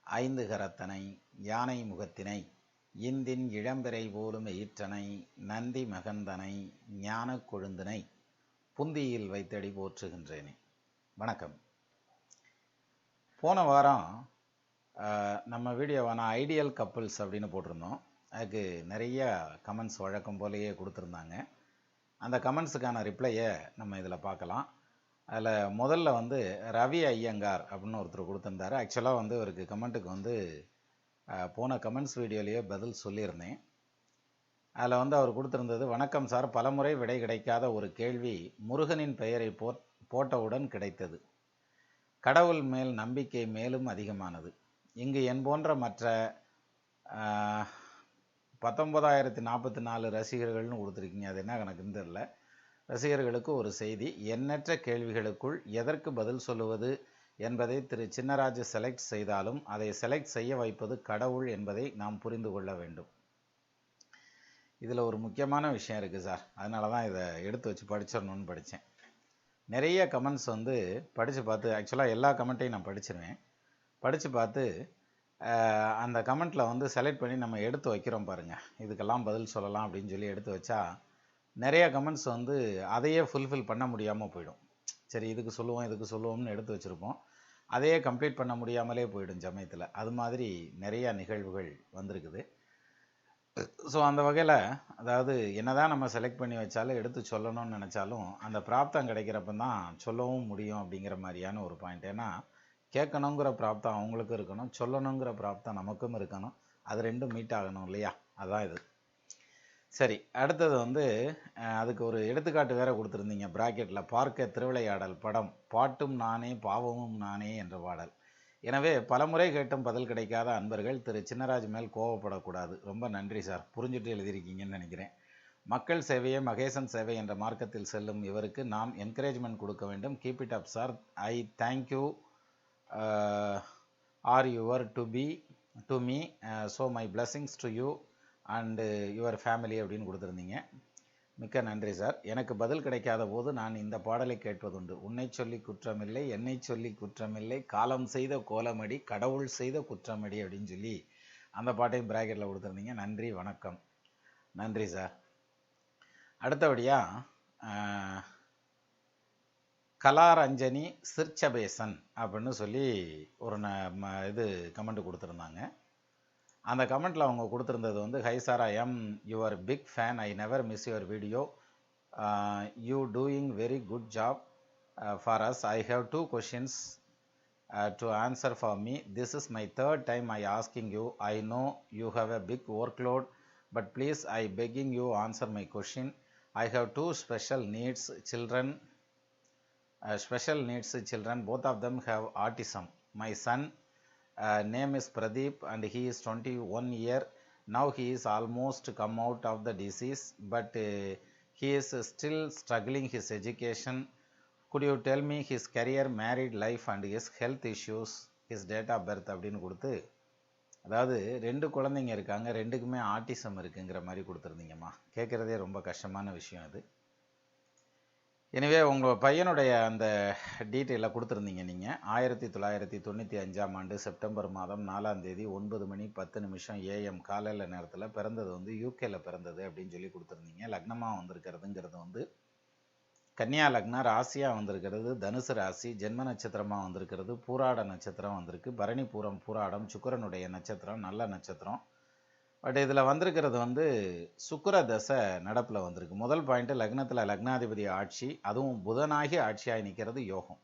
ஐந்து கரத்தனை யானை முகத்தினை இந்தின் இளம்பிறை போலும் ஈற்றனை நந்தி மகந்தனை ஞானக் கொழுந்தினை புந்தியில் வைத்தடி போற்றுகின்றேனே. வணக்கம். போன வாரம் நம்ம வீடியோவான ஐடியல் கப்புள்ஸ் அப்படின்னு போட்டிருந்தோம். அதுக்கு நிறைய கமெண்ட்ஸ் வழக்கம் போலேயே கொடுத்துருந்தாங்க. அந்த கமெண்ட்ஸுக்கான ரிப்ளையை நம்ம இதில் பார்க்கலாம். அதில் முதல்ல ரவி ஐயங்கார் அப்படின்னு ஒருத்தர் கொடுத்துருந்தார். ஆக்சுவலாக அவருக்கு கமெண்ட்டுக்கு போன கமெண்ட்ஸ் வீடியோலேயே பதில் சொல்லியிருந்தேன். அதில் அவர் கொடுத்துருந்தது, வணக்கம் சார், பலமுறை விடை கிடைக்காத ஒரு கேள்வி முருகனின் பெயரை போட்டவுடன் கிடைத்தது. கடவுள் மேல் நம்பிக்கை மேலும் அதிகமானது. இங்கு என் போன்ற மற்ற 19,044 ரசிகர்கள்னு கொடுத்துருக்கீங்க. அது என்ன கணக்குன்னு தெரியல. ரசிகர்களுக்கு ஒரு செய்தி, எண்ணற்ற கேள்விகளுக்குள் எதற்கு பதில் சொல்லுவது என்பதை திரு சின்னராஜ் செலக்ட் செய்தாலும் அதை செலக்ட் செய்ய வைப்பது கடவுள் என்பதை நாம் புரிந்து கொள்ள வேண்டும். இதில் ஒரு முக்கியமான விஷயம் இருக்குது சார். அதனால தான் இதை எடுத்து வச்சு படிச்சிடணும்னு படித்தேன். நிறைய கமெண்ட்ஸ் படித்து பார்த்து, ஆக்சுவலாக எல்லா கமெண்ட்டையும் நான் படிச்சிருவேன். படித்து பார்த்து அந்த கமெண்ட்டில் செலக்ட் பண்ணி நம்ம எடுத்து வைக்கிறோம் பாருங்கள், இதுக்கெல்லாம் பதில் சொல்லலாம் அப்படின்னு சொல்லி எடுத்து வச்சா நிறைய கமெண்ட்ஸ் அதையே ஃபுல்ஃபில் பண்ண முடியாமல் போயிடும். சரி, இதுக்கு சொல்லுவோம்னு எடுத்து வச்சுருப்போம், அதையே கம்ப்ளீட் பண்ண முடியாமலே போயிடும் சமயத்தில். அது மாதிரி நிறையா நிகழ்வுகள் வந்திருக்குது. ஸோ அந்த வகையில் அதாவது என்னதான் நம்ம செலக்ட் பண்ணி வச்சாலும் எடுத்து சொல்லணும்னு நினச்சாலும் அந்த பிராப்தம் கிடைக்கிறப்ப தான் சொல்லவும் முடியும் அப்படிங்கிற மாதிரியான ஒரு பாயிண்ட். ஏன்னா கேட்கணுங்கிற பிராப்தம் அவங்களுக்கும் இருக்கணும், சொல்லணுங்கிற பிராப்தம் நமக்கும் இருக்கணும். அது ரெண்டும் மீட் ஆகணும் இல்லையா? அதுதான் இது. சரி, அடுத்தது அதுக்கு ஒரு எடுத்துக்காட்டு வேற கொடுத்துருந்தீங்க பிராக்கெட்டில், பார்க்க திருவிளையாடல் படம், பாட்டும் நானே பாவமும் நானே என்ற பாடல். எனவே பலமுறை கேட்டும் பதில் கிடைக்காத அன்பர்கள் திரு சின்னராஜ் மேல் கோவப்படக்கூடாது. ரொம்ப நன்றி சார், புரிஞ்சுட்டு எழுதியிருக்கீங்கன்னு நினைக்கிறேன். மக்கள் சேவையே மகேசன் சேவை என்ற மார்க்கத்தில் செல்லும் இவருக்கு நாம் என்கரேஜ்மெண்ட் கொடுக்க வேண்டும். Keep it up sir. I thank you are your to me so my blessings to you and your family அப்படின்னு கொடுத்துருந்தீங்க. மிக்க நன்றி சார். எனக்கு பதில் கிடைக்காத போது நான் இந்த பாடலை கேட்பதுண்டு. உன்னை சொல்லி குற்றமில்லை, என்னை சொல்லி குற்றமில்லை, காலம் செய்த கோலமடி, கடவுள் செய்த குற்றமடி அப்படின்னு சொல்லி அந்த பாட்டையும் பிராக்கெட்டில் கொடுத்துருந்தீங்க. நன்றி, வணக்கம். நன்றி சார். அடுத்தபடியாக கலாரஞ்சனி சிர்ச்சபேசன் அப்படின்னு சொல்லி ஒரு கமெண்ட் கொடுத்துருந்தாங்க. அந்த கமெண்ட்டில் அவங்க கொடுத்துருந்தது high sir, I am your big fan, I never miss your video, you doing very good job for us. I have 2 questions to answer for me. This is my 3rd time I asking you. I know you have a big workload, but please I begging you answer my question. I have 2 special needs children. Both of them have autism. My son name is Pradeep and he is 21 year. Now he is almost come out of the disease, but he is still struggling his education. Could you tell me his career, married life and his health issues, his date of birth அப்படின்னு கொடுத்து, அதாவது 2 குழந்தைங்க இருக்காங்க, 2க்குமே autism இருக்குங்கிற மாதிரி கொடுத்துருந்தீங்கம்மா. கேட்குறதே ரொம்ப கஷ்டமான விஷயம் அது. எனவே உங்கள் பையனுடைய அந்த டீட்டெயிலை கொடுத்துருந்தீங்க. நீங்கள் 1995ஆம் ஆண்டு செப்டம்பர் மாதம் 4ஆம் தேதி 9:10 AM காலையில் நேரத்தில் பிறந்தது யூகேல பிறந்தது அப்படின்னு சொல்லி கொடுத்துருந்தீங்க. லக்னமாக வந்திருக்கிறதுங்கிறது கன்னியா லக்னம், ராசியாக வந்திருக்கிறது தனுசு ராசி, ஜென்ம நட்சத்திரமாக வந்திருக்கிறது பூராட நட்சத்திரம் வந்திருக்கு, பரணி பூரம் பூராடம் சுக்கிரனுடைய நட்சத்திரம், நல்ல நட்சத்திரம். பட் இதில் வந்திருக்கிறது சுக்கிர தசை நடப்பில் வந்திருக்கு. முதல் பாயிண்ட்டு, லக்னத்தில் லக்னாதிபதி ஆட்சி, அதுவும் புதனாகி ஆட்சியாக நிற்கிறது யோகம்.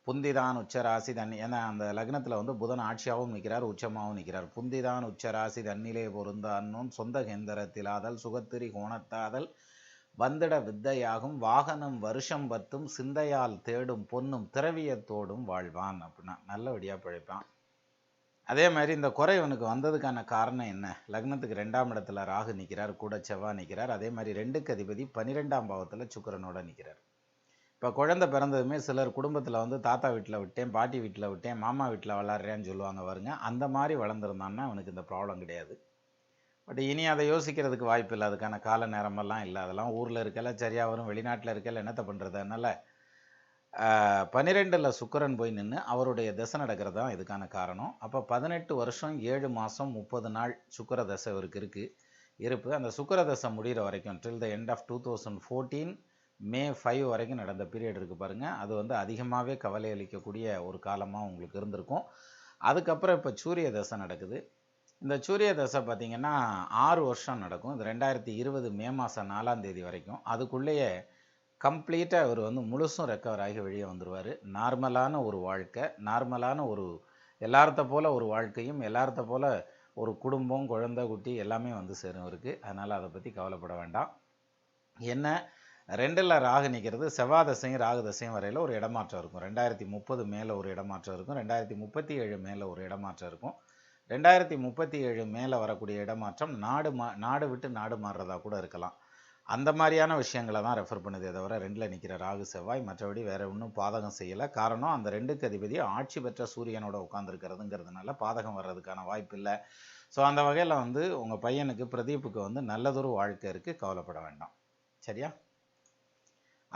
புந்திதான் உச்சராசி தண்ணி, ஏன்னா அந்த லக்னத்தில் புதன் ஆட்சியாகவும் நிற்கிறார், உச்சமாகவும் நிற்கிறார். புந்திதான் உச்சராசி தண்ணிலே பொருந்தானும் சொந்த கேந்திரத்திலாதல் சுகத்திரி கோணத்தாதல் வந்திட வித்தையாகும் வாகனம் வருஷம் 10 சிந்தையால் தேடும் பொன்னும் திரவியத்தோடும் வாழ்வான் அப்படின்னா நல்லபடியாக பிழைப்பான். அதே மாதிரி இந்த குறை இவனுக்கு வந்ததுக்கான காரணம் என்ன? லக்னத்துக்கு 2ஆம் இடத்துல ராகு நிற்கிறார், கூட செவ்வாய் நிற்கிறார். அதே மாதிரி 2க்கு அதிபதி 12ஆம் பாவத்தில் சுக்கிரனோட நிற்கிறார். இப்போ குழந்தை பிறந்ததுமே சிலர் குடும்பத்தில் தாத்தா வீட்டில் விட்டேன், பாட்டி வீட்டில் விட்டேன், மாமா வீட்டில் வளர்றேன்னு சொல்லுவாங்க பாருங்க. அந்த மாதிரி வளர்ந்துருந்தான்னா அவனுக்கு இந்த ப்ராப்ளம் கிடையாது. பட் இனி அதை யோசிக்கிறதுக்கு வாய்ப்பு இல்லை, அதுக்கான கால நேரமெல்லாம் இல்லை. அதெல்லாம் ஊரில் இருக்கல சரியாக வரும், வெளிநாட்டில் இருக்கல என்னத்தை பண்ணுறது. அதனால் 12ல் சுக்கிரன் போய் நின்று அவருடைய தசை நடக்கிறது தான் இதுக்கான காரணம். அப்போ 18 வருஷம் 7 மாதம் 30 நாள் சுக்கிர தசை இவருக்கு இருப்பு. அந்த சுக்கிர தசை முடிகிற வரைக்கும் டில் த எண்ட் ஆஃப் 2014 May 5 வரைக்கும் நடந்த பீரியட் இருக்குது பாருங்கள். அது வந்து அதிகமாகவே கவலை அளிக்கக்கூடிய ஒரு காலமாக உங்களுக்கு இருந்திருக்கும். அதுக்கப்புறம் இப்போ சூரிய தசை நடக்குது. இந்த சூரிய தசை பார்த்திங்கன்னா 6 வருஷம் நடக்கும். இது 2020 மே மாதம் 4ஆம் தேதி வரைக்கும். அதுக்குள்ளேயே கம்ப்ளீட்டாக இவர் வந்து முழுசும் ரெக்கவர் ஆகி வெளியே வந்துடுவார். நார்மலான ஒரு வாழ்க்கை, நார்மலான ஒரு எல்லார்த்த போல் ஒரு வாழ்க்கையும் எல்லார்த்த போல் ஒரு குடும்பம், குழந்தை, குட்டி எல்லாமே வந்து சேரும் இவருக்கு. அதனால் அதை பற்றி கவலைப்பட வேண்டாம். என்ன 2ல் ராகு நிற்கிறது. செவ்வாய் தசையும் ராகு தசையும் வரையில் ஒரு இடமாற்றம் இருக்கும். 2030 மேலே ஒரு இடமாற்றம் இருக்கும். 2037 மேலே ஒரு இடமாற்றம் இருக்கும். 2037 மேலே வரக்கூடிய இடமாற்றம் நாடு விட்டு நாடு மாறுறதா கூட இருக்கலாம். அந்த மாதிரியான விஷயங்களை தான் ரெஃபர் பண்ணுதே தவிர 2ல் நிற்கிற ராகு செவ்வாய் மற்றபடி வேறு ஒன்றும் பாதகம் செய்யலை. காரணம் அந்த 2க்கு அதிபதி ஆட்சி பெற்ற சூரியனோட உட்காந்துருக்கிறதுங்கிறதுனால பாதகம் வர்றதுக்கான வாய்ப்பு இல்லை. ஸோ அந்த வகையில் வந்து உங்கள் பையனுக்கு பிரதீப்புக்கு வந்து நல்லதொரு வாழ்க்கை இருக்குது, கவலைப்பட வேண்டாம். சரியா?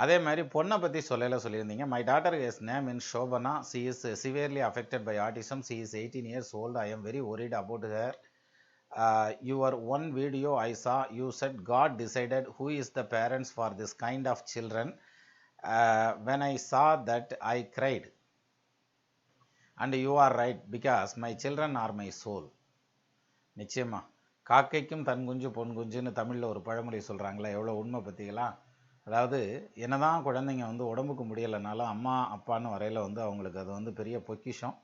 அதே மாதிரி பொண்ணை பற்றி சொல்லியிருந்தீங்க. My daughter is name in Shobana. She is severely affected by autism. She is 18 years old. I am very worried about her. Your one video I saw, you said God decided who is the parents for this kind of children. When I saw that, I cried. And you are right, because my children are my soul. நிச்சயமா காக்கைக்கும் தன் குஞ்சு பொன் குஞ்சுன்னு தமிழில் ஒரு பழமொழி சொல்கிறாங்களே, எவ்வளோ உண்மை பற்றிங்களா? அதாவது என்னதான் குழந்தைங்க வந்து உடம்புக்கு முடியலைனாலும் அம்மா அப்பான்னு வரையில் வந்து அவங்களுக்கு அது வந்து பெரிய பொக்கிஷம்.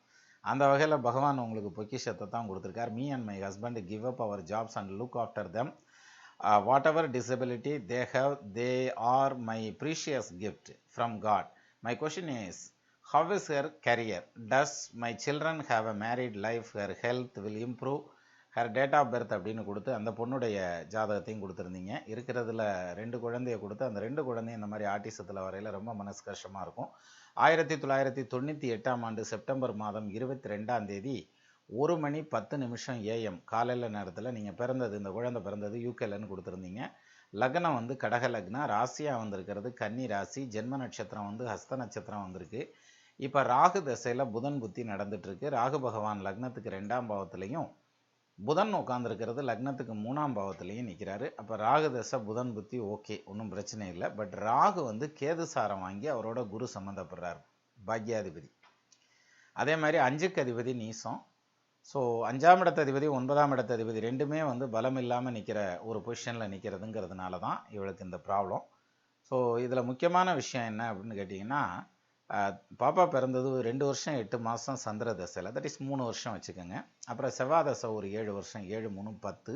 அந்த வகையில் பகவான் உங்களுக்கு பொக்கிஷத்தை தான் கொடுத்துருக்கார். Me and my husband give up our jobs and look after them. Whatever disability they have, they are my precious gift from God. My question is, how is her career? Does my children have a married life? Her health will improve? Her date of birth அப்படின்னு கொடுத்து அந்த பொண்ணுடைய ஜாதகத்தையும் கொடுத்துருந்தீங்க. இருக்கிறதுல 2 குழந்தைய கொடுத்து அந்த 2 குழந்தையும் இந்த மாதிரி ஆட்டிசத்தில் வரையில் ரொம்ப மனசு கஷ்டமாக இருக்கும். 1998ஆம் ஆண்டு செப்டம்பர் மாதம் 22ஆம் தேதி 1:10 AM காலையில் நேரத்தில் நீங்கள் பிறந்தது, இந்த குழந்தை பிறந்தது யூகேலன்னு கொடுத்துருந்தீங்க. லக்னம் வந்து கடக லக்னம், ராசியாக வந்திருக்கிறது கன்னி ராசி, ஜென்ம நட்சத்திரம் வந்து ஹஸ்த நட்சத்திரம் வந்திருக்கு. இப்போ ராகு தசையில் புதன் புத்தி நடந்துட்டுருக்கு. ராகு பகவான் லக்னத்துக்கு 2ஆம் பாவத்திலையும் புதன் உட்காந்துருக்கிறது லக்னத்துக்கு 3ஆம் பாவத்திலையும் நிற்கிறாரு. அப்போ ராகு தசை புதன் புத்தி ஓகே, ஒன்றும் பிரச்சனை இல்லை. பட் ராகு வந்து கேது சாரம் வாங்கி அவரோட குரு சம்மந்தப்படுறார், பாக்யாதிபதி. அதே மாதிரி 5க்கு அதிபதி நீசம். ஸோ 5ஆம் இடத்த அதிபதி 9ஆம் இடத்த அதிபதி 2மே வந்து பலம் இல்லாமல் நிற்கிற ஒரு பொசிஷனில் நிற்கிறதுங்கிறதுனால தான் இவளுக்கு இந்த ப்ராப்ளம். ஸோ இதில் முக்கியமான விஷயம் என்ன அப்படின்னு கேட்டிங்கன்னா, பாப்பா பிறந்தது 2 வருஷம் 8 மாதம் சந்திர தசையில், தட் இஸ் 3 வருஷம் வச்சுக்கோங்க. அப்புறம் செவ்வாய் தசை ஒரு 7 வருஷம், 7 3 10.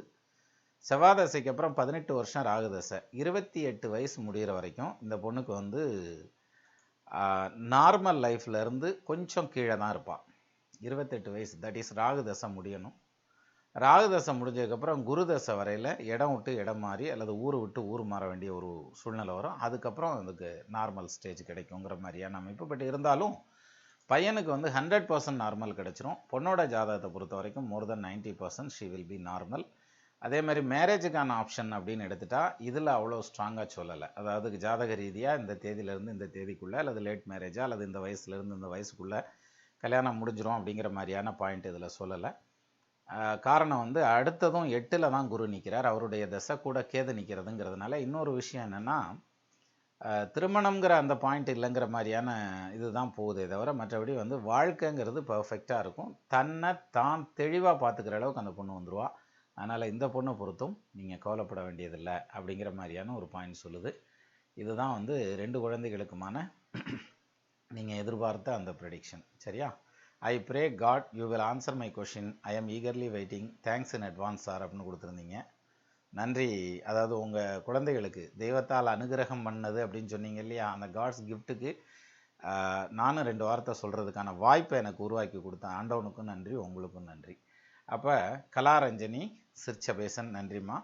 செவ்வாய் தசைக்கு அப்புறம் 18 வருஷம் ராகு தசை. 28 வயசு முடிகிற வரைக்கும் இந்த பொண்ணுக்கு வந்து நார்மல் லைஃப்லேருந்து கொஞ்சம் கீழே தான் இருப்பாள். 28 வயசு, தட் இஸ் ராகு தசை முடியணும். ராகு தசை முடிஞ்சதுக்கப்புறம் குரு தசை வரையில் இடம் விட்டு இடம் மாறி அல்லது ஊர் விட்டு ஊர் மாற வேண்டிய ஒரு சூழ்நிலை வரும். அதுக்கப்புறம் அதுக்கு நார்மல் ஸ்டேஜ் கிடைக்குங்கிற மாதிரியான அமைப்பு. பட் இருந்தாலும் பையனுக்கு வந்து 100% நார்மல் கிடைச்சிரும். பொண்ணோட ஜாதகத்தை பொறுத்த வரைக்கும் மோர் தென் 90% ஷி வில் பி நார்மல். அதே மாதிரி மேரேஜுக்கான ஆப்ஷன் அப்படின்னு எடுத்துட்டா இதில் அவ்வளோ ஸ்ட்ராங்காக சொல்லலை. அதாவது ஜாதக ரீதியாக இந்த தேதியிலேருந்து இந்த தேதிக்குள்ளே அல்லது லேட் மேரேஜா அல்லது இந்த வயசுலேருந்து இந்த வயசுக்குள்ளே கல்யாணம் முடிஞ்சிரும் அப்படிங்கிற மாதிரியான பாயிண்ட் இதில் சொல்லலை. காரணம் வந்து அடுத்ததும் 8ல் தான் குரு நிற்கிறார், அவருடைய தசை கூட கேது நிற்கிறதுங்கிறதுனால. இன்னொரு விஷயம் என்னென்னா, திருமணங்கிற அந்த பாயிண்ட் இல்லைங்கிற மாதிரியான இதுதான் போகுதே தவிர மற்றபடி வந்து வாழ்க்கைங்கிறது பர்ஃபெக்டாக இருக்கும். தன்னை தான் தெளிவாக பார்த்துக்கிற அளவுக்கு அந்த பொண்ணு வந்துடுவா. அதனால் இந்த பொண்ணை பொறுத்தும் நீங்கள் கவலைப்பட வேண்டியதில்லை அப்படிங்கிற மாதிரியான ஒரு பாயிண்ட் சொல்லுது. இதுதான் வந்து 2 குழந்தைகளுக்குமான நீங்கள் எதிர்பார்த்த அந்த ப்ரெடிக்ஷன். சரியா? I pray God you will answer my question. I am eagerly waiting. Thanks in advance sir அப்படின்னு கொடுத்துருந்தீங்க. நன்றி. அதாவது உங்கள் குழந்தைகளுக்கு தெய்வத்தால் அனுகிரகம் பண்ணது அப்படின்னு சொன்னீங்க இல்லையா, அந்த காட்ஸ் கிஃப்ட்டுக்கு நானும் 2 வார்த்தை சொல்கிறதுக்கான வாய்ப்பை எனக்கு உருவாக்கி கொடுத்தேன். ஆண்டவனுக்கும் நன்றி, உங்களுக்கும் நன்றி. அப்போ கலாரஞ்சனி சிற்சபேசன் நன்றிம்மா.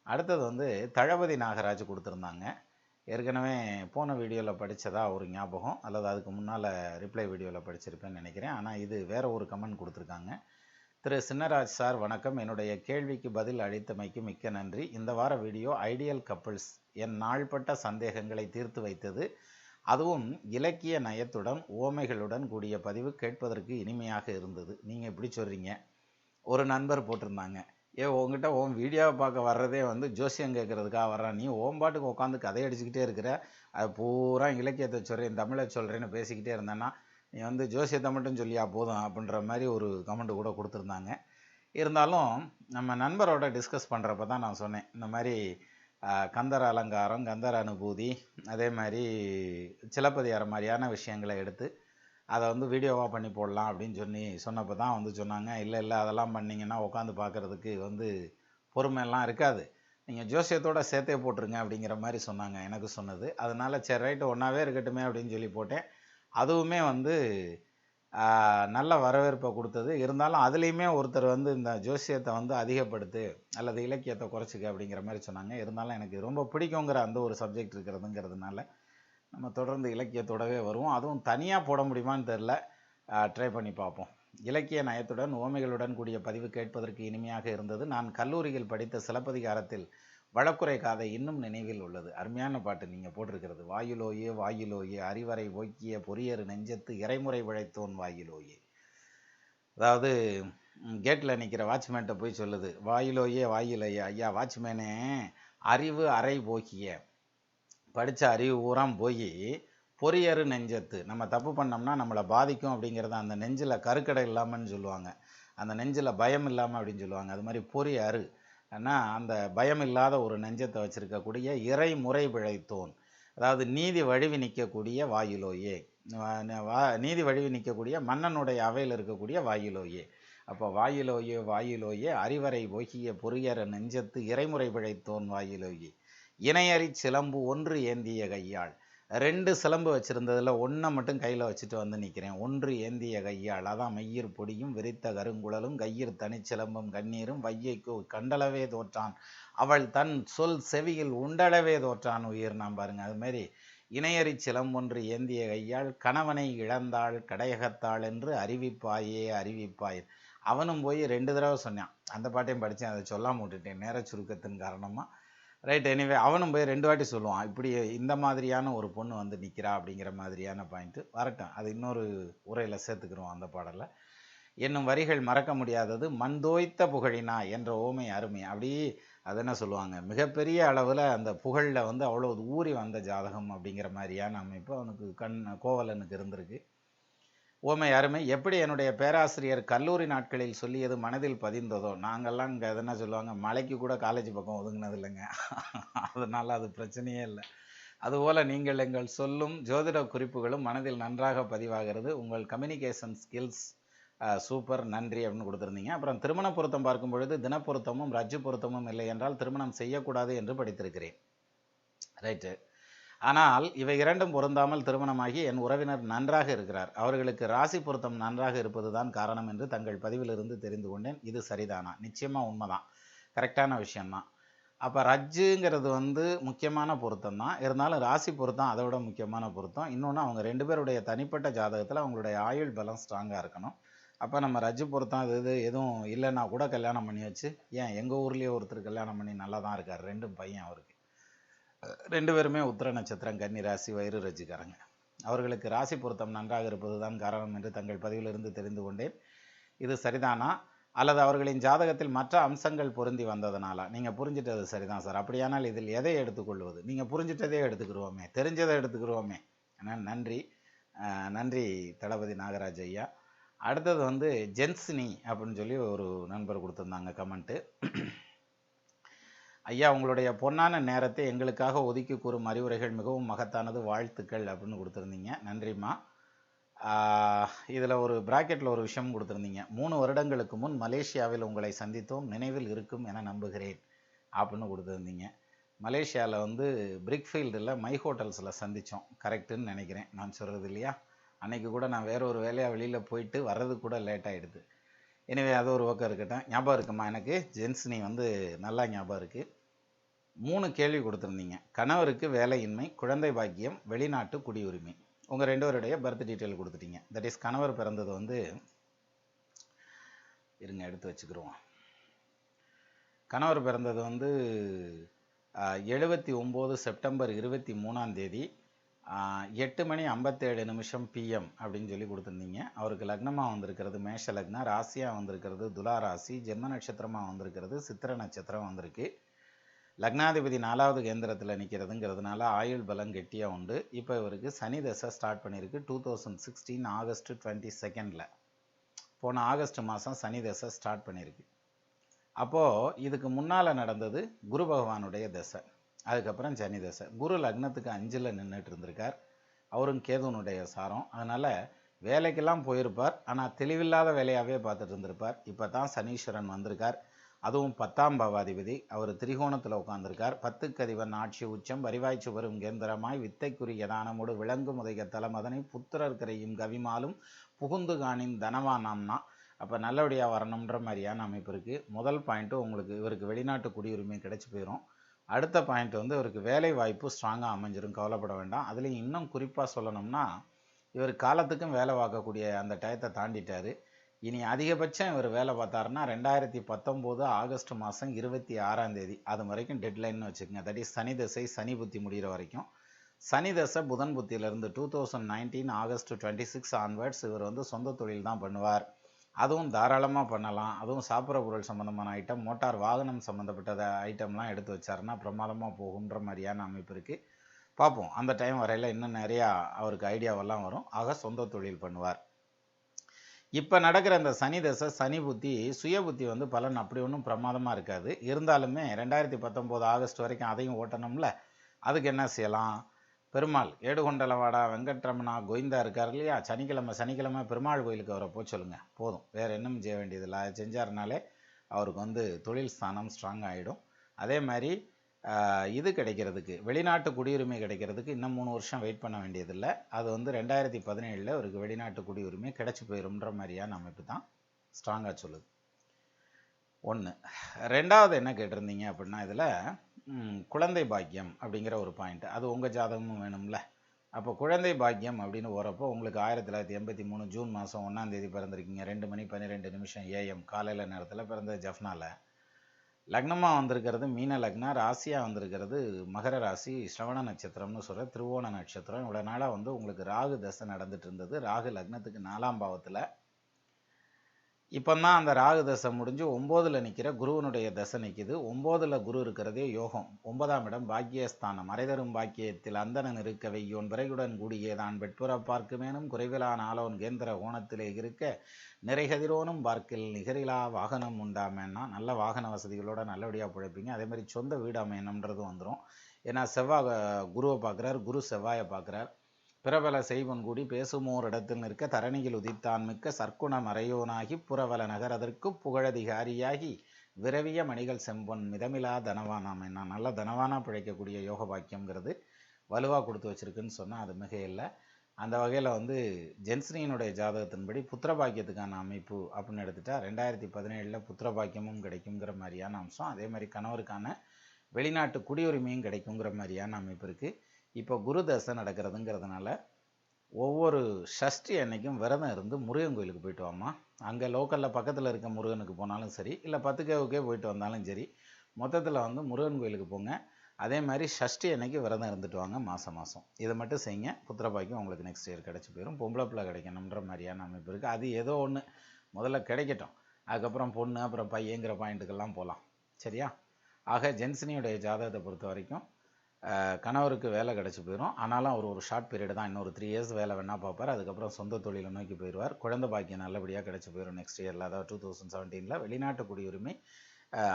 அடுத்தது வந்து தளபதி நாகராஜ் கொடுத்துருந்தாங்க. ஏற்கனவே போன வீடியோவில் படித்ததா ஒரு ஞாபகம், அல்லது அதுக்கு முன்னால் ரிப்ளை வீடியோவில் படிச்சிருப்பேன்னு நினைக்கிறேன். ஆனால் இது வேறு ஒரு கமெண்ட் கொடுத்துருக்காங்க. திரு சின்னராஜ் சார் வணக்கம், என்னுடைய கேள்விக்கு பதில் அளித்தமைக்கு மிக்க நன்றி. இந்த வார வீடியோ ஐடியல் கப்பிள்ஸ் என் நாள்பட்ட சந்தேகங்களை தீர்த்து வைத்தது. அதுவும் இலக்கிய நயத்துடன் ஓமைகளுடன் கூடிய பதிவு கேட்பதற்கு இனிமையாக இருந்தது. நீங்கள் இப்படி சொல்கிறீங்க. ஒரு நண்பர் போட்டிருந்தாங்க, உங்ககிட்ட ஓம் வீடியோவை பார்க்க வர்றதே ஜோசியம் கேட்கறதுக்காக வர்றான், நீ ஓம்பாட்டுக்கு உட்காந்து கதை அடிச்சுக்கிட்டே இருக்கிற, அது பூரா இலக்கியத்தை சொல்கிறேன் தமிழை சொல்கிறேன்னு பேசிக்கிட்டே இருந்தேன்னா நீ ஜோசியத்தை மட்டும் சொல்லியா போதும் அப்படின்ற மாதிரி ஒரு கமெண்ட் கூட கொடுத்துருந்தாங்க. இருந்தாலும் நம்ம நண்பரோட டிஸ்கஸ் பண்ணுறப்ப தான் நான் சொன்னேன், இந்த மாதிரி கந்தர அலங்காரம், கந்தர அனுபூதி, அதே மாதிரி சிலப்பதிகாரம் மாதிரியான விஷயங்களை எடுத்து அதை வீடியோவாக பண்ணி போடலாம் அப்படின்னு சொன்னப்போ தான் சொன்னாங்க, இல்லை அதெல்லாம் பண்ணிங்கன்னா உட்காந்து பார்க்குறதுக்கு பொறுமையெல்லாம் இருக்காது, நீங்கள் ஜோசியத்தோட சேர்த்தே போட்டுருங்க அப்படிங்கிற மாதிரி சொன்னாங்க. எனக்கு சொன்னது அதனால் சரி ரைட்டு ஒன்றாவே இருக்கட்டுமே அப்படின்னு சொல்லி போட்டேன். அதுவுமே நல்ல வரவேற்பை கொடுத்தது. இருந்தாலும் அதுலேயுமே ஒருத்தர் இந்த ஜோசியத்தை அதிகப்படுத்து அல்லது இலக்கியத்தை குறைச்சிக்க அப்படிங்கிற மாதிரி சொன்னாங்க. இருந்தாலும் எனக்கு ரொம்ப பிடிக்குங்கிற அந்த ஒரு சப்ஜெக்ட் இருக்கிறதுங்கிறதுனால நம்ம தொடர்ந்து இலக்கியத்தோடவே வருவோம். அதுவும் தனியாக போட முடியுமான்னு தெரில, ட்ரை பண்ணி பார்ப்போம். இலக்கிய நயத்துடன் ஓமைகளுடன் கூடிய பதிவு கேட்பதற்கு இனிமையாக இருந்தது. நான் கல்லூரியில் படித்த சிலப்பதிகாரத்தில் வழக்குரை காதை இன்னும் நினைவில் உள்ளது. அருமையான பாட்டு நீங்கள் போட்டிருக்கிறது. வாயிலோயே வாயிலோயே அறிவரை ஓக்கிய பொரியரு நெஞ்சத்து இறைமுறை விழைத்தோன் வாயிலோயே. அதாவது கேட்டில் நிற்கிற வாட்ச்மேன்ட்ட போய் சொல்லுது, வாயிலோயே வாயிலையே, ஐயா வாட்ச்மேனே, அறிவு அறை போக்கிய, படித்த அறிவு ஊராம் போய் பொரியரு நெஞ்சத்து, நம்ம தப்பு பண்ணோம்னா நம்மளை பாதிக்கும் அப்படிங்கிறத அந்த நெஞ்சில் கருக்கடை இல்லாமல்னு சொல்லுவாங்க, அந்த நெஞ்சில் பயம் இல்லாமல் அப்படின்னு சொல்லுவாங்க. அது மாதிரி பொரியரு ஆனால் அந்த பயம் இல்லாத ஒரு நெஞ்சத்தை வச்சுருக்கக்கூடிய இறைமுறை பிழைத்தோன், அதாவது நீதி வழுவி நிற்கக்கூடிய வாயிலோயே, நீதி வழுவி நிற்கக்கூடிய மன்னனுடைய அவையில் இருக்கக்கூடிய வாயிலோயே. அப்போ வாயிலோயே வாயிலோயே அறிவரை போகிய பொறியற நெஞ்சத்து இறைமுறை பிழைத்தோன் வாயிலோயே. இணையறி சிலம்பு ஒன்று ஏந்திய கையாள், 2 சிலம்பு வச்சுருந்ததில் ஒன்றை மட்டும் கையில் வச்சுட்டு நிற்கிறேன். ஒன்று ஏந்திய கையாள், அதான் மையிர் பொடியும் விரித்த கருங்குழலும் கையிர் தனிச்சிலம்பும் கண்ணீரும் வையைக்கு கண்டளவே தோற்றான் அவள் தன் சொல் செவியில் உண்டளவே தோற்றான் உயிர். நாம் பாருங்க, அதுமாரி இணையறி சிலம்பொன்று ஏந்திய கையாள் கணவனை இழந்தாள் கடையகத்தாள் என்று அறிவிப்பாயே அறிவிப்பாய். அவனும் போய் 2 தடவை சொன்னான். அந்த பாட்டையும் படித்தேன், அதை சொல்லாமல் விட்டுட்டேன் நேர சுருக்கத்தின் காரணமாக. ரைட், எனிவே அவனும் போய் 2 வாட்டி சொல்லுவான், இப்படி இந்த மாதிரியான ஒரு பொண்ணு நிற்கிறா அப்படிங்கிற மாதிரியான பாயிண்ட்டு வரட்டும், அது இன்னொரு உரையில் சேர்த்துக்கிறோம் அந்த பாடலை. என்னும் வரிகள் மறக்க முடியாதது மண்தோய்த்த புகழினா என்ற ஓமை அருமை. அப்படி அது என்ன சொல்லுவாங்க, மிகப்பெரிய அளவில் அந்த புகழில் அவ்வளோ ஊறி வந்த ஜாதகம் அப்படிங்கிற மாதிரியான அமைப்பு அவனுக்கு கோவலனுக்கு இருந்திருக்கு. ஓமை அருமை. எப்படி என்னுடைய பேராசிரியர் கல்லூரி நாட்களில் சொல்லியது மனதில் பதிந்ததோ, நாங்கள்லாம் இங்கே என்ன சொல்லுவாங்க, மலைக்கு கூட காலேஜ் பக்கம் ஒதுங்கினது இல்லைங்க, அதனால் அது பிரச்சனையே இல்லை. அதுபோல் நீங்கள் எங்கள் சொல்லும் ஜோதிட குறிப்புகளும் மனதில் நன்றாக பதிவாகிறது. உங்கள் கம்யூனிகேஷன் ஸ்கில்ஸ் சூப்பர், நன்றி அப்படின்னு கொடுத்துருந்தீங்க. அப்புறம் திருமண பொருத்தம் பார்க்கும் பொழுது தினப்பொருத்தமும் ரஜ்ஜு பொருத்தமும் இல்லை என்றால் திருமணம் செய்யக்கூடாது என்று படித்திருக்கிறேன். ரைட்டு, ஆனால் இவை இரண்டும் பொருந்தாமல் திருமணமாகி என் உறவினர் நன்றாக இருக்கிறார், அவர்களுக்கு ராசி பொருத்தம் நன்றாக இருப்பது தான் காரணம் என்று தங்கள் பதிவிலிருந்து தெரிந்து கொண்டேன். இது சரிதானா? நிச்சயமாக உண்மைதான், கரெக்டான விஷயம்தான். அப்போ ரஜ்ஜுங்கிறது முக்கியமான பொருத்தம் தான், இருந்தாலும் ராசி பொருத்தம் அதை விட முக்கியமான பொருத்தம். இன்னொன்று, அவங்க 2 பேருடைய தனிப்பட்ட ஜாதகத்தில் அவங்களுடைய ஆயுள் பலம் ஸ்ட்ராங்காக இருக்கணும். அப்போ நம்ம ரஜ்ஜு பொருத்தம் இது எதுவும் இல்லைன்னா கூட கல்யாணம் பண்ணி வச்சு, ஏன் எங்கள் ஊர்லேயே ஒருத்தர் கல்யாணம் பண்ணி நல்லா தான் இருக்கார், 2 பையன் அவருக்கு, 2 பேருமே உத்திர நட்சத்திரம் கன்னி ராசி வயிறு ரஜ்ஜுக்காரங்க. அவர்களுக்கு ராசி பொருத்தம் நன்றாக இருப்பது தான் காரணம் என்று தங்கள் பதிவிலிருந்து தெரிந்து கொண்டேன். இது சரிதானா, அல்லது அவர்களின் ஜாதகத்தில் மற்ற அம்சங்கள் பொருந்தி வந்ததுனால? நீங்கள் புரிஞ்சிட்டது சரிதான் சார். அப்படியானால் இதில் எதை எடுத்துக்கொள்வது? நீங்கள் புரிஞ்சிட்டதே எடுத்துக்கிடுவோமே, தெரிஞ்சதை எடுத்துக்கிடுவோமே. நன்றி, நன்றி தளபதி நாகராஜ் ஐயா. அடுத்தது ஜென்ஸ்னி அப்படின்னு சொல்லி ஒரு நண்பர் கொடுத்துருந்தாங்க கமெண்ட்டு. ஐயா, உங்களுடைய பொன்னான நேரத்தை எங்களுக்காக ஒதுக்கி கூறும் அறிவுரைகள் மிகவும் மகத்தானது, வாழ்த்துக்கள் அப்படின்னு கொடுத்துருந்தீங்க. நன்றிம்மா. இதில் ஒரு பிராக்கெட்டில் ஒரு விஷயம் கொடுத்துருந்தீங்க, 3 வருடங்களுக்கு முன் மலேசியாவில் உங்களை சந்தித்தோம், நினைவில் இருக்கும் என நம்புகிறேன் அப்படின்னு கொடுத்துருந்தீங்க. மலேசியாவில் பிரிக்ஃபீல்டில் மை ஹோட்டல்ஸில் சந்தித்தோம், கரெக்டுன்னு நினைக்கிறேன் நான் சொல்கிறது இல்லையா? அன்றைக்கி கூட நான் வேற ஒரு வேலையாக வெளியில் போயிட்டு வர்றது கூட லேட் ஆகிடுது. எனவே அது ஒரு பக்கம் இருக்கட்டும். ஞாபகம் இருக்குமா எனக்கு, ஜென்ஸ்னி நல்லா ஞாபகம் இருக்குது. 3 கேள்வி கொடுத்துருந்தீங்க. கணவருக்கு வேலையின்மை, குழந்தை பாக்கியம், வெளிநாட்டு குடியுரிமை. உங்கள் 2 பேருடைய பர்த் டீட்டெயில் கொடுத்துட்டீங்க. தட் இஸ் கணவர் பிறந்தது இருங்க எடுத்து வச்சுக்கிறோம். கணவர் பிறந்தது 79 செப்டம்பர் 23ஆம் தேதி 8:57 PM அப்படின்னு சொல்லி கொடுத்துருந்தீங்க. அவருக்கு லக்னமாக வந்திருக்கிறது மேஷ லக்னம், ராசியாக வந்திருக்கிறது துலா ராசி, ஜென்ம நட்சத்திரமாக வந்திருக்கிறது சித்திர நட்சத்திரம் வந்திருக்கு. லக்னாதிபதி 4வது கேந்திரத்தில் நிற்கிறதுங்கிறதுனால ஆயுள் பலம் கெட்டியாக உண்டு. இப்போ இவருக்கு சனி தசை ஸ்டார்ட் பண்ணியிருக்கு 2016 ஆகஸ்ட் 22 போன ஆகஸ்ட் மாதம் சனி தசை ஸ்டார்ட் பண்ணியிருக்கு. அப்போது இதுக்கு முன்னால் நடந்தது குரு பகவானுடைய தசை, அதுக்கப்புறம் சனி தசை. குரு லக்னத்துக்கு 5ல் நின்றுட்டு இருந்திருக்கார், அவரும் கேதுனுடைய சாரம். அதனால் வேலைக்கெல்லாம் போயிருப்பார், ஆனால் தெளிவில்லாத வேலையாகவே பார்த்துட்டு இருந்திருப்பார். இப்போ தான் சனீஸ்வரன் வந்திருக்கார், அதுவும் 10ஆம் பாவாதிபதி. அவர் திரிகோணத்தில் உட்கார்ந்திருக்கார். 10க்கு அதிபன் ஆட்சி உச்சம், வரிவாய்ச்சி வரும் கேந்திரமாய் வித்தைக்குரிய தானமோடு விலங்கு முதைக தலமதனை புத்திரர் கரையும் கவிமாலும் புகுந்து காணின் தனவானாம்னா. அப்போ நல்லபடியாக வரணுன்ற மாதிரியான அமைப்பு இருக்குது. முதல் பாயிண்ட்டு உங்களுக்கு இவருக்கு வெளிநாட்டு குடியுரிமை கிடைச்சி போயிடும். அடுத்த பாயிண்ட் வந்து இவருக்கு வேலை வாய்ப்பு ஸ்ட்ராங்காக அமைஞ்சிரும், கவலைப்பட வேண்டாம். அதுலேயும் இன்னும் குறிப்பாக சொல்லணும்னா இவர் காலத்துக்கும் வேலை பார்க்கக்கூடிய அந்த டயத்தை தாண்டிட்டார். இனி அதிகபட்சம் இவர் வேலை பார்த்தாருன்னா 2019 ஆகஸ்ட் மாதம் 26 அது வரைக்கும் டெட்லைன்னு வச்சுக்கோங்க. தட் இஸ் சனி தசை சனி புத்தி முடிகிற வரைக்கும். சனி தசை புதன் புத்தியிலேருந்து 2019 ஆகஸ்ட் 26 ஆன்வர்ட்ஸ் இவர் வந்து சொந்த தொழில் தான் பண்ணுவார். அதுவும் தாராளமாக பண்ணலாம். அதுவும் சாப்பிட்ற பொருள் சம்மந்தமான ஐட்டம், மோட்டார் வாகனம் சம்மந்தப்பட்ட ஐட்டம்லாம் எடுத்து வச்சாருன்னா பிரமாதமாக போகுன்ற மாதிரியான அமைப்பு இருக்குது. பார்ப்போம், அந்த டைம் வரையில் இன்னும் நிறையா அவருக்கு ஐடியாவெல்லாம் வரும். ஆக சொந்த தொழில் பண்ணுவார். இப்போ நடக்கிற இந்த சனி தசை சனி புத்தி சுய புத்தி வந்து பலன் அப்படி ஒன்றும் பிரமாதமாக இருக்காது. இருந்தாலுமே 2019 ஆகஸ்ட் வரைக்கும் அதையும் ஓட்டணும்ல. அதுக்கு என்ன செய்யலாம்? பெருமாள் ஏடுகொண்டலவாடா வெங்கட்ரமணா கோவிந்தா இருக்கார் இல்லையா, சனிக்கிழமை பெருமாள் கோயிலுக்கு அவரை போக சொல்லுங்கள், போதும். வேறு என்னும் செய்ய வேண்டியதில்லை. அது செஞ்சாருனாலே அவருக்கு வந்து தொழில் ஸ்தானம் ஸ்ட்ராங் ஆகிடும். அதே மாதிரி இது கிடைக்கிறதுக்கு, வெளிநாட்டு குடியுரிமை கிடைக்கிறதுக்கு இன்னும் 3 வருஷம் வெயிட் பண்ண வேண்டியதில்லை. அது வந்து 2017 அவருக்கு வெளிநாட்டு குடியுரிமை கிடைச்சி போயிரும்ன்ற மாதிரியான அமைப்பு தான் ஸ்ட்ராங்காக சொல்லுது. 1. 2வது என்ன கேட்டிருந்தீங்க அப்படின்னா, இதில் குழந்தை பாக்கியம் அப்படிங்கிற ஒரு பாயிண்ட், அது உங்கள் ஜாதகமும் வேணும்ல. அப்போ குழந்தை பாக்கியம் அப்படின்னு போகிறப்போ உங்களுக்கு 1983 ஜூன் மாதம் 1ஆம் தேதி பிறந்திருக்கீங்க. 2:12 AM காலையில் நேரத்தில் பிறந்த ஜஃப்னாவில். லக்னமாக வந்திருக்கிறது மீன லக்னம், ராசியாக வந்திருக்கிறது மகர ராசி, ஸ்ரவண நட்சத்திரம்னு சொல்கிற திருவோண நட்சத்திரம். இவ்வளோ நாளாக வந்து உங்களுக்கு ராகு தசை நடந்துட்டு இருந்தது. ராகு லக்னத்துக்கு 4ஆம் பாவத்தில். இப்போ தான் அந்த ராகு தசை முடிஞ்சு 9ல் நிற்கிற குருவனுடைய தசை நிற்கிது. 9ல் குரு இருக்கிறதே யோகம். 9ஆம் இடம் பாக்கியஸ்தானம். மறைதரும் பாக்கியத்தில் அந்தணன் இருக்க வெய்யோன் விரைகுடன் கூடியே தான் வெட்புற பார்க்குமேனும் குறைவிலான ஆலோன் கேந்திர கோணத்திலே இருக்க நிறைகதிரோனும் பார்க்கில் நிகரிலா வாகனம் உண்டாமேன்னா. நல்ல வாகன வசதிகளோட நல்லபடியாக பிழைப்பீங்க. அதே மாதிரி சொந்த வீடு அமையணுன்றது வந்துடும். ஏன்னா செவ்வாய் குருவை பார்க்குறார், குரு செவ்வாயை பார்க்குறார். பிறவல செய்வன் கூடி பேசுமோர் இடத்தில் நிற்க தரணியில் உதித்தான் மிக்க சற்குண மறையோனாகி புறவல நகரதற்கு புகழதிகாரியாகி விரவிய மணிகள் செம்பொன் மிதமிலா தனவானாம். என்ன நல்ல தனவானா பிழைக்கக்கூடிய யோக பாக்கியங்கிறது வலுவாக கொடுத்து வச்சிருக்குன்னு சொன்னால் அது மிக இல்லை. அந்த வகையில் வந்து ஜென்ஸ்னியினுடைய ஜாதகத்தின்படி புத்திர பாக்கியத்துக்கான அமைப்பு அப்படின்னு எடுத்துட்டா 2017 புத்திர பாக்கியமும் கிடைக்குங்கிற மாதிரியான அம்சம். அதே மாதிரி கணவருக்கான வெளிநாட்டு குடியுரிமையும் கிடைக்குங்கிற மாதிரியான அமைப்பு இருக்குது. இப்போ குரு தசை நடக்கிறதுங்கிறதுனால ஒவ்வொரு ஷஷ்டி அன்னைக்கும் விரதம் இருந்து முருகன் கோயிலுக்கு போயிட்டு வாமா. அங்கே லோக்கலில் பக்கத்தில் இருக்க முருகனுக்கு போனாலும் சரி, இல்லை 10Kவுக்கே போயிட்டு வந்தாலும் சரி, மொத்தத்தில் வந்து முருகன் கோயிலுக்கு போங்க. அதே மாதிரி ஷஷ்டி அன்னைக்கு விரதம் இருந்துட்டு வாங்க மாதம். இதை மட்டும் செய்யுங்க. புத்திரபாக்கியம் உங்களுக்கு நெக்ஸ்ட் இயர் கிடச்சி போயிடும். பொம்பளை பிள்ளை கிடைக்கணுன்ற மாதிரியான அமைப்பு இருக்குது. அது ஏதோ ஒன்று முதல்ல கிடைக்கட்டும், அதுக்கப்புறம் பொண்ணு அப்புறம் பையங்கிற பாயிண்ட்டுக்கெல்லாம் போகலாம். சரியா? ஆக ஜென்சினியுடைய ஜாதகத்தை பொறுத்த வரைக்கும் கணவருக்கு வேலை கிடச்சி போயிடும். ஆனாலும் அவர் ஒரு ஷார்ட் பீரியட் தான், இன்னொரு 3 இயர்ஸ் வேலை வேணால் பார்ப்பார். அதுக்கப்புறம் சொந்த தொழிலை நோக்கி போயிடுவார். குழந்தை பாக்கியம் நல்லபடியாக கிடச்சி போயிடும் நெக்ஸ்ட் இயரில், அதாவது 2017. வெளிநாட்டு குடியுரிமை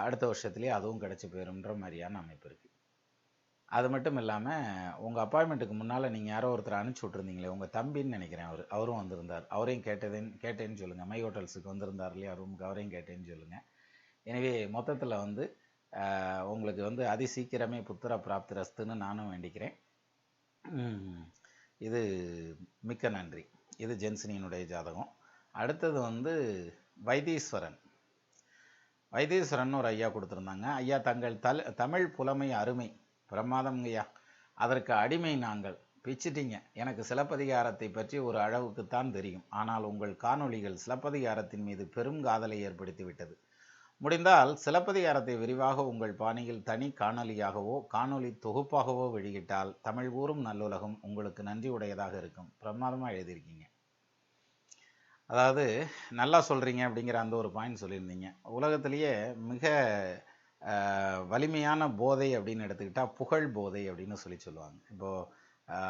அடுத்த வருஷத்துலேயே அதுவும் கிடச்சி போயிடும்ன்ற மாதிரியான அமைப்பு இருக்குது. அது மட்டும் இல்லாமல் உங்கள் அப்பாயின்மெண்ட்டுக்கு முன்னால் நீங்கள் யாரோ ஒருத்தர் அனுப்பிச்சி விட்ருந்தீங்களே, உங்கள் தம்பின்னு நினைக்கிறேன், அவரும் வந்திருந்தார். அவரையும் கேட்டேன்னு சொல்லுங்கள். மை ஹோட்டல்ஸுக்கு வந்திருந்தார் இல்லையா ரூமுக்கு, அவரையும் கேட்டேன்னு சொல்லுங்கள். எனவே மொத்தத்தில் வந்து உங்களுக்கு வந்து அதி சீக்கிரமே புத்திர பிராப்திரஸ்துன்னு நானும் வேண்டிக்கிறேன். இது மிக்க நன்றி. இது ஜென்சினியினுடைய ஜாதகம். அடுத்தது வந்து வைத்தீஸ்வரன் ஒரு ஐயா கொடுத்துருந்தாங்க. ஐயா, தங்கள் தமிழ் புலமை அருமை, பிரமாதம்ங்கய்யா, அதற்கு அடிமை நாங்கள். பிச்சிட்டிங்க. எனக்கு சிலப்பதிகாரத்தை பற்றி ஒரு அளவுக்குத்தான் தெரியும். ஆனால் உங்கள் காணொளிகள் சிலப்பதிகாரத்தின் மீது பெரும் காதலை ஏற்படுத்தி விட்டது. முடிந்தால் சிலப்பதிகாரத்தை விரிவாக உங்கள் பாணியில் தனி காணொலியாகவோ காணொலி தொகுப்பாகவோ வெளியிட்டால் தமிழ் கூறும் நல்லுலகம் உங்களுக்கு நன்றி உடையதாக இருக்கும். பிரமாதமாக எழுதியிருக்கீங்க. அதாவது நல்லா சொல்கிறீங்க அப்படிங்கிற அந்த ஒரு பாயிண்ட் சொல்லியிருந்தீங்க. உலகத்திலேயே மிக வலிமையான போதை அப்படின்னு எடுத்துக்கிட்டால் புகழ் போதை அப்படின்னு சொல்லுவாங்க. இப்போது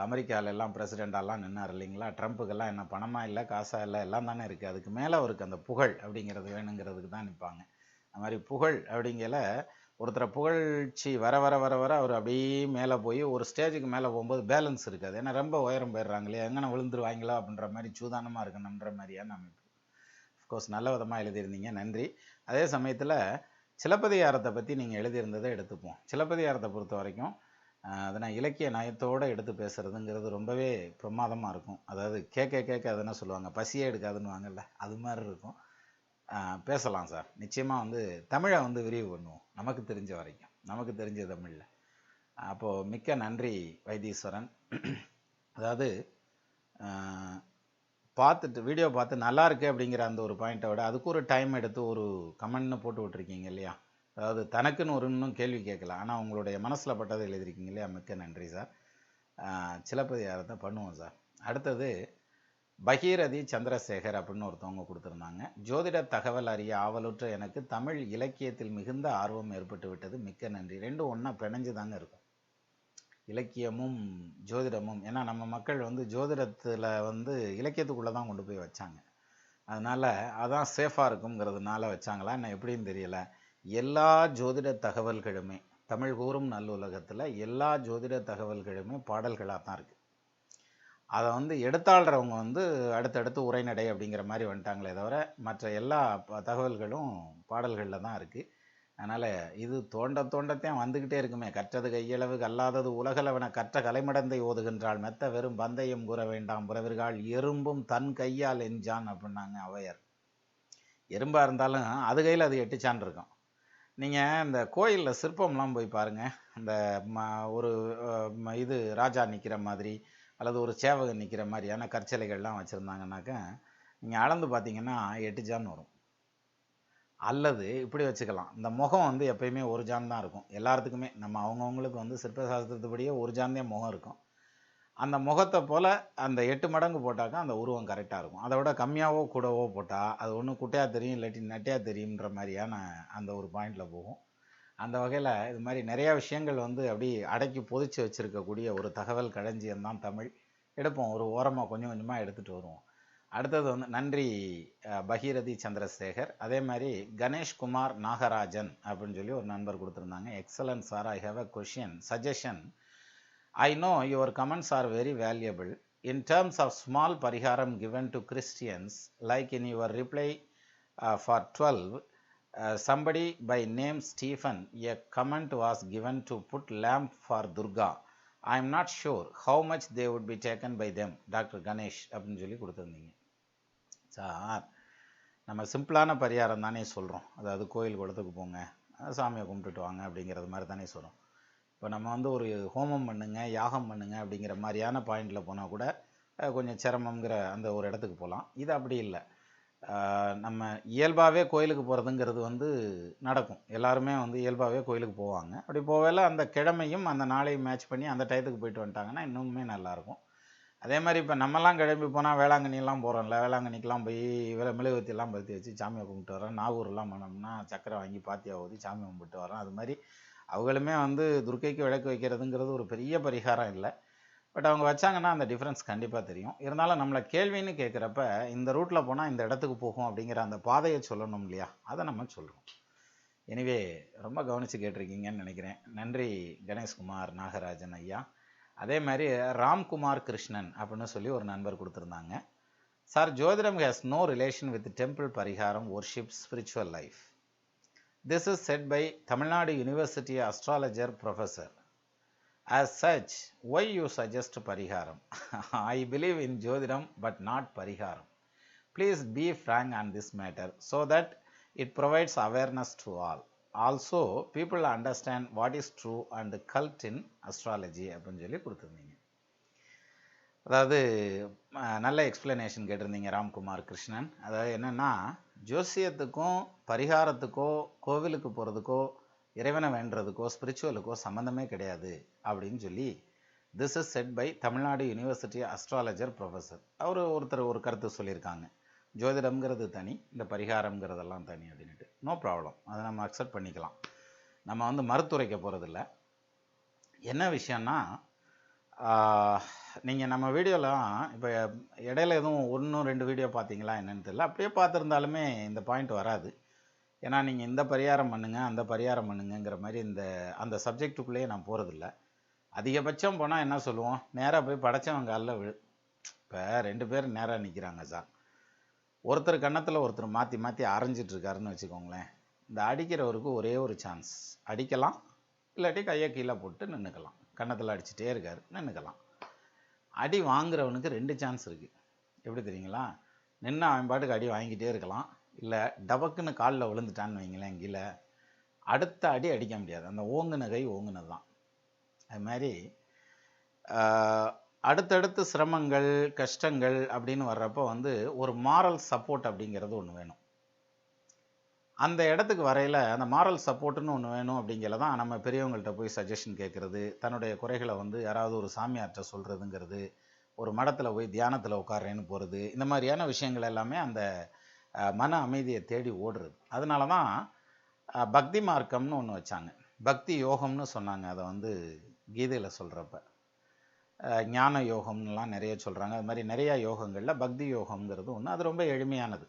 அமெரிக்காவிலெல்லாம் பிரசிடெண்டாலாம் நின்னார் இல்லைங்களா, ட்ரம்ப்புக்கெல்லாம் என்ன பணமாக இல்லை காசா இல்லை எல்லாம் தானே இருக்குது, அதுக்கு மேலே அவருக்கு அந்த புகழ் அப்படிங்கிறது வேணுங்கிறதுக்கு தான் நிற்பாங்க. அது மாதிரி புகழ் அப்படிங்கிற ஒருத்தரை புகழ்ச்சி வர வர வர வர அவர் அப்படியே மேலே போய் ஒரு ஸ்டேஜுக்கு மேலே போகும்போது பேலன்ஸ் இருக்காது. ஏன்னா ரொம்ப உயரம் போயிடுறாங்களே, எங்கன்னா விழுந்துருவாங்களா அப்படின்ற மாதிரி சூதானமாக இருக்கணுன்ற மாதிரியான அமைப்பு. அஃப்கோர்ஸ் நல்ல விதமாக எழுதியிருந்தீங்க, நன்றி. அதே சமயத்தில் சிலப்பதிகாரத்தை பற்றி நீங்கள் எழுதியிருந்ததை எடுத்துப்போம். சிலப்பதிகாரத்தை பொறுத்த வரைக்கும் அதை நான் இலக்கிய நயத்தோடு எடுத்து பேசுகிறதுங்கிறது ரொம்பவே பிரமாதமாக இருக்கும். அதாவது கேட்க கேட்க அதெல்லாம் சொல்லுவாங்க, பசியே எடுக்காதுன்னு வாங்கல்ல, அது மாதிரி இருக்கும். பேசலாம் சார், நிச்சயமாக தமிழை விரிவு பண்ணுவோம், நமக்கு தெரிஞ்ச வரைக்கும், நமக்கு தெரிஞ்ச தமிழில். அப்போது மிக்க நன்றி வைத்தீஸ்வரன். அதாவது பார்த்துட்டு வீடியோ பார்த்து நல்லா இருக்கு அப்படிங்கிற அந்த ஒரு பாயிண்ட்டை விட அதுக்கு ஒரு டைம் எடுத்து ஒரு கமெண்ட்னு போட்டு விட்டுருக்கீங்க இல்லையா. அதாவது தனக்குன்னு ஒரு இன்னும் கேள்வி கேட்கலாம், ஆனால் உங்களுடைய மனசில் பட்டதை எழுதியிருக்கீங்க இல்லையா, மிக்க நன்றி சார். சிலப்பதிகாரத்தை பண்ணுவோம் சார். அடுத்தது பகீரதி சந்திரசேகர் அப்படின்னு ஒருத்தவங்க கொடுத்துருந்தாங்க. ஜோதிட தகவல் அறிய ஆவலுற்ற எனக்கு தமிழ் இலக்கியத்தில் மிகுந்த ஆர்வம் ஏற்பட்டு விட்டது, மிக்க நன்றி. ரெண்டும் ஒன்றா பிணைஞ்சு தாங்க இருக்கும், இலக்கியமும் ஜோதிடமும். ஏன்னா நம்ம மக்கள் ஜோதிடத்தில் இலக்கியத்துக்குள்ளே தான் கொண்டு போய் வச்சாங்க. அதனால் அதான் சேஃபாக இருக்குங்கிறதுனால வச்சாங்களா என்ன எப்படின்னு தெரியல. எல்லா ஜோதிட தகவல்களுமே தமிழ் கூறும் நல்லுலகத்தில் எல்லா ஜோதிட தகவல்களுமே பாடல்களாக தான் இருக்குது. அதை எடுத்தாள்றவங்க அடுத்தடுத்து உரைநடை அப்படிங்கிற மாதிரி வந்துட்டாங்களே தவிர மற்ற எல்லா தகவல்களும் பாடல்களில் தான் இருக்குது. அதனால் இது தோண்டத்தையும் வந்துக்கிட்டே இருக்குமே. கற்றது கையளவு கல்லாதது உலகளவன கற்ற கலைமடந்தை ஓதுகின்றாள் மெத்த வெறும் பந்தயம் கூற வேண்டாம் புறவிற்கால் எறும்பும் தன் கையால் எஞ்சான் அப்படின்னாங்க ஔவையார். எறும்பாக இருந்தாலும் அது கையில் அது எட்டுச்சான் இருக்கும். நீங்கள் இந்த கோயிலில் சிற்பம்லாம் போய் பாருங்கள், இந்த ஒரு இது ராஜா நிற்கிற மாதிரி அல்லது ஒரு சேவகன் நிற்கிற மாதிரியான கற்சிலைகள்லாம் வச்சுருந்தாங்கன்னாக்கா நீங்கள் அளந்து பார்த்தீங்கன்னா 8 ஜான் வரும். அல்லது இப்படி வச்சுக்கலாம், இந்த முகம் எப்பயுமே ஒரு ஜான் தான் இருக்கும் எல்லாத்துக்குமே. நம்ம அவங்கவுங்களுக்கு சிற்பசாஸ்திரத்துப்படியே ஒரு ஜான் தான் முகம் இருக்கும். அந்த முகத்தை போல் அந்த 8 மடங்கு போட்டாக்கா அந்த உருவம் கரெக்டாக இருக்கும். அதை விட கம்மியாவோ கூடவோ போட்டால் அது ஒன்று குட்டையாக தெரியும் இல்லாட்டி நட்டையாக தெரியுன்ற மாதிரியான அந்த ஒரு பாயிண்டில் போகும். அந்த வகையில் இது மாதிரி நிறையா விஷயங்கள் அப்படி அடக்கி பொதிச்சு வச்சுருக்கக்கூடிய ஒரு தகவல் களஞ்சியம்தான் தமிழ். எடுப்போம், ஒரு ஓரமாக கொஞ்சம் கொஞ்சமாக எடுத்துகிட்டு வருவோம். அடுத்தது நன்றி பகீரதி சந்திரசேகர். அதே மாதிரி கணேஷ்குமார் நாகராஜன் அப்படின்னு சொல்லி ஒரு நண்பர் கொடுத்துருந்தாங்க. Excellent sir, I have a question suggestion. I know your comments are very valuable. In terms of small pariharam given to Christians, like in your reply for 12, somebody by name Stephen, a comment was given to put lamp for Durga. I am not sure how much they would be taken by them. Dr. Ganesh அப்படின்னு சொல்லி கொடுத்துருந்தீங்க sir. நம்ம சிம்பிளான பரிகாரம் தானே சொல்கிறோம். அதாவது கோயில் குளத்துக்கு போங்க, சாமியை கும்பிட்டுட்டு வாங்க அப்படிங்கிறது மாதிரி தானே சொல்கிறோம். இப்போ நம்ம ஒரு ஹோமம் பண்ணுங்க யாகம் பண்ணுங்க அப்படிங்கிற மாதிரியான பாயிண்டில் போனால் கூட கொஞ்சம் சிரமங்கிற அந்த ஒரு இடத்துக்கு போகலாம். இது அப்படி இல்லை. நம்ம இயல்பாகவே கோயிலுக்கு போகிறதுங்கிறது நடக்கும். எல்லாருமே இயல்பாகவே கோயிலுக்கு போவாங்க. அப்படி போகல அந்த கிழமையும் அந்த நாளையும் மேட்ச் பண்ணி அந்த டயத்துக்கு போயிட்டு வந்துட்டாங்கன்னா இன்னுமே நல்லாயிருக்கும். அதே மாதிரி இப்போ நம்மலாம் கிளம்பி போனால் வேளாங்கண்ணிலாம் போகிறோம்ல, வேளாங்கண்ணிக்கெலாம் போய் மெழுகுவத்தியெல்லாம் பற்றி வச்சு சாமியை கும்பிட்டு வரோம். நாகூர்லாம் பண்ணோம்னா சக்கரை வாங்கி பாத்தியா ஊதி சாமி கும்பிட்டு வரோம். அது மாதிரி அவங்களுமே துர்க்கைக்கு விளக்கு வைக்கிறதுங்கிறது ஒரு பெரிய பரிகாரம் இல்லை. பட் அவங்க வச்சாங்கன்னா அந்த டிஃப்ரென்ஸ் கண்டிப்பாக தெரியும். இருந்தாலும் நம்மளை கேள்வின்னு கேட்குறப்ப இந்த ரூட்டில் போனால் இந்த இடத்துக்கு போகும் அப்படிங்கிற அந்த பாதையை சொல்லணும் இல்லையா, அதை நம்ம சொல்கிறோம். எனிவே ரொம்ப கவனித்து கேட்டிருக்கீங்கன்னு நினைக்கிறேன். நன்றி கணேஷ்குமார் நாகராஜன் ஐயா. அதே மாதிரி ராம்குமார் கிருஷ்ணன் அப்படின்னு சொல்லி ஒரு நண்பர் கொடுத்துருந்தாங்க. சார், ஜோதிடம் has no relation with temple பரிகாரம் worship spiritual life. This is said by Tamil Nadu University astrologer professor. As such, why you suggest Pariharam? I believe in Jodhidam but not Pariharam. Please be frank on this matter so that it provides awareness to all. Also, people understand what is true and cult in astrology அப்படின்னு சொல்லி கொடுத்துருந்தீங்க. அதாவது நல்ல explanation கேட்டிருந்தீங்க ராம்குமார் கிருஷ்ணன். அதாவது என்னென்னா, ஜோசியத்துக்கும் பரிகாரத்துக்கோ கோவிலுக்கு போகிறதுக்கோ இறைவனை வேண்டுறதுக்கோ ஸ்பிரிச்சுவலுக்கோ சம்மந்தமே கிடையாது அப்படின்னு சொல்லி this is said by Tamil Nadu university astrologer professor. ஒருத்தர் ஒரு கருத்து சொல்லியிருக்காங்க, ஜோதிடம்ங்கிறது தனி, இந்த பரிகாரம்ங்கிறதெல்லாம் தனி அப்படின்ட்டு. நோ ப்ராப்ளம், அதை நம்ம அக்செப்ட் பண்ணிக்கலாம். நம்ம வந்து மறுத்துரைக்க போகிறதில்ல. என்ன விஷயம்னா, நீங்கள் நம்ம வீடியோலாம் இப்போ இடையில எதுவும் 1-2 வீடியோ பார்த்தீங்களா என்னன்னு தெரியல. அப்படியே பார்த்துருந்தாலுமே இந்த பாயிண்ட் வராது. ஏன்னா நீங்கள் இந்த பரிகாரம் பண்ணுங்க அந்த பரிகாரம் பண்ணுங்கிற மாதிரி அந்த சப்ஜெக்டுக்குள்ளேயே நான் போகிறதில்ல. அதிகபட்சம் போனால் என்ன சொல்லுவோம், நேராக போய் படைச்சவன் காலில் விழு. இப்போ 2 பேர் நேராக நிற்கிறாங்க சார், ஒருத்தர் கன்னத்தில் ஒருத்தர் மாற்றி மாற்றி அரைஞ்சிட்டு இருக்காருன்னு வச்சுக்கோங்களேன். இந்த அடிக்கிறவருக்கு ஒரே ஒரு சான்ஸ், அடிக்கலாம், இல்லாட்டி கையை கீழே போட்டு நின்றுக்கலாம். கன்னத்தில் அடிச்சுட்டே இருக்காரு, நின்றுக்கலாம். அடி வாங்குறவனுக்கு 2 சான்ஸ் இருக்குது. எப்படி தெரியுங்களா? நின்று அவன் பாட்டுக்கு அடி வாங்கிட்டே இருக்கலாம், இல்லை டபக்குன்னு காலில் விழுந்துட்டான்னு வைங்களேன் கீழே, அடுத்த அடி அடிக்க முடியாது. அந்த ஓங்குன கை ஓங்குனது தான். அது மாதிரி அடுத்தடுத்து சிரமங்கள் கஷ்டங்கள் அப்படின்னு வர்றப்போ வந்து ஒரு மாரல் சப்போர்ட் அப்படிங்கிறது ஒன்று வேணும். அந்த இடத்துக்கு வரையில் அந்த மாரல் சப்போர்ட்டுன்னு ஒன்று வேணும். அப்படிங்கிறதான் நம்ம பெரியவங்கள்ட்ட போய் சஜஷன் கேட்குறது, தன்னுடைய குறைகளை வந்து யாராவது ஒரு சாமியார்கிட்ட சொல்கிறதுங்கிறது, ஒரு மடத்தில் போய் தியானத்தில் உட்கார்றேன்னு போகிறது, இந்த மாதிரியான விஷயங்கள் எல்லாமே அந்த மன அமைதியை தேடி ஓடுறது. அதனால தான் பக்தி மார்க்கம்னு ஒன்று வச்சாங்க, பக்தி யோகம்னு சொன்னாங்க. அதை வந்து கீதையில் சொல்கிறப்ப ஞான யோகம்னுலாம் நிறைய சொல்கிறாங்க. அது மாதிரி நிறையா யோகங்களில் பக்தி யோகம்ங்கிறது ஒன்று. அது ரொம்ப எளிமையானது.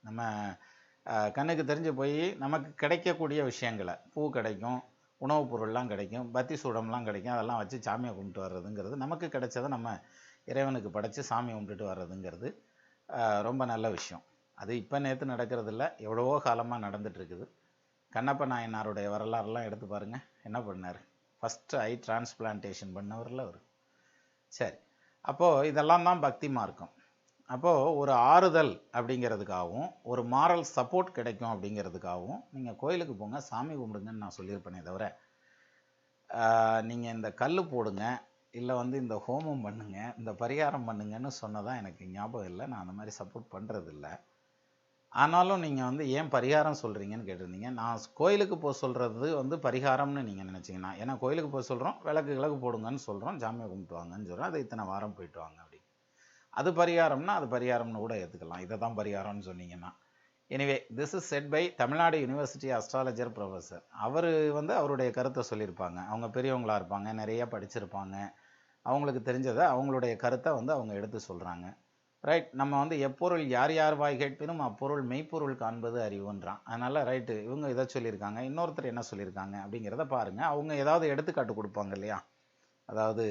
நம்ம கண்ணுக்கு தெரிஞ்சு போய் நமக்கு கிடைக்கக்கூடிய விஷயங்களை, பூ கிடைக்கும், உணவுப் பொருள்லாம் கிடைக்கும், பத்தி சூடம்லாம் கிடைக்கும், அதெல்லாம் வச்சு சாமியை கும்பிட்டு வர்றதுங்கிறது, நமக்கு கிடைச்சதை நம்ம இறைவனுக்கு படைச்சு சாமி கும்பிட்டுட்டு வர்றதுங்கிறது ரொம்ப நல்ல விஷயம். அது இப்போ நேற்று நடக்கிறதில்ல, எவ்வளவோ காலமாக நடந்துகிட்ருக்குது. கண்ணப்ப நாயனாருடைய வரலாறுலாம் எடுத்து பாருங்கள், என்ன பண்ணார், ஃபஸ்ட்டு ஐ டிரான்ஸ்பிளான்டேஷன் பண்ணவரில் அவர். சரி, அப்போது இதெல்லாம் தான் பக்தி மார்க்கம். அப்போது ஒரு ஆறுதல் அப்படிங்கிறதுக்காகவும் ஒரு மாரல் சப்போர்ட் கிடைக்கும் அப்படிங்கிறதுக்காகவும் நீங்கள் கோயிலுக்கு போங்க, சாமி கும்பிடுங்கன்னு நான் சொல்லியிருப்பேனே தவிர, நீங்கள் இந்த கல் போடுங்க, இல்லை வந்து இந்த ஹோமம் பண்ணுங்க, இந்த பரிகாரம் பண்ணுங்கன்னு சொன்னதான் எனக்கு ஞாபகம் இல்லை. நான் அந்த மாதிரி சப்போர்ட் பண்ணுறதில்ல. ஆனாலும் நீங்கள் வந்து ஏன் பரிகாரம் சொல்கிறீங்கன்னு கேட்டிருந்தீங்க. நான் கோயிலுக்கு போக சொல்கிறது வந்து பரிகாரம்னு நீங்கள் நினச்சிங்கன்னா, ஏன்னா கோயிலுக்கு போக சொல்கிறோம், விளக்கு போடுங்கன்னு சொல்கிறோம், சாமியை கும்பிட்டு வாங்கன்னு சொல்கிறோம், அது இத்தனை வாரம் போயிட்டு வாங்க அப்படி. அது பரிகாரம்னா அது பரிகாரம்னு கூட ஏற்றுக்கலாம், இதை தான் பரிகாரம்னு சொன்னீங்கன்னா. Anyway, this is said by Tamil Nadu university astrologer professor. அவர் வந்து அவருடைய கருத்தை சொல்லியிருப்பாங்க. அவங்க பெரியவங்களாக இருப்பாங்க, நிறைய படிச்சிருப்பாங்க, அவங்களுக்கு தெரிஞ்சதை அவங்களுடைய கருத்தை வந்து அவங்க எடுத்து சொல்கிறாங்க. ரைட். நம்ம வந்து எப்பொருள் யார் யார் வாய் கேட்பினும் அப்பொருள் மெய்ப்பொருள் காண்பது அறிவுன்றான். அதனால் ரைட்டு, இவங்க இதை சொல்லியிருக்காங்க, இன்னொருத்தர் என்ன சொல்லியிருக்காங்க அப்படிங்கிறத பாருங்கள். அவங்க ஏதாவது எடுத்துக்காட்டு கொடுப்பாங்க இல்லையா, அதாவது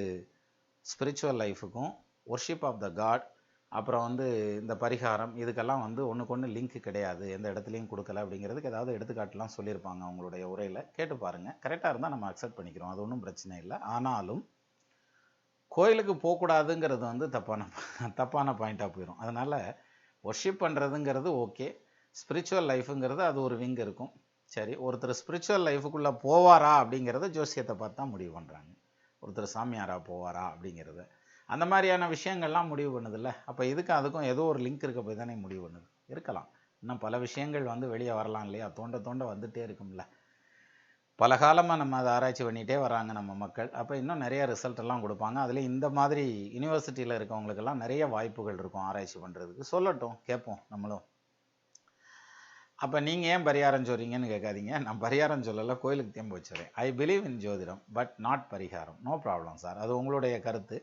ஸ்பிரிச்சுவல் லைஃபுக்கும் ஒர்ஷிப் ஆஃப் த காட், அப்புறம் வந்து இந்த பரிகாரம், இதுக்கெல்லாம் வந்து ஒன்றுக்கு ஒன்று லிங்க் கிடையாது, எந்த இடத்துலையும் கொடுக்கல அப்படிங்கிறதுக்கு ஏதாவது எடுத்துக்காட்டுலாம் சொல்லியிருப்பாங்க அவங்களுடைய உரையில். கேட்டு பாருங்கள், கரெக்டாக இருந்தால் நம்ம அக்செப்ட் பண்ணிக்கிறோம், அது ஒன்றும் பிரச்சனை இல்லை. ஆனாலும் கோயிலுக்கு போகக்கூடாதுங்கிறது வந்து தப்பான பாயிண்ட்டாக போயிடும். அதனால் ஒர்ஷிப் பண்ணுறதுங்கிறது ஓகே, ஸ்பிரிச்சுவல் லைஃபுங்கிறது அது ஒரு விங் இருக்கும். சரி, ஒருத்தர் ஸ்பிரிச்சுவல் லைஃபுக்குள்ளே போவாரா அப்படிங்கிறத ஜோசியத்தை பார்த்து தான் முடிவு பண்ணுறாங்க. ஒருத்தர் சாமியாரா போவாரா அப்படிங்கிறத, அந்த மாதிரியான விஷயங்கள்லாம் முடிவு பண்ணுதில்ல. அப்போ இதுக்கும் அதுக்கும் ஏதோ ஒரு லிங்க் இருக்க போய் தானே முடிவு பண்ணுது. இருக்கலாம், இன்னும் பல விஷயங்கள் வந்து வெளியே வரலாம் இல்லையா, தோண்ட வந்துகிட்டே இருக்கும்ல. பல காலமாக நம்ம அதை ஆராய்ச்சி பண்ணிகிட்டே வராங்க நம்ம மக்கள். அப்போ இன்னும் நிறைய ரிசல்ட் எல்லாம் கொடுப்பாங்க. அதுலேயும் இந்த மாதிரி யூனிவர்சிட்டியில் இருக்கவங்களுக்கெல்லாம் நிறைய வாய்ப்புகள் இருக்கும் ஆராய்ச்சி பண்ணுறதுக்கு. சொல்லட்டும், கேட்போம் நம்மளும். அப்போ நீங்கள் ஏன் பரிகாரம் சொல்கிறீங்கன்னு கேட்காதீங்க. நான் பரிகாரம் சொல்லலை, கோயிலுக்கு தேம்பு வச்சுறேன். ஐ பிலீவ் இன் ஜோதிடம் பட் நாட் பரிகாரம். நோ ப்ராப்ளம் சார், அது உங்களுடைய கருத்து.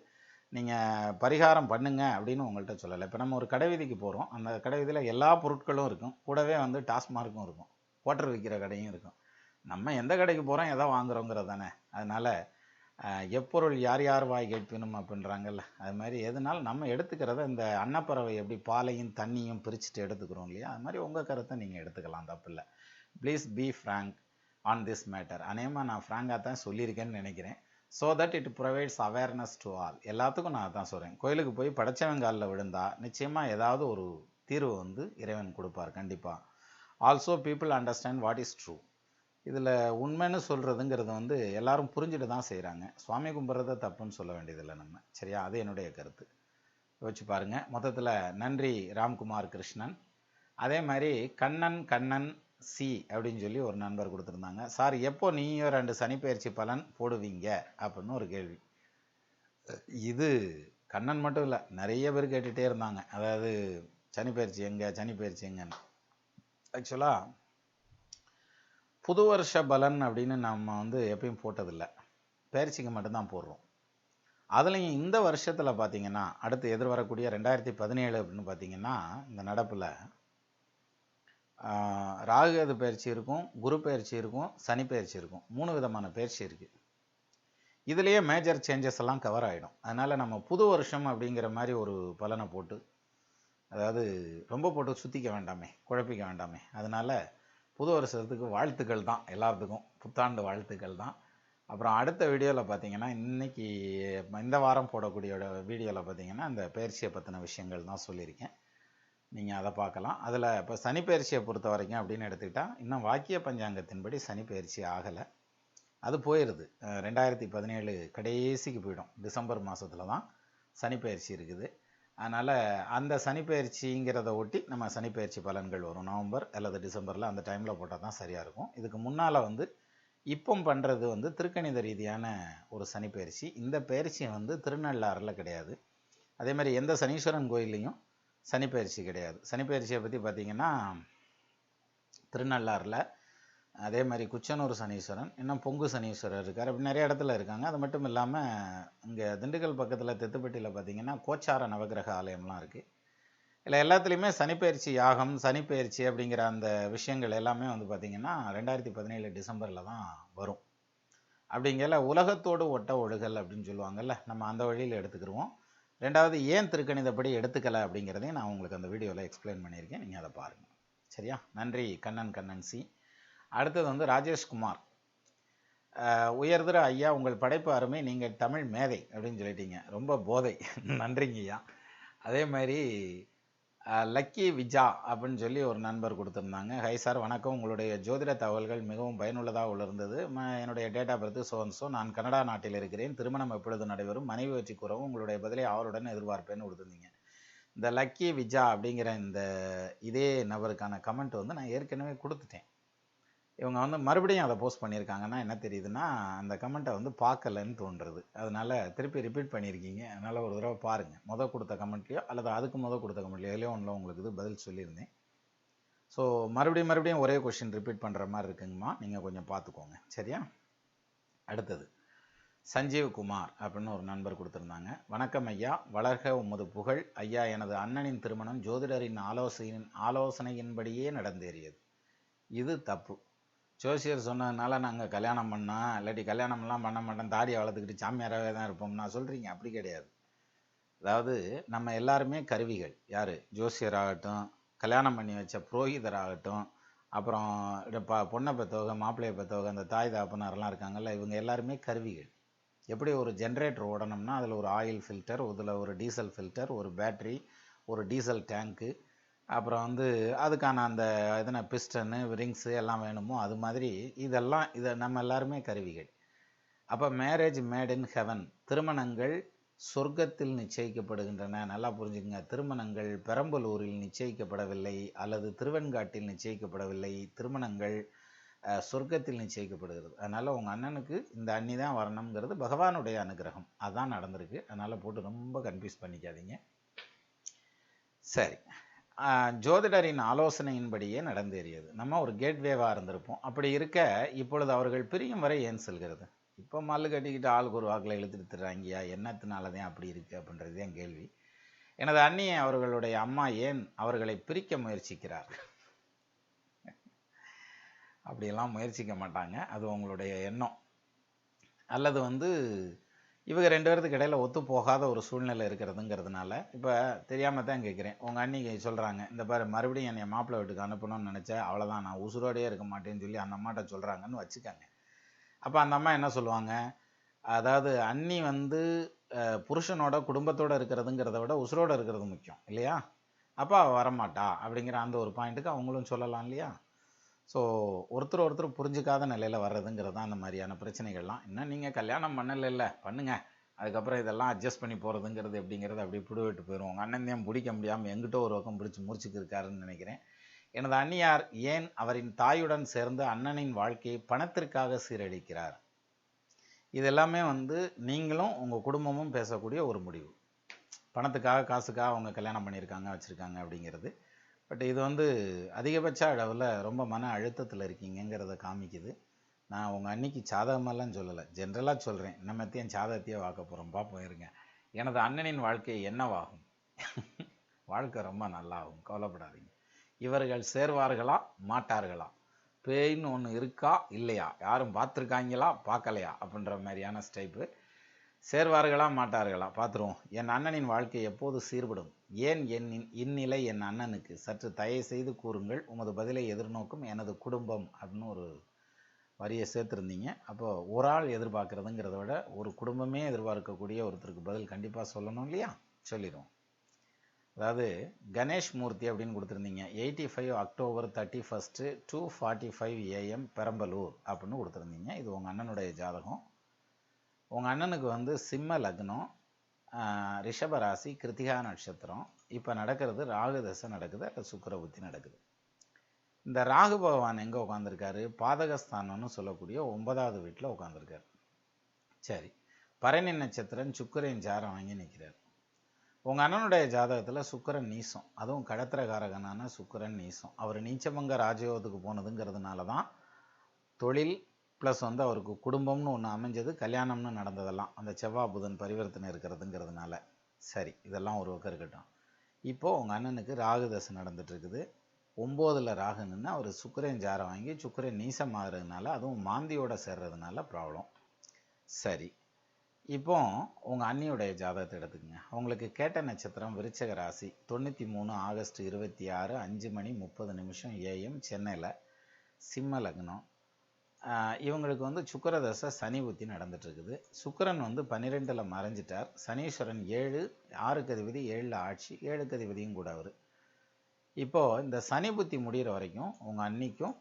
நீங்கள் பரிகாரம் பண்ணுங்க அப்படின்னு உங்கள்கிட்ட சொல்லலை. இப்போ நம்ம ஒரு கடை வீதிக்கு போகிறோம், அந்த கடை வீதியில் எல்லா பொருட்களும் இருக்கும், கூடவே வந்து டாஸ்மார்க்கும் இருக்கும், குவார்ட்டர் விற்கிற கடையும் இருக்கும். நம்ம எந்த கடைக்கு போகிறோம், எதை வாங்குறோங்கிறது தானே. அதனால் எப்பொருள் யார் யார் வாய் கேட்பினும் அப்படின்றாங்கல்ல, அது மாதிரி எதுனாலும் நம்ம எடுத்துக்கிறத, இந்த அன்னப்பறவை எப்படி பாலையும் தண்ணியும் பிரிச்சுட்டு எடுத்துக்கிறோம் இல்லையா, அது மாதிரி உங்கள் கருத்தை நீங்கள் எடுத்துக்கலாம், தப்பு இல்லை. Please be frank on this matter. அநேகமாக நான் ஃப்ராங்காக தான் சொல்லியிருக்கேன்னு நினைக்கிறேன். So that it provides awareness to all. எல்லாத்துக்கும் நான் தான் சொல்கிறேன், கோயிலுக்கு போய் படைச்சவன் காலில் விழுந்தா நிச்சயமாக ஏதாவது ஒரு தீர்வு வந்து இறைவன் கொடுப்பார் கண்டிப்பாக. Also people understand what is true. இதில் உண்மைன்னு சொல்கிறதுங்கிறது வந்து எல்லாரும் புரிஞ்சுட்டு தான் செய்கிறாங்க. சுவாமி கும்பிட்றத தப்புன்னு சொல்ல வேண்டியதில்லை நம்ம, சரியா? அது என்னுடைய கருத்து. யோசிச்சு பாருங்கள். மொத்தத்தில் நன்றி ராம்குமார் கிருஷ்ணன். அதே மாதிரி கண்ணன் கண்ணன் சி அப்படின்னு சொல்லி ஒரு நண்பர் கொடுத்துருந்தாங்க. சார் எப்போ நீயும் 2 சனிப்பெயர்ச்சி பலன் போடுவீங்க அப்படின்னு ஒரு கேள்வி. இது கண்ணன் மட்டும் இல்லை, நிறைய பேர் கேட்டுகிட்டே இருந்தாங்க. அதாவது சனிப்பெயர்ச்சி எங்கே, சனிப்பெயர்ச்சி எங்கன்னு. ஆக்சுவலாக புது வருஷ பலன் அப்படின்னு நம்ம வந்து எப்பயும் போட்டதில்லை, பயிற்சிக்கு மட்டும்தான் போடுறோம். அதுலேயும் இந்த வருஷத்தில் பார்த்தீங்கன்னா, அடுத்து எதிர்வரக்கூடிய 2017 அப்படின்னு பார்த்தீங்கன்னா, இந்த நடப்பில் ராகுகேது பயிற்சி இருக்கும், குரு பயிற்சி இருக்கும், சனி பயிற்சி இருக்கும். 3 விதமான பயிற்சி இருக்குது. இதுலேயே மேஜர் சேஞ்சஸ் எல்லாம் கவர் ஆகிடும். அதனால் நம்ம புது வருஷம் அப்படிங்கிற மாதிரி ஒரு பலனை போட்டு, அதாவது ரொம்ப போட்டு சுற்றிக்க வேண்டாமே, குழப்பிக்க வேண்டாமே. அதனால் புது வருஷத்துக்கு வாழ்த்துக்கள் தான் எல்லாத்துக்கும், புத்தாண்டு வாழ்த்துக்கள் தான். அப்புறம் அடுத்த வீடியோவில் பார்த்தீங்கன்னா, இன்றைக்கி இந்த வாரம் போடக்கூடிய வீடியோவில் பார்த்தீங்கன்னா இந்த பயிற்சியை பற்றின விஷயங்கள் தான் சொல்லியிருக்கேன். நீங்கள் அதை பார்க்கலாம். அதில் இப்போ சனி பயிற்சியை பொறுத்த வரைக்கும் அப்படின்னு எடுத்துக்கிட்டால், இன்னும் வாக்கிய பஞ்சாங்கத்தின்படி சனி பயிற்சி ஆகலை, அது போயிடுது. 2017 கடைசிக்கு போயிடும். டிசம்பர் மாதத்தில் தான் சனி பயிற்சி இருக்குது. அதனால் அந்த சனி பயிற்சிங்கிறத ஒட்டி நம்ம சனி பயிற்சி பலன்கள் வரும். நவம்பர் அல்லது டிசம்பரில் அந்த டைமில் போட்டால் தான் சரியாக இருக்கும். இதுக்கு முன்னால் வந்து இப்போ பண்ணுறது வந்து திருக்கணித ரீதியான ஒரு சனி பயிற்சி. இந்த பயிற்சி வந்து திருநள்ளாறில் கிடையாது. அதே மாதிரி எந்த சனீஸ்வரன் கோயில்லையும் சனி பயிற்சி கிடையாது. சனி பயிற்சியை பற்றி பார்த்திங்கன்னா, திருநள்ளாறில், அதே மாதிரி குச்சனூர் சனீஸ்வரன், இன்னும் பொங்கு சனீஸ்வரர் இருக்கார், அப்படி நிறைய இடத்துல இருக்காங்க. அது மட்டும் இல்லாமல் இங்கே திண்டுக்கல் பக்கத்தில் தெத்துப்பட்டியில் பார்த்திங்கன்னா கோச்சார நவகிரக ஆலயம்லாம் இருக்குது. இல்லை எல்லாத்துலேயுமே சனிப்பெயர்ச்சி யாகம், சனிப்பெயர்ச்சி அப்படிங்கிற அந்த விஷயங்கள் எல்லாமே வந்து பார்த்திங்கன்னா 2017 டிசம்பரில் தான் வரும். அப்படிங்கிற உலகத்தோடு ஒட்ட ஒழுகல் அப்படின்னு சொல்லுவாங்கள்ல, நம்ம அந்த வழியில் எடுத்துக்கிடுவோம். ரெண்டாவது ஏன் திருக்கணிதப்படி எடுத்துக்கலை அப்படிங்கிறதையும் நான் உங்களுக்கு அந்த வீடியோவில் எக்ஸ்பிளைன் பண்ணியிருக்கேன், நீங்கள் அதை பாருங்கள். சரியா? நன்றி கண்ணன் சி. அடுத்தது வந்து ராஜேஷ்குமார், உயர்திரு ஐயா, உங்கள் படைப்பு அருமை, நீங்கள் தமிழ் மேதை அப்படின்னு சொல்லிட்டீங்க, ரொம்ப போதை. நன்றிங்க ஐயா. அதே மாதிரி லக்கி விஜா அப்படின்னு சொல்லி ஒரு நண்பர் கொடுத்துருந்தாங்க. ஹை சார் வணக்கம், உங்களுடைய ஜோதிட தகவல்கள் மிகவும் பயனுள்ளதாக இருந்தது. என்னுடைய டேட் ஆஃப் பர்த் சோன்சோ, நான் கனடா நாட்டில் இருக்கிறேன், திருமணம் எப்பொழுது நடைபெறும், மனைவி வச்சு கூறவும், உங்களுடைய பதிலை அவருடன் எதிர்பார்ப்பேன்னு கொடுத்துருந்தீங்க. இந்த லக்கி விஜா அப்படிங்கிற இந்த இதே நபருக்கான கமெண்ட் வந்து நான் ஏற்கனவே கொடுத்துட்டேன். இவங்க வந்து மறுபடியும் அதை போஸ்ட் பண்ணியிருக்காங்கன்னா என்ன தெரியுதுன்னா, அந்த கமெண்ட்டை வந்து பார்க்கலன்னு தோன்றுறது. அதனால் திருப்பி ரிப்பீட் பண்ணியிருக்கீங்க. அதனால் ஒரு தடவை பாருங்கள், கொடுத்த கமெண்ட்லையோ அல்லது அதுக்கு கொடுத்த கமெண்ட்லையோ எதுலையோ ஒன்றில் உங்களுக்கு இது பதில் சொல்லியிருந்தேன். ஸோ மறுபடியும் ஒரே கொஷின் ரிப்பீட் பண்ணுற மாதிரி இருக்குங்கம்மா, நீங்கள் கொஞ்சம் பார்த்துக்கோங்க. சரியா? அடுத்தது சஞ்சீவ் குமார் அப்படின்னு ஒரு நண்பர் கொடுத்துருந்தாங்க. வணக்கம் ஐயா, வளர்க உமது புகழ் ஐயா. எனது அண்ணனின் திருமணம் ஜோதிடரின் ஆலோசனையின்படியே நடந்தேறியது. இது தப்பு. ஜோசியர் சொன்னதுனால நாங்கள் கல்யாணம் பண்ணோம், இல்லாட்டி கல்யாணம்லாம் பண்ண மாட்டோம், தாடியை வளர்த்துக்கிட்டு சாமியாராகவே தான் இருப்போம்னா சொல்கிறீங்க. அப்படி கிடையாது. அதாவது நம்ம எல்லாருமே கருவிகள். யார்? ஜோசியர் ஆகட்டும், கல்யாணம் பண்ணி வச்ச புரோகிதராகட்டும், அப்புறம் பொண்ணை பெற்றவங்க, மாப்பிள்ளையை பெற்றவங்க, அந்த தாய் தாப்பனாரெல்லாம் இருக்காங்கல்ல, இவங்க எல்லாருமே கருவிகள். எப்படி ஒரு ஜென்ரேட்டர் ஓடணும்னா அதில் ஒரு ஆயில் ஃபில்டர், அதில் ஒரு டீசல் ஃபில்டர், ஒரு பேட்ரி, ஒரு டீசல் டேங்க்கு, அப்புறம் வந்து அதுக்கான அந்த எதனா பிஸ்டனு, ரிங்ஸு எல்லாம் வேணுமோ அது மாதிரி இதை நம்ம எல்லாருமே கருவிகள். அப்போ மேரேஜ் மேட் இன் ஹெவன், திருமணங்கள் சொர்க்கத்தில் நிச்சயிக்கப்படுகின்றன. நல்லா புரிஞ்சுக்கங்க, திருமணங்கள் பெரம்பலூரில் நிச்சயிக்கப்படவில்லை அல்லது திருவெண்காட்டில் நிச்சயிக்கப்படவில்லை, திருமணங்கள் சொர்க்கத்தில் நிச்சயிக்கப்படுகிறது. அதனால் உங்கள் அண்ணனுக்கு இந்த அண்ணி தான் வரணுங்கிறது பகவானுடைய அனுகிரகம், அதுதான் நடந்திருக்கு. அதனால் போட்டு ரொம்ப கன்ஃபியூஸ் பண்ணிக்காதீங்க. சரி, ஜோதிடரின் ஆலோசனையின்படியே நடந்தேறியது. நம்ம ஒரு கேட்வேவாக இருந்திருப்போம். அப்படி இருக்க இப்பொழுது அவர்கள் பிரியும் வரை ஏன் செல்கிறது? இப்போ மல்லு கட்டிக்கிட்டு ஆளுக்கு ஒரு வாக்கில் இழுத்துட்டுறாங்கயா, என்னத்தினாலதான் அப்படி இருக்குது அப்படின்றது தான் கேள்வி. எனது அண்ணி அவர்களுடைய அம்மா ஏன் அவர்களை பிரிக்க முயற்சிக்கிறார்? அப்படியெல்லாம் முயற்சிக்க மாட்டாங்க, அது உங்களுடைய எண்ணம். அல்லது வந்து இவங்க 2 பேர்த்துக்கு இடையில் ஒத்து போகாத ஒரு சூழ்நிலை இருக்கிறதுங்கிறதுனால. இப்போ தெரியாமல் தான் கேட்குறேன். உங்கள் அன்னிக்கு சொல்கிறாங்க, இந்த பாரு மறுபடியும் என்னை மாப்பிள்ளை வீட்டுக்கு அனுப்பணும்னு நினச்சேன், அவ்வளோதான், நான் உசுரோடையே இருக்க மாட்டேன்னு சொல்லி அந்த அம்மாட்ட சொல்கிறாங்கன்னு வச்சுக்காங்க. அப்போ அந்த அம்மா என்ன சொல்லுவாங்க? அதாவது அண்ணி வந்து புருஷனோட குடும்பத்தோடு இருக்கிறதுங்கிறத விட உசுரோடு இருக்கிறது முக்கியம் இல்லையா? அப்போ அவள் வரமாட்டா அப்படிங்கிற அந்த ஒரு பாயிண்ட்டுக்கு அவங்களும் சொல்லலாம் இல்லையா? ஸோ ஒருத்தர் புரிஞ்சிக்காத நிலையில் வர்றதுங்கிறது தான் அந்த மாதிரியான பிரச்சனைகள்லாம். இன்னும் நீங்கள் கல்யாணம் பண்ணலை, பண்ணுங்கள், அதுக்கப்புறம் இதெல்லாம் அட்ஜஸ்ட் பண்ணி போகிறதுங்கிறது எப்படிங்கிறது அப்படி பிடிவிட்டு போயிடும். உங்கள் அண்ணன் தான் பிடிக்க முடியாமல் எங்கிட்ட ஒரு பக்கம் பிடிச்சி முறிச்சுக்கு இருக்காருன்னு நினைக்கிறேன். எனது அண்ணியார் ஏன் அவரின் தாயுடன் சேர்ந்து அண்ணனின் வாழ்க்கையை பணத்திற்காக சீரழிக்கிறார்? இதெல்லாமே வந்து நீங்களும் உங்கள் குடும்பமும் பேசக்கூடிய ஒரு முடிவு. பணத்துக்காக காசுக்காக அவங்க கல்யாணம் பண்ணியிருக்காங்க வச்சுருக்காங்க அப்படிங்கிறது. பட் இது வந்து அதிகபட்ச அளவில் ரொம்ப மன அழுத்தத்தில் இருக்கீங்கிறத காமிக்குது. நான் உங்கள் அன்னைக்கு சாதகமெல்லாம் சொல்லலை, ஜென்ரலாக சொல்கிறேன். நம்மத்தையும் சாதகத்தையே பார்க்க போகிறோம், பார்ப்போம் இருங்க. எனது அண்ணனின் வாழ்க்கை என்னவாகும்? வாழ்க்கை ரொம்ப நல்லாகும், கவலைப்படாதீங்க. இவர்கள் சேர்வார்களா மாட்டார்களா? பேய்ன்னு ஒன்று இருக்கா இல்லையா? யாரும் பார்த்துருக்காங்களா பார்க்கலையா அப்படின்ற மாதிரியான ஸ்டைப்பு. சேர்வார்களா மாட்டார்களா பார்த்துருவோம். என் அண்ணனின் வாழ்க்கை எப்போது சீர்படும்? ஏன் இந்நிலை என் அண்ணனுக்கு? சற்று தயவு செய்து கூறுங்கள். உமது பதிலை எதிர்நோக்கும் எனது குடும்பம் அப்படின்னு ஒரு வரியை சேர்த்துருந்தீங்க. அப்போ ஒரு ஆள் எதிர்பார்க்குறதுங்கிறத விட ஒரு குடும்பமே எதிர்பார்க்கக்கூடிய ஒருத்தருக்கு பதில் கண்டிப்பாக சொல்லணும் இல்லையா? சொல்லிடுவோம். அதாவது கணேஷ் மூர்த்தி அப்படின்னு கொடுத்துருந்தீங்க. 85 அக்டோபர் 31 2:45 AM பெரம்பலூர் அப்படின்னு கொடுத்துருந்தீங்க. இது உங்கள் அண்ணனுடைய ஜாதகம். உங்கள் அண்ணனுக்கு வந்து சிம்ம லக்னம், ரிஷப ராசி, கிருத்திகா நட்சத்திரம். இப்போ நடக்கிறது ராகு தசை நடக்குது, அது சுக்கிர புத்தி நடக்குது. இந்த ராகு பகவான் எங்கே உட்காந்துருக்காரு? பாதகஸ்தானம்னு சொல்லக்கூடிய 9வது வீட்டில் உட்காந்துருக்காரு. சரி, பரணி நட்சத்திரம் சுக்கிரன் ஜாரம் வாங்கி நிற்கிறார். உங்கள் அண்ணனுடைய ஜாதகத்தில் சுக்கிரன் நீசம், அதுவும் கடத்திரகாரகனான சுக்கிரன் நீசம். அவர் நீச்சமங்க ராஜயோகத்துக்கு போனதுங்கிறதுனால தான் தொழில் ப்ளஸ் வந்து அவருக்கு குடும்பம்னு ஒன்று அமைஞ்சது, கல்யாணம்னு நடந்ததெல்லாம் அந்த செவ்வாய் புதன் பரிவர்த்தனை இருக்கிறதுங்கிறதுனால. சரி, இதெல்லாம் ஒரு பக்கம் இருக்கட்டும். இப்போது உங்கள் அண்ணனுக்கு ராகு தசை நடந்துட்டுருக்குது. 9ல் ராகு நின்று அவர் சுக்கிரன் ஜாரம் வாங்கி சுக்கிரன் நீசம் ஆகிறதுனால, அதுவும் மாந்தியோடு சேர்றதுனால ப்ராப்ளம். சரி, இப்போ உங்கள் அண்ணியுடைய ஜாதகத்தை எடுத்துக்கங்க. அவங்களுக்கு கேட்ட நட்சத்திரம் விருச்சக ராசி, 93 ஆகஸ்ட் 26 5:30 AM சென்னையில், சிம்ம லக்னம். இவங்களுக்கு வந்து சுக்கிர தசை சனி புத்தி நடந்துட்டுருக்குது. சுக்கிரன் வந்து 12ல் மறைஞ்சிட்டார். சனீஸ்வரன் 7, 6க்கு அதிபதி, 7ல் ஆட்சி, 7க்கு அதிபதியும் கூட அவர். இப்போது இந்த சனி புத்தி முடிகிற வரைக்கும் உங்கள் அன்னிக்கும்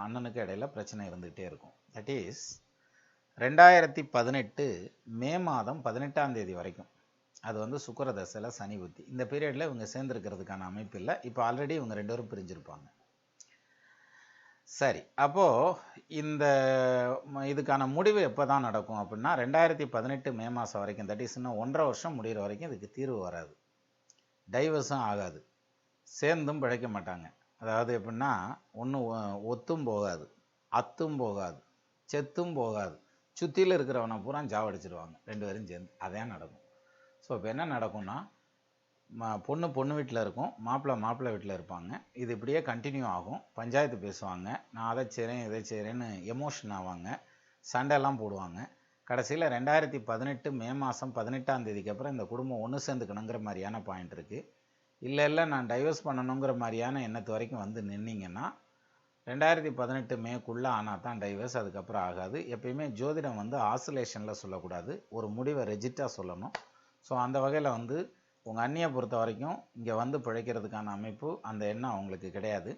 அண்ணனுக்கும் இடையில் பிரச்சனை இருந்துகிட்டே இருக்கும். தட் இஸ் 2018 மே மாதம் 18ஆம் தேதி வரைக்கும் அது வந்து சுக்கிர தசையில் சனி புத்தி. இந்த பீரியடில் இவங்க சேர்ந்துருக்கிறதுக்கான அமைப்பு இல்லை. இப்போ ஆல்ரெடி இவங்க 2 பேரும் பிரிஞ்சிருப்பாங்க. சரி, அப்போது இந்த இதுக்கான முடிவு எப்போ தான் நடக்கும் அப்படின்னா 2018 மே மாதம் வரைக்கும், தட் இஸ் இன்னும் 1.5 வருஷம் முடிகிற வரைக்கும் இதுக்கு தீர்வு வராது. டைவர்ஸும் ஆகாது, சேர்ந்தும் பிழைக்க மாட்டாங்க. அதாவது எப்படின்னா ஒன்று ஒத்தும் போகாது, அத்தும் போகாது, செத்தும் போகாது, சுற்றியில் இருக்கிறவனை பூரா ஜாவடிச்சிருவாங்க 2 பேரும் சேர்ந்து. அதான் நடக்கும். ஸோ இப்போ என்ன நடக்கும்னா, பொண்ணு வீட்டில் இருக்கும், மாப்பிள்ளை வீட்டில் இருப்பாங்க. இது இப்படியே கண்டினியூ ஆகும். பஞ்சாயத்து பேசுவாங்க, நான் அதை செய்கிறேன் இதை செய்கிறேன்னு எமோஷன் ஆவாங்க, சண்டைலாம் போடுவாங்க. கடைசியில் 2018 மே மாதம் 18ஆம் தேதிக்கு அப்புறம் இந்த குடும்பம் ஒன்று சேர்ந்துக்கணுங்கிற மாதிரியான பாயிண்ட் இருக்குது. இல்லை நான் டைவர்ஸ் பண்ணணுங்கிற மாதிரியான எண்ணத்து வரைக்கும் வந்து நின்னீங்கன்னா 2018 மேக்குள்ளே ஆனால் தான் டைவர்ஸ், அதுக்கப்புறம் ஆகாது. எப்பயுமே ஜோதிடம் வந்து ஆசிலேஷனில் சொல்லக்கூடாது, ஒரு முடிவை ரெஜிட்டாக சொல்லணும். ஸோ அந்த வகையில் வந்து உங்கள் அண்ணியை பொறுத்த வரைக்கும் இங்கே வந்து பிழைக்கிறதுக்கான அமைப்பு அந்த எண்ணம் அவங்களுக்கு கிடையாது.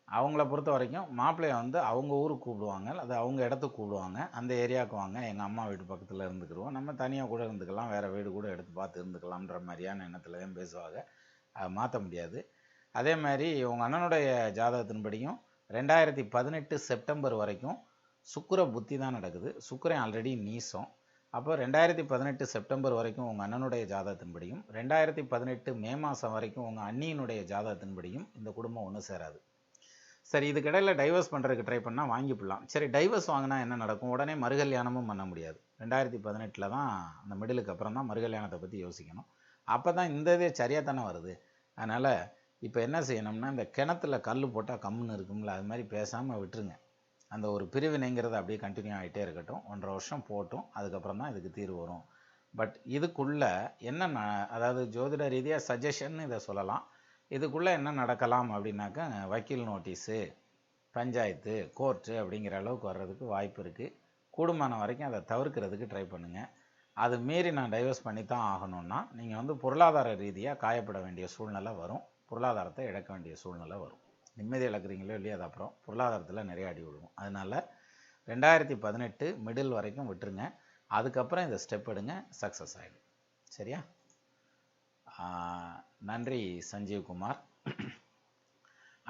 அவங்கள பொறுத்த வரைக்கும் மாப்பிள்ளையை வந்து அவங்க ஊருக்கு கூப்பிடுவாங்க, அது அவங்க இடத்துக்கு கூப்பிடுவாங்க. அந்த ஏரியாவுக்கு வாங்க, எங்கள் அம்மா வீட்டு பக்கத்தில் இருந்துக்கிடுவோம், நம்ம தனியாக கூட இருந்துக்கலாம், வேறு வீடு கூட எடுத்து பார்த்து இருந்துக்கலாம்ன்ற மாதிரியான எண்ணத்தில் தான் பேசுவாங்க. அதை மாற்ற முடியாது. அதே மாதிரி உங்கள் அண்ணனுடைய ஜாதகத்தின்படியும் 2018 செப்டம்பர் வரைக்கும் சுக்கிர புத்தி தான் நடக்குது. சுக்கிரன் ஆல்ரெடி நீசம். அப்போ 2018 செப்டம்பர் வரைக்கும் உங்கள் அண்ணனுடைய ஜாதகத்தின்படியும் 2018 மே மாதம் வரைக்கும் உங்கள் அண்ணியினுடைய ஜாதகத்தின்படியும் இந்த குடும்பம் ஒன்று சேராது. சரி, இதுக்கிடையில் டைவர்ஸ் பண்ணுறதுக்கு ட்ரை பண்ணால் வாங்கிப்பிடலாம். சரி, டைவர்ஸ் வாங்கினா என்ன நடக்கும்? உடனே மறுகல்யாணமும் பண்ண முடியாது. 2018 தான் அந்த மிடிலுக்கு அப்புறம் தான் மறுகல்யாணத்தை பற்றி யோசிக்கணும். அப்போ தான் இந்த இதே சரியாக தானே வருது. அதனால் இப்போ என்ன செய்யணும்னா, இந்த கிணத்துல கல் போட்டால் கம்முன்னு இருக்கும்ல, அது மாதிரி பேசாமல் விட்டுருங்க. அந்த ஒரு பிரிவினைங்கிறது அப்படியே கண்டினியூ ஆகிட்டே இருக்கட்டும். 1.5 வருஷம் போட்டும், அதுக்கப்புறம் தான் இதுக்கு தீர்வு வரும். பட் இதுக்குள்ளே என்ன அதாவது ஜோதிட ரீதியாக சஜஷன் இதை சொல்லலாம். இதுக்குள்ளே என்ன நடக்கலாம் அப்படின்னாக்கா, வக்கீல் நோட்டீஸு, பஞ்சாயத்து, கோர்ட்டு அப்படிங்கிற அளவுக்கு வர்றதுக்கு வாய்ப்பு இருக்குது. கூடுமான வரைக்கும் அதை தவிர்க்கிறதுக்கு ட்ரை பண்ணுங்கள். அது மீறி நான் டைவர்ஸ் பண்ணி தான் ஆகணும்னா நீங்கள் வந்து பொருளாதார ரீதியாக காயப்பட வேண்டிய சூழ்நிலை வரும், பொருளாதாரத்தை இழக்க வேண்டிய சூழ்நிலை வரும். நிம்மதி இழக்கிறீங்களோ இல்லையா, அது அப்புறம் பொருளாதாரத்தில் நிறைய அடி விடுவோம். அதனால் 2018 மிடில் வரைக்கும் விட்டுருங்க. அதுக்கப்புறம் இந்த ஸ்டெப் எடுங்க, சக்ஸஸ் ஆகிடும். சரியா? நன்றி சஞ்சீவ் குமார்.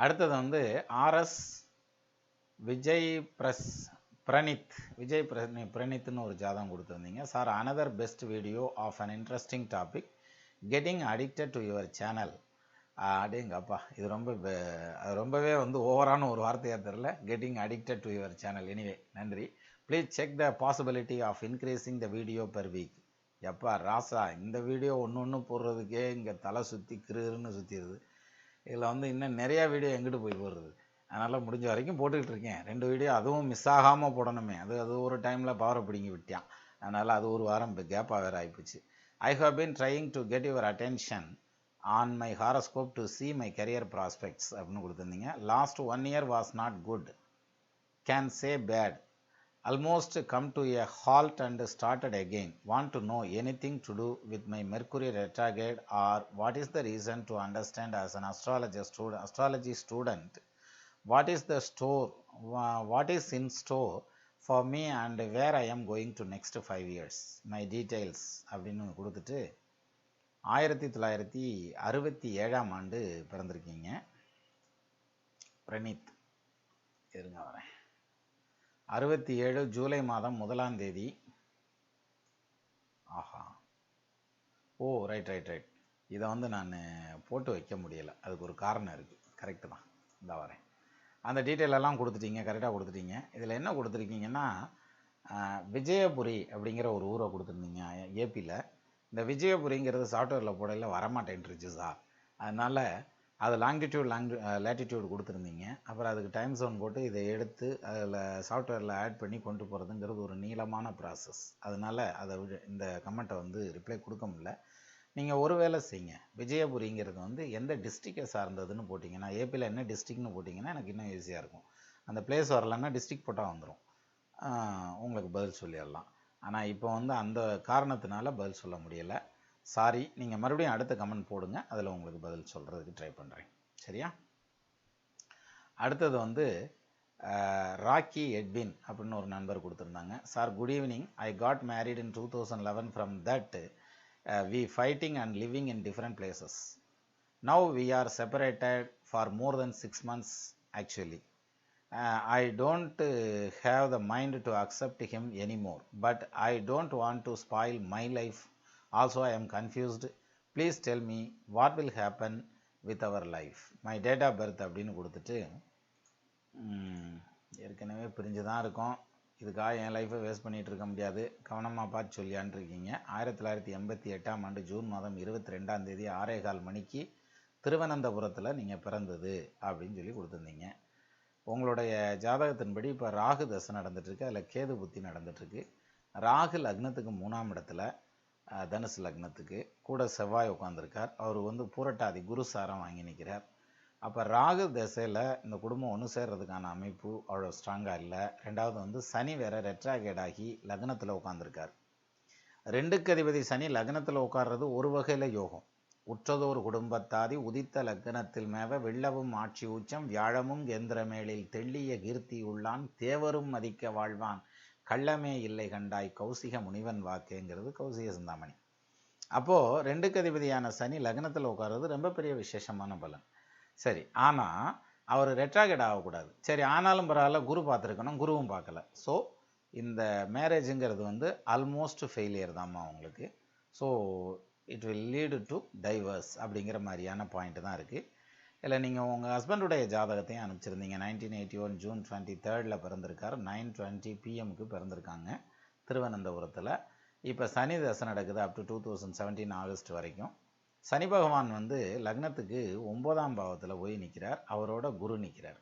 அடுத்தது வந்து ஆர்எஸ் விஜய் பிரணித்னு ஒரு ஜாதகம் கொடுத்துருந்தீங்க. Sir, another best video of an interesting topic, getting addicted to your channel. அப்படிங்கப்பா, இது ரொம்பவே வந்து ஓவரான ஒரு வார்த்தையாக தெரில. Getting addicted to your channel. Anyway, நன்றி. Please check the possibility of increasing the video per week. எப்பா ராசா, இந்த வீடியோ ஒன்று போடுறதுக்கே இங்கே தலை சுற்றி கிருன்னு சுற்றிடுது. இதில் வந்து இன்னும் நிறையா வீடியோ எங்கிட்டு போய் போடுறது. அதனால் முடிஞ்ச வரைக்கும் போட்டுக்கிட்டு இருக்கேன். 2 வீடியோ அதுவும் மிஸ் ஆகாமல் போடணுமே. அது ஒரு டைமில் பவரை பிடிங்கி விட்டான். அதனால் அது ஒரு வாரம் இப்போ கேப்பாக வேறு ஆகிப்போச்சு. I have been trying to get your attention on my horoscope to see my career prospects அப்படின்னு கொடுத்துருந்தீங்க. Last 1 year was not good, can say bad, almost come to a halt and started again. Want to know anything to do with my Mercury retrograde, or what is the reason to understand as an astrology student? What is in store for me and where I am going to next 5 years? My details அப்படின்னு கொடுத்துட்டு 1967ஆம் ஆண்டு பிறந்திருக்கீங்க பிரணித். இருங்க வரேன். 67 ஜூலை மாதம் 1ஆம் தேதி. ஆஹா, ஓ right. இதை வந்து நான் போட்டு வைக்க முடியலை. அதுக்கு ஒரு காரணம் இருக்குது. கரெக்டு தான், இந்த வரேன். அந்த டீட்டெயில் எல்லாம் கொடுத்துட்டீங்க, கரெக்டாக கொடுத்துட்டீங்க. இதில் என்ன கொடுத்துருக்கீங்கன்னா, விஜயபுரி அப்படிங்கிற ஒரு ஊரை கொடுத்துருந்தீங்க ஏபியில். இந்த விஜயபுரிங்கிறது சாஃப்ட்வேரில் போடையில் வரமாட்டேன்ருச்சு சார். அதனால் அது லேட்டிடியூட் கொடுத்துருந்தீங்க. அப்புறம் அதுக்கு டைம் ஜோன் போட்டு இதை எடுத்து அதில் சாஃப்ட்வேரில் ஆட் பண்ணி கொண்டு போகிறதுங்கிறது ஒரு நீளமான ப்ராசஸ். அதனால் இந்த கமெண்ட்டை வந்து ரிப்ளை கொடுக்க முடியல. நீங்கள் ஒரு வேலை செய்யுங்க. விஜயபுரிங்கிறது வந்து எந்த டிஸ்ட்ரிக்டை சார்ந்ததுன்னு போட்டிங்கன்னா, ஏபியில் என்ன டிஸ்ட்ரிக்ட்னு போட்டிங்கன்னா எனக்கு இன்னும் ஈஸியாக இருக்கும். அந்த பிளேஸ் வரலன்னா டிஸ்ட்ரிக்ட் போட்டால் வந்துடும், உங்களுக்கு பதில் சொல்லிடலாம். ஆனால் இப்போ வந்து அந்த காரணத்தினால பதில் சொல்ல முடியலை. சாரி. நீங்கள் மறுபடியும் அடுத்த கமெண்ட் போடுங்க, அதில் உங்களுக்கு பதில் சொல்கிறதுக்கு ட்ரை பண்ணுறேன். சரியா? அடுத்தது வந்து ராக்கி எட்வின் அப்படின்னு ஒரு நண்பர் கொடுத்துருந்தாங்க. Sir, good evening. I got married in 2011. From that we fighting and living in different places. Now we are separated for more than 6 months actually. I don't have the mind to accept him anymore, but I don't want to spoil my life. Also I am confused. Please tell me what will happen with our life. My date of birth அப்படின்னு கொடுத்துட்டு, ஏற்கனவே பிரிஞ்சு தான் இருக்கோம், இதுக்காக என் லைஃப்பை waste பண்ணிகிட்டு இருக்க முடியாது, கவனமாக பார்த்து சொல்லியான் இருக்கீங்க. 1988ஆம் ஆண்டு ஜூன் மாதம் 22ஆம் தேதி 6:15 மணிக்கு திருவனந்தபுரத்தில் நீங்கள் பிறந்தது அப்படின்னு சொல்லி கொடுத்துருந்தீங்க. உங்களுடைய ஜாதகத்தின்படி இப்போ ராகு தசை நடந்துட்டுருக்கு, அதில் கேது புத்தி நடந்துட்டுருக்கு. ராகு லக்னத்துக்கு 3ஆம் இடத்துல, தனுசு லக்னத்துக்கு கூட செவ்வாய் உட்காந்துருக்கார். அவர் வந்து பூரட்டாதி குரு சாரம் வாங்கி நிற்கிறார். அப்போ ராகு தசையில் இந்த குடும்பம் ஒன்று சேர்றதுக்கான அமைப்பு அவ்வளோ ஸ்ட்ராங்காக இல்லை. ரெண்டாவது வந்து சனி வேற ரெட்ராகேட் ஆகி லக்னத்தில் உட்காந்துருக்கார். 2க்கு அதிபதி சனி லக்னத்தில் உட்கார்றது ஒரு வகையில் யோகம். உற்றதோர் குடும்பத்தாதி உதித்த லக்னத்தில் மேவ வெள்ளவும் ஆட்சி உச்சம் வியாழமும் எந்திரமேளில் தெள்ளிய கீர்த்தி உள்ளான் தேவரும் மதிக்க வாழ்வான் கள்ளமே இல்லை கண்டாய் கௌசிக முனிவன் வாக்குங்கிறது கௌசிக சிந்தாமணி. அப்போது 2க்கு அதிபதியான சனி லக்னத்தில் உட்கார்றது ரொம்ப பெரிய விசேஷமான பலன். சரி, ஆனால் அவர் ரெட்ராகேட் ஆகக்கூடாது. சரி, ஆனாலும் பரவாயில்ல, குரு பார்த்துருக்கணும், குருவும் பார்க்கல. ஸோ இந்த மேரேஜுங்கிறது வந்து ஆல்மோஸ்ட் ஃபெயிலியர் தான்மா உங்களுக்கு. So it will lead to divorce அப்படிங்கிற மாதிரியான பாயிண்ட்டு தான் இருக்குது. இல்லை, நீங்கள் உங்கள் ஹஸ்பண்டுடைய ஜாதகத்தையும் அனுப்பிச்சிருந்தீங்க. 1981 ஜூன் 23 பிறந்திருக்கார். 9:20 PM பிறந்திருக்காங்க திருவனந்தபுரத்தில். இப்போ சனி தசை நடக்குது அப் டு 2017 ஆகஸ்ட் வரைக்கும். சனி பகவான் வந்து லக்னத்துக்கு 9ஆம் பாவத்தில் போய் நிற்கிறார், அவரோட குரு நிற்கிறார்.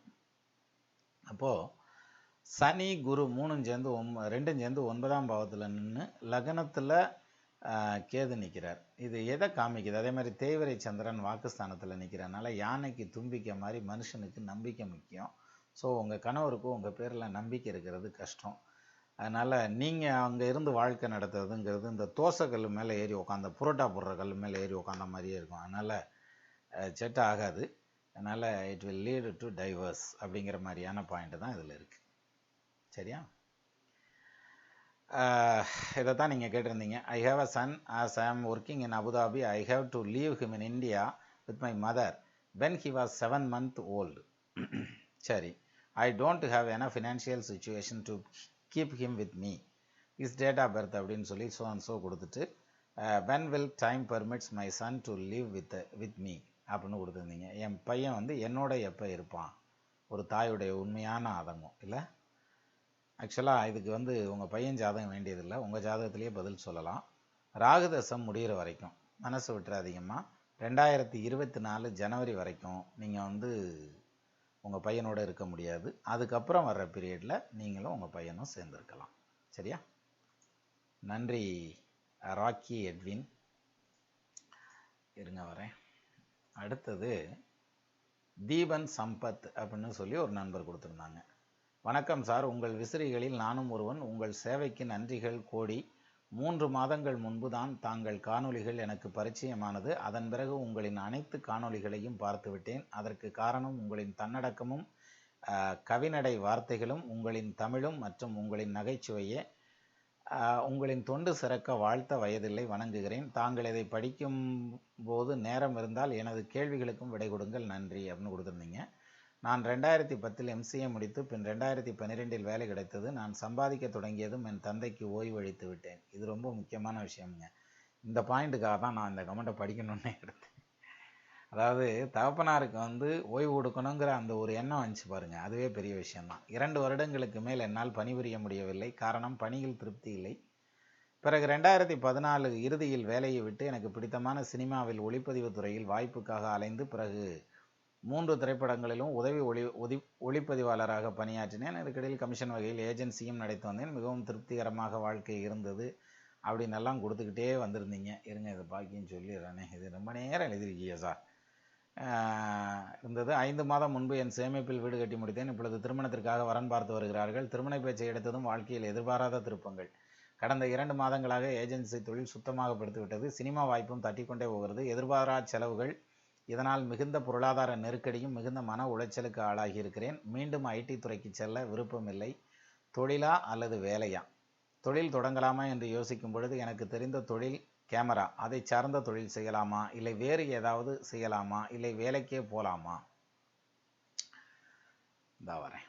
அப்போது சனி குரு 2ம் சேர்ந்து 9ஆம் பாவத்தில் நின்று லக்னத்தில் கேது நிற்கிறார். இது எதை காமிக்குது? அதே மாதிரி தேய்வரை சந்திரன் வாக்குஸ்தானத்தில் நிற்கிறனால யானைக்கு தும்பிக்கை மாதிரி மனுஷனுக்கு நம்பிக்கை முக்கியம். ஸோ உங்கள் கணவருக்கும் உங்கள் பேரில் நம்பிக்கை இருக்கிறது கஷ்டம். அதனால் நீங்கள் அங்கே இருந்து வாழ்க்கை நடத்துறதுங்கிறது இந்த தோசைக்கல் மேலே ஏறி உட்காந்த புரோட்டா போடுற கல் மேலே ஏறி உட்காந்த மாதிரியே இருக்கும். அதனால் செட் ஆகாது. அதனால் it will lead to divorce அப்படிங்கிற மாதிரியான பாயிண்ட்டு தான் இதில் இருக்குது. சரியா? இதை தான் நீங்கள் கேட்டிருந்தீங்க. I have a Sun. As I ஆம் working in Abu Dhabi I have to leave him in India with my mother. when he was 7 months old. சரி, I don't have enough financial situation to keep him with me. His date of birth அப்படின்னு சொல்லி so and so கொடுத்துட்டு when will time permits my son to live with me அப்படின்னு கொடுத்துருந்தீங்க. என் பையன் வந்து என்னோட எப்போ இருப்பான், ஒரு தாயுடைய உண்மையான ஆதங்கம் இல்லை. ஆக்சுவலாக இதுக்கு வந்து உங்கள் பையன் ஜாதகம் வேண்டியதில்லை, உங்கள் ஜாதகத்திலேயே பதில் சொல்லலாம். ராகுதசம் முடிகிற வரைக்கும் மனசு விட்டுறாதீங்கம்மா. 2024 ஜனவரி வரைக்கும் நீங்கள் வந்து உங்கள் பையனோட இருக்க முடியாது. அதுக்கப்புறம் வர்ற பீரியடில் நீங்களும் உங்கள் பையனும் சேர்ந்துருக்கலாம். சரியா? நன்றி ராக்கி எட்வின். இருங்க வரேன். அடுத்தது தீபன் சம்பத் அப்படின்னு சொல்லி ஒரு நண்பர் கொடுத்துருந்தாங்க. வணக்கம் சார், உங்கள் விசிறிகளில் நானும் ஒருவன். உங்கள் சேவைக்கு நன்றிகள் கோடி. 3 மாதங்கள் முன்பு தான் தாங்கள் காணொளிகள் எனக்கு பரிச்சயமானது. அதன் பிறகு உங்களின் அனைத்து காணொளிகளையும் பார்த்து விட்டேன். அதற்கு காரணம் உங்களின் தன்னடக்கமும் கவிநடை வார்த்தைகளும், உங்களின் தமிழும் மற்றும் உங்களின் நகைச்சுவையே. உங்களின் தொண்டு சிறக்க வாழ்த்த வயதில்லை, வணங்குகிறேன். தாங்கள் இதை படிக்கும் போது நேரம் இருந்தால் எனது கேள்விகளுக்கும் விடை கொடுங்கள், நன்றி அப்படின்னு கொடுத்துருந்தீங்க. நான் 2010 MCA முடித்து பின் 2012 வேலை கிடைத்தது. நான் சம்பாதிக்க தொடங்கியதும் என் தந்தைக்கு ஓய்வளித்து விட்டேன். இது ரொம்ப முக்கியமான விஷயம்ங்க. இந்த பாயிண்ட்டுக்காக தான் நான் இந்த கமெண்ட்டை படிக்கணும்னு எடுத்தேன். அதாவது தகப்பனாருக்கு வந்து ஓய்வு கொடுக்கணுங்கிற அந்த ஒரு எண்ணம் வந்துச்சு பாருங்க, அதுவே பெரிய விஷயம்தான். 2 வருடங்களுக்கு மேல் என்னால் பணிபுரிய முடியவில்லை. காரணம், பணியில் திருப்தி இல்லை. பிறகு 2014 இறுதியில் வேலையை விட்டு எனக்கு பிடித்தமான சினிமாவில் ஒளிப்பதிவு துறையில் வாய்ப்புக்காக அலைந்து பிறகு 3 திரைப்படங்களிலும் ஒளிப்பதிவாளராக பணியாற்றினேன். இதுக்கிடையில் கமிஷன் வகையில் ஏஜென்சியும் நடத்தி வந்தேன். மிகவும் திருப்திகரமாக வாழ்க்கை இருந்தது அப்படின்னு எல்லாம் கொடுத்துக்கிட்டே வந்திருந்தீங்க. இருங்க இதை பாக்கின்னு சொல்லிடுறேனே, இது ரொம்ப நேரம் எழுதிருக்கீங்க சார். இருந்தது. 5 மாதம் முன்பு என் சேமிப்பில் வீடு கட்டி முடித்தேன். இப்பொழுது திருமணத்திற்காக வரன் பார்த்து வருகிறார்கள். திருமண பேச்சை எடுத்ததும் வாழ்க்கையில் எதிர்பாராத திருப்பங்கள். கடந்த 2 மாதங்களாக ஏஜென்சி தொழில் சுத்தமாக படுத்திவிட்டது. சினிமா வாய்ப்பும் தட்டிக்கொண்டே போகிறது. எதிர்பாரா செலவுகள். இதனால் மிகுந்த பொருளாதார நெருக்கடியும் மிகுந்த மன உளைச்சலுக்கு ஆளாகி இருக்கிறேன். மீண்டும் IT துறைக்கு செல்ல விருப்பமில்லை. தொழிலா அல்லது வேலையா? தொழில் தொடங்கலாமா என்று யோசிக்கும் பொழுது எனக்கு தெரிந்த தொழில் கேமரா. அதை சார்ந்த தொழில் செய்யலாமா, இல்லை வேறு ஏதாவது செய்யலாமா, இல்லை வேலைக்கே போகலாமா? இதா வரேன்.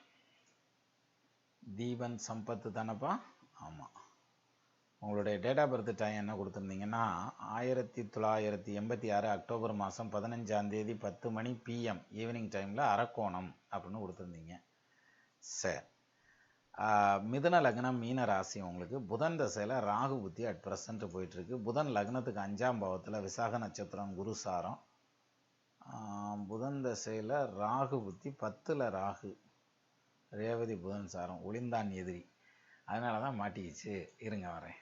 தீபன் சம்பத்து தானப்பா? ஆமாம். உங்களுடைய டேட் ஆஃப் பர்த் டைம் என்ன கொடுத்துருந்தீங்கன்னா 1986 அக்டோபர் மாதம் 15ஆம் தேதி 10 மணி PM ஈவினிங் டைமில் அரக்கோணம் அப்படின்னு கொடுத்துருந்தீங்க. சரி. மிதுன லக்னம், மீன ராசி. உங்களுக்கு புதன் தசையில் ராகு புத்தி அட் ப்ரெசன்ட் போயிட்டுருக்கு. புதன் லக்னத்துக்கு 5ஆம் பாவத்தில் விசாக நட்சத்திரம், குரு சாரம். புதன் தசையில் ராகு புத்தி 10ல் ராகு, ரேவதி புதன் சாரம், ஒளிந்தான் எதிரி. அதனால தான் மாட்டிக்கிச்சு. இருங்க வரேன்.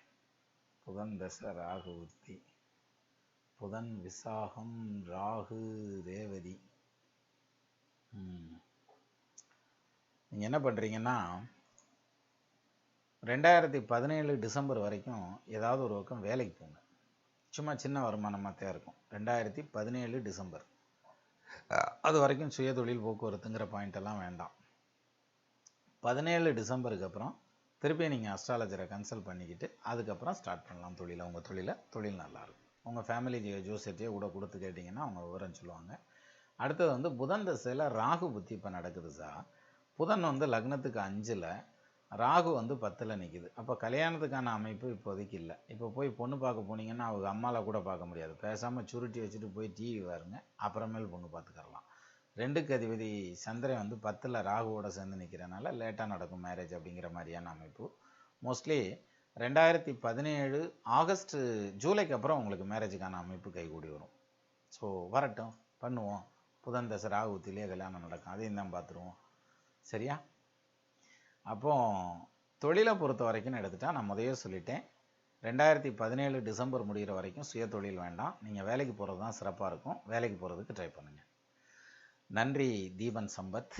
புதன் தசை ராகு புத்தி, புதன் விசாகம், ராகு ரேவதி. நீங்கள் என்ன பண்ணுறீங்கன்னா 2017 டிசம்பர் வரைக்கும் ஏதாவது ஒரு பக்கம் வேலைக்கு போங்க. சும்மா சின்ன வருமானமாக தான் இருக்கும். 2017 டிசம்பர் அது வரைக்கும் சுயதொழில் போக்குவரத்துங்கிற பாயிண்டெல்லாம் வேண்டாம். 17 டிசம்பருக்கு அப்புறம் திருப்பி நீங்கள் அஸ்ட்ராலஜரை கன்சல்ட் பண்ணிக்கிட்டு அதுக்கப்புறம் ஸ்டார்ட் பண்ணலாம் தொழிலை. உங்கள் தொழில் நல்லாயிருக்கும். உங்கள் ஃபேமிலி ஜோசியத்தையே கூட கொடுத்து கேட்டிங்கன்னா அவங்க விவரம் சொல்லுவாங்க. அடுத்தது வந்து புதன் தசையில் ராகு புத்தி இப்போ நடக்குது சார். புதன் வந்து லக்னத்துக்கு 5ல், ராகு வந்து 10ல் நிற்கிது. அப்போ கல்யாணத்துக்கான அமைப்பு இப்போதைக்கு இல்லை. இப்போ போய் பொண்ணு பார்க்க போனீங்கன்னா அவங்க அம்மாவில் கூட பார்க்க முடியாது. பேசாமல் சுருட்டி வச்சுட்டு போய் டிவி பாருங்க, அப்புறமேல் பொண்ணு பார்த்துக்கரலாம். 2க்கு அதிபதி சந்திரன் வந்து 10ல் ராகுவோட சேர்ந்து நிற்கிறனால லேட்டாக நடக்கும் மேரேஜ் அப்படிங்கிற மாதிரியான அமைப்பு. மோஸ்ட்லி 2017 ஆகஸ்ட் ஜூலைக்கு அப்புறம் உங்களுக்கு மேரேஜுக்கான அமைப்பு கைகூடி வரும். ஸோ வரட்டும், பண்ணுவோம். புதன் தசை ராகு புத்திலேயே கல்யாணம் நடக்கும், அதையும் தான் பார்த்துருவோம். சரியா? அப்போ தொழிலை பொறுத்த வரைக்கும் எடுத்துட்டா நான் முதவே சொல்லிட்டேன், 2017 டிசம்பர் முடிகிற வரைக்கும் சுய தொழில் வேண்டாம். நீங்கள் வேலைக்கு போகிறது தான் சிறப்பாக இருக்கும். வேலைக்கு போகிறதுக்கு ட்ரை பண்ணுங்கள். நன்றி தீபன் சம்பத்.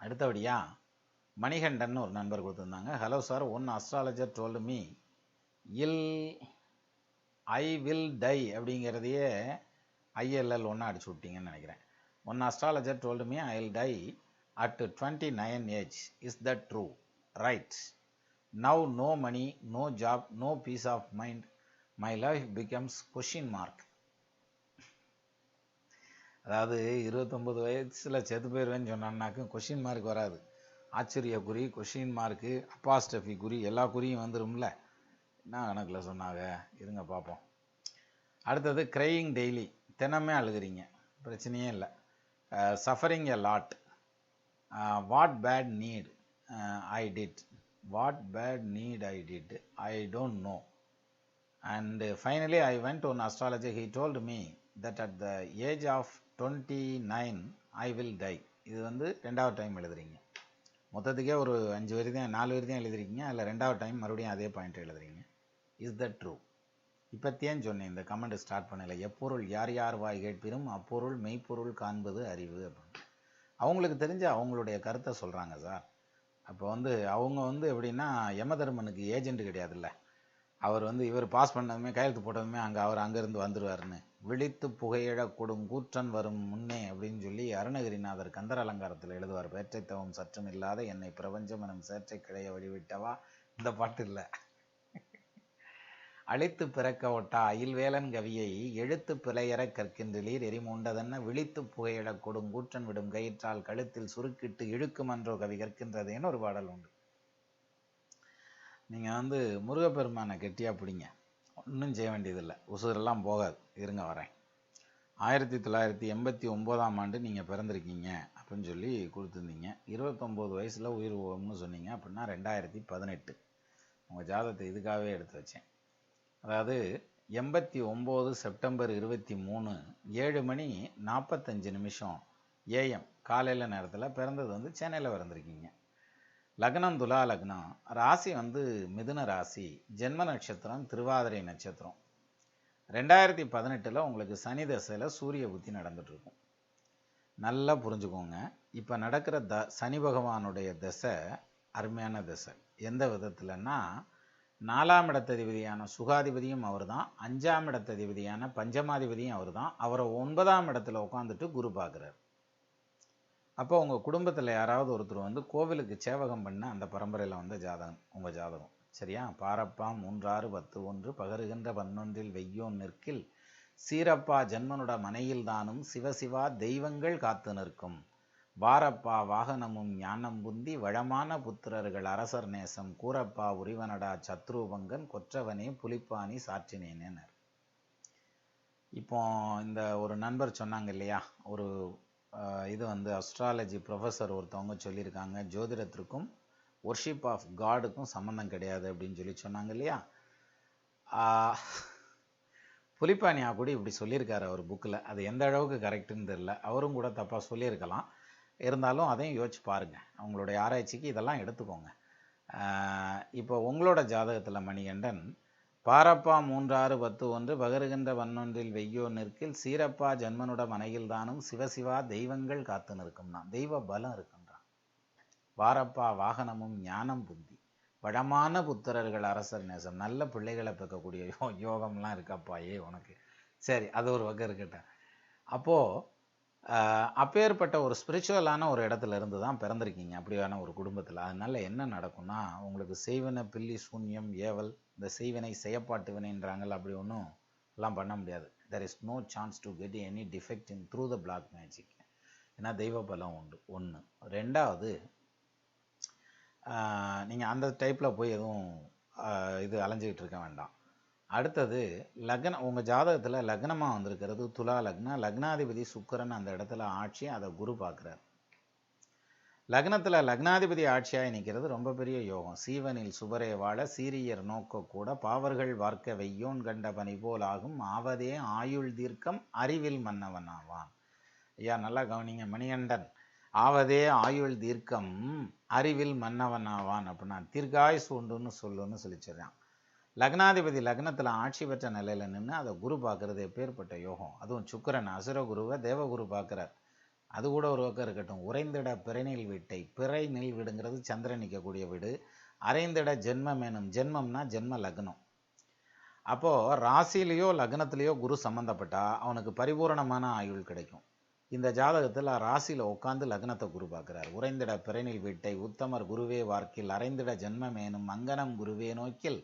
அடுத்தபடியா மணிகண்டன் ஒரு நண்பர் கொடுத்துருந்தாங்க. Hello sir, one astrologer told me I will die அப்படிங்கிறதையே ILL ஒன்றா அடிச்சு விட்டீங்கன்னு நினைக்கிறேன். One astrologer told me I will die at 29 age. Is that true? Right. Now no money, no job, no peace of mind. My life becomes question mark. அதாவது 29 வயசில் செத்து போயிடுவேன்னு சொன்னான்னாக்கும் question mark வராது. ஆச்சரிய குறி, கொஷின் மார்க்கு, அப்பாஸ்டஃபி குறி, எல்லா குறியும் வந்துடும்ல. என்ன கணக்கில் சொன்னாங்க, இருங்க பார்ப்போம். அடுத்தது க்ரையிங் டெய்லி, தினமே அழுகிறீங்க, பிரச்சனையே இல்லை. Suffering a lot, what bad deed I did, what bad deed I did, I don't know. And finally I went to an astrologer, he told me that at the age of 29 I will die. இது வந்து ரெண்டாவது time எழுதுறீங்க. மொத்தத்துக்கே ஒரு 5 வரி தான், 4 வரி தான் எழுதிருக்கீங்க. அதில் ரெண்டாவது டைம் மறுபடியும் அதே பாயிண்ட் எழுதுறீங்க. Is that true? இப்போத்தேன்னு சொன்னேன் இந்த கமெண்ட் ஸ்டார்ட் பண்ணல. எப்பொருள் யார் யார் வாய் கேட்பினும் அப்பொருள் மெய்ப்பொருள் காண்பது அறிவு அப்படின்னு. அவங்களுக்கு தெரிஞ்ச அவங்களுடைய கருத்தை சொல்கிறாங்க சார். அப்போ வந்து அவங்க வந்து எப்படின்னா யமதர்மனுக்கு ஏஜென்ட் கிடையாதுல்ல. அவர் வந்து இவர் பாஸ் பண்ணதுமே கையெழுத்து போட்டதுமே அவர் அங்கேருந்து வந்துடுவார்னு. விழித்து புகையிழ கொடும் கூற்றன் வரும் முன்னே அப்படின்னு சொல்லி அருணகிரிநாதர் கந்தர் அலங்காரத்தில் எழுதுவார். பேற்றைத்தவம் சற்றும் இல்லாத என்னை பிரபஞ்சம் எனும் சேற்றை கிளைய வழிவிட்டவா. இந்த பாட்டு இல்லை. அழித்து பிறக்க ஒட்டா அயில்வேலன் கவியை எழுத்து பிழையற கற்கின்றீர் எரிமூண்டதென்ன விழித்து புகையிழ கொடும் கூற்றன் விடும் கயிற்றால் கழுத்தில் சுருக்கிட்டு இழுக்குமன்றோ கவி கற்கின்றதேன்னு ஒரு பாடல் உண்டு. நீங்கள் வந்து முருகப்பெருமானை கெட்டியாக பிடிங்க, ஒன்றும் செய்ய வேண்டியதில்லை, உசுரெல்லாம் போகாது. இருங்க வரேன். 1989ஆம் ஆண்டு நீங்கள் பிறந்திருக்கீங்க அப்படின்னு சொல்லி கொடுத்துருந்தீங்க. 29 வயசில் உயிர் போகும்னு சொன்னீங்க. அப்படின்னா 2018 உங்கள் ஜாதகத்தை இதுக்காகவே எடுத்து வச்சேன். அதாவது 89 செப்டம்பர் 23 7:45 AM காலையில் நேரத்தில் பிறந்தது வந்து சென்னையில் பிறந்திருக்கீங்க. லக்னம் துலா லக்னம், ராசி வந்து மிதுன ராசி, ஜென்ம நட்சத்திரம் திருவாதிரை நட்சத்திரம். 2018 உங்களுக்கு சனி தசையில் சூரிய புத்தி நடந்துட்டுருக்கும். நல்லா புரிஞ்சுக்கோங்க. இப்போ நடக்கிற சனி பகவானுடைய தசை அருமையான தசை. எந்த விதத்தில்னா 4ஆம் இடத்ததிபதியான சுகாதிபதியும் அவர் தான், 5ஆம் இடத்ததிபதியான பஞ்சமாதிபதியும் அவர் தான். அவரை 9ஆம் இடத்துல உட்காந்துட்டு குரு பார்க்குறார். அப்போ உங்கள் குடும்பத்தில் யாராவது ஒருத்தர் வந்து கோவிலுக்கு சேவகம் பண்ண அந்த பரம்பரையில் வந்த ஜாதகம் உங்கள் ஜாதகம். சரியா? பாரப்பா 3 6 10 1 பகருகின்ற 11 வெய்யோன் நிற்கில் சீரப்பா ஜென்மனுட மனையில் தானும் சிவசிவா தெய்வங்கள் காத்து நிற்கும் வாரப்பா வாகனமும் ஞானம் புந்தி வளமான புத்திரர்கள் அரசர் நேசம் கூரப்பா உரிவனடா சத்ருபங்கன் கொற்றவனே புலிப்பானி சாற்றினேனர். இப்போ இந்த ஒரு நண்பர் சொன்னாங்க இல்லையா, ஒரு இது வந்து அஸ்ட்ராலஜி ப்ரொஃபஸர் ஒருத்தவங்க சொல்லியிருக்காங்க, ஜோதிடத்திற்கும் ஒர்ஷிப் ஆஃப் காடுக்கும் சம்மந்தம் கிடையாது அப்படின்னு சொல்லி சொன்னாங்க இல்லையா. புலிப்பானியா கூட இப்படி சொல்லியிருக்காரு அவர் புக்கில். அது எந்த அளவுக்கு கரெக்டுன்னு தெரில, அவரும் கூட தப்பாக சொல்லியிருக்கலாம். இருந்தாலும் அதையும் யோசிச்சு பாருங்கள், அவங்களுடைய ஆராய்ச்சிக்கு இதெல்லாம் எடுத்துக்கோங்க. இப்போ உங்களோட ஜாதகத்தில் மணிகண்டன் பாரப்பா 3 6 10 1 பகருகின்ற 11 வெய்யோ நிற்கில் சீரப்பா ஜென்மனுட மனையில் தானும் சிவசிவா தெய்வங்கள் காத்து நிற்கும்னா தெய்வ பலம் இருக்குன்றான். வாரப்பா வாகனமும் ஞானம் புத்தி வளமான புத்திரர்கள் அரசர் நேசம், நல்ல பிள்ளைகளை பெக்கக்கூடிய யோகம்லாம் இருக்காப்பா உனக்கு. சரி, அது ஒரு வகை இருக்கட்டும். அப்போது அப்பேற்பட்ட ஒரு ஸ்பிரிச்சுவலான ஒரு இடத்துல இருந்து தான் பிறந்திருக்கீங்க, அப்படியான ஒரு குடும்பத்தில். அதனால என்ன நடக்கும்னா, உங்களுக்கு செய்வன பில்லி சூன்யம் ஏவல், இந்த செய்வினை செய்யப்பாட்டு வினைன்றாங்கல்ல, அப்படி ஒன்றும் எல்லாம் பண்ண முடியாது. There is no chance to get any defect in through the black magic. ஏன்னா தெய்வ பலம் உண்டு. 1. 2வது, நீங்கள் அந்த டைப்பில் போய் எதுவும் இது அலைஞ்சிக்கிட்டு இருக்க வேண்டாம். அடுத்தது லக்னம், உங்கள் ஜாதகத்தில் லக்னமாக வந்திருக்கிறது துலா லக்னம். லக்னாதிபதி சுக்கிரன் அந்த இடத்துல ஆட்சி, அதை குரு பார்க்குறார். லக்னத்தில் லக்னாதிபதி ஆட்சியாக நிற்கிறது ரொம்ப பெரிய யோகம். சீவனில் சுபரே வாழ சீரியர் நோக்க கூட பாவர்கள் வார்க்க வெய்யோன் கண்ட பனி போல் ஆகும் ஆவதே ஆயுள் தீர்க்கம் அறிவில் மன்னவன் ஆவான். ஐயா நல்லா கவனிங்க மணிகண்டன், ஆவதே ஆயுள் தீர்க்கம் அறிவில் மன்னவன் ஆவான் அப்படின்னா தீர்காயுசு உண்டுன்னு சொல்லுன்னு சொல்லிச்சிடறான். லக்னாதிபதி லக்னத்தில் ஆட்சி பெற்ற நிலையில் நின்று அதை குரு பார்க்கறது எப்பேற்பட்ட யோகம். அதுவும் சுக்கிரன் அசுர குருவை தேவகுரு பார்க்குறார். அது கூட ஒரு பக்கம் இருக்கட்டும். உறைந்திட பிறைநில் வீட்டை, பிறை நெல் வீடுங்கிறது சந்திரன் நிற்கக்கூடிய வீடு. அரைந்திட ஜென்மம் எனும், ஜென்மம்னா ஜென்ம லக்னம். அப்போது ராசிலேயோ லக்னத்திலேயோ குரு சம்மந்தப்பட்டா அவனுக்கு பரிபூரணமான ஆயுள் கிடைக்கும். இந்த ஜாதகத்தில் ராசியில் உட்காந்து லக்னத்தை குரு பார்க்குறார். உறைந்திட பிறைநில் வீட்டை உத்தமர் குருவே வார்க்கில் அரைந்திட ஜென்மம் எனும் மங்கனம் குருவே நோக்கில்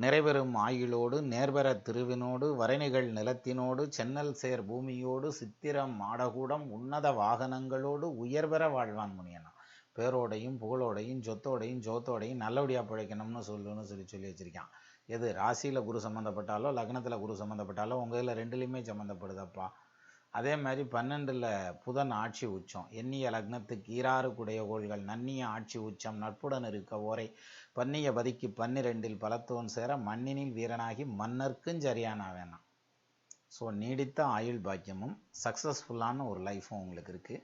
நிறைவெறும் ஆயுளோடு நேர்வர திருவினோடு வரைநிகள் நிலத்தினோடு சென்னல் சேர் பூமியோடு சித்திரம் மாடகூடம் உன்னத வாகனங்களோடு உயர்வர வாழ்வான் முனியனா. பேரோடையும் புகழோடையும் சொத்தோடையும் ஜோத்தோடையும் நல்லபடியாக பிழைக்கணும்னு சொல்லி வச்சிருக்கான். எது ராசியில் குரு சம்மந்தப்பட்டாலோ லக்னத்தில் குரு சம்மந்தப்பட்டாலோ உங்கள் இதில் ரெண்டுலேயுமே சம்மந்தப்படுதப்பா. அதே மாதிரி 12ல் புதன் ஆட்சி உச்சம். எண்ணிய லக்னத்துக்கு 6 குடைய கோள்கள் நன்னிய ஆட்சி உச்சம் நட்புடன் இருக்க ஓரை பன்னிய பதிக்கு 12ல் பலத்தோன் சேர மண்ணினில் வீரனாகி மன்னர்க்கும் சரியான வேணாம். ஸோ நீடித்த ஆயுள் பாக்கியமும் சக்ஸஸ்ஃபுல்லான ஒரு லைஃப்பும் உங்களுக்கு இருக்குது.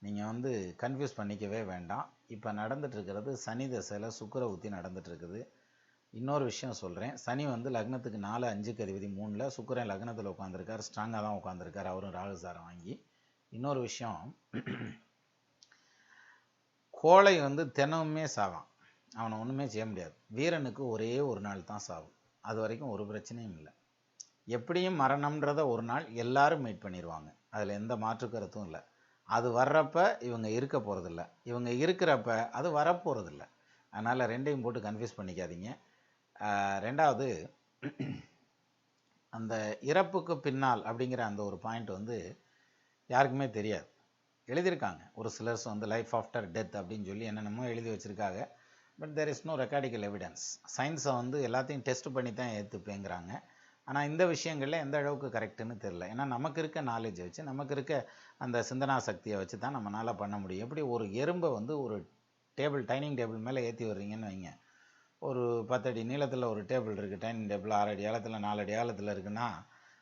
நீங்கள் கன்ஃபியூஸ் பண்ணிக்கவே வேண்டாம். இப்போ நடந்துட்டுருக்கிறது சனி தசையில் சுக்கிர உத்தி நடந்துட்டுருக்குது. இன்னொரு விஷயம் சொல்கிறேன். சனி லக்னத்துக்கு 4, 5க்கு அதிபதி 3ல், சுக்கிரன் லக்னத்தில் உட்காந்துருக்கார், ஸ்ட்ராங்காக தான் உட்காந்துருக்கார், அவரும் ராகுசாரம் வாங்கி. இன்னொரு விஷயம், கோழை தினமுமே சாவான், அவனை ஒன்றுமே செய்ய முடியாது. வீரனுக்கு ஒரே ஒரு நாள் தான் சாவும், அது வரைக்கும் ஒரு பிரச்சனையும் இல்லை. எப்படியும் மரணம்ன்றத ஒரு நாள் எல்லாரும் மீட் பண்ணிடுவாங்க, அதில் எந்த மாற்று கருத்தும் இல்லை. அது வர்றப்ப இவங்க இருக்க போகிறதில்ல, இவங்க இருக்கிறப்ப அது வரப்போகிறதில்ல. அதனால் ரெண்டையும் போட்டு கன்ஃபியூஸ் பண்ணிக்காதீங்க. ரெண்டாவது, அந்த இறப்புக்கு பின்னால் அப்படிங்கிற அந்த ஒரு பாயிண்ட் யாருக்குமே தெரியாது. எழுதியிருக்காங்க ஒரு சிலர்ஸ் லைஃப் ஆஃப்டர் டெத் அப்படின்னு சொல்லி என்னென்னமோ எழுதி வச்சுருக்காங்க. பட் தேர் இஸ் நோ ரெக்கார்டிக்கல் எவிடன்ஸ். சயின்ஸை எல்லாத்தையும் டெஸ்ட் பண்ணி தான் ஏற்றுப்பேங்கிறாங்க. ஆனால் இந்த விஷயங்களில் எந்த அளவுக்கு கரெக்டுன்னு தெரில. ஏன்னா நமக்கு இருக்க நாலேஜை வச்சு, நமக்கு இருக்க அந்த சிந்தனா சக்தியை வச்சு தான் நம்மளால் பண்ண முடியும். எப்படி ஒரு எறும்பை ஒரு டைனிங் டேபிள் மேலே ஏற்றி வர்றீங்கன்னு வைங்க. ஒரு 10 அடி நீளத்தில் ஒரு டேபிள் இருக்குது, டைனிங் டேபிள் 6 அடி ஆழத்தில் 4 அடி ஆழத்தில் இருக்குன்னா,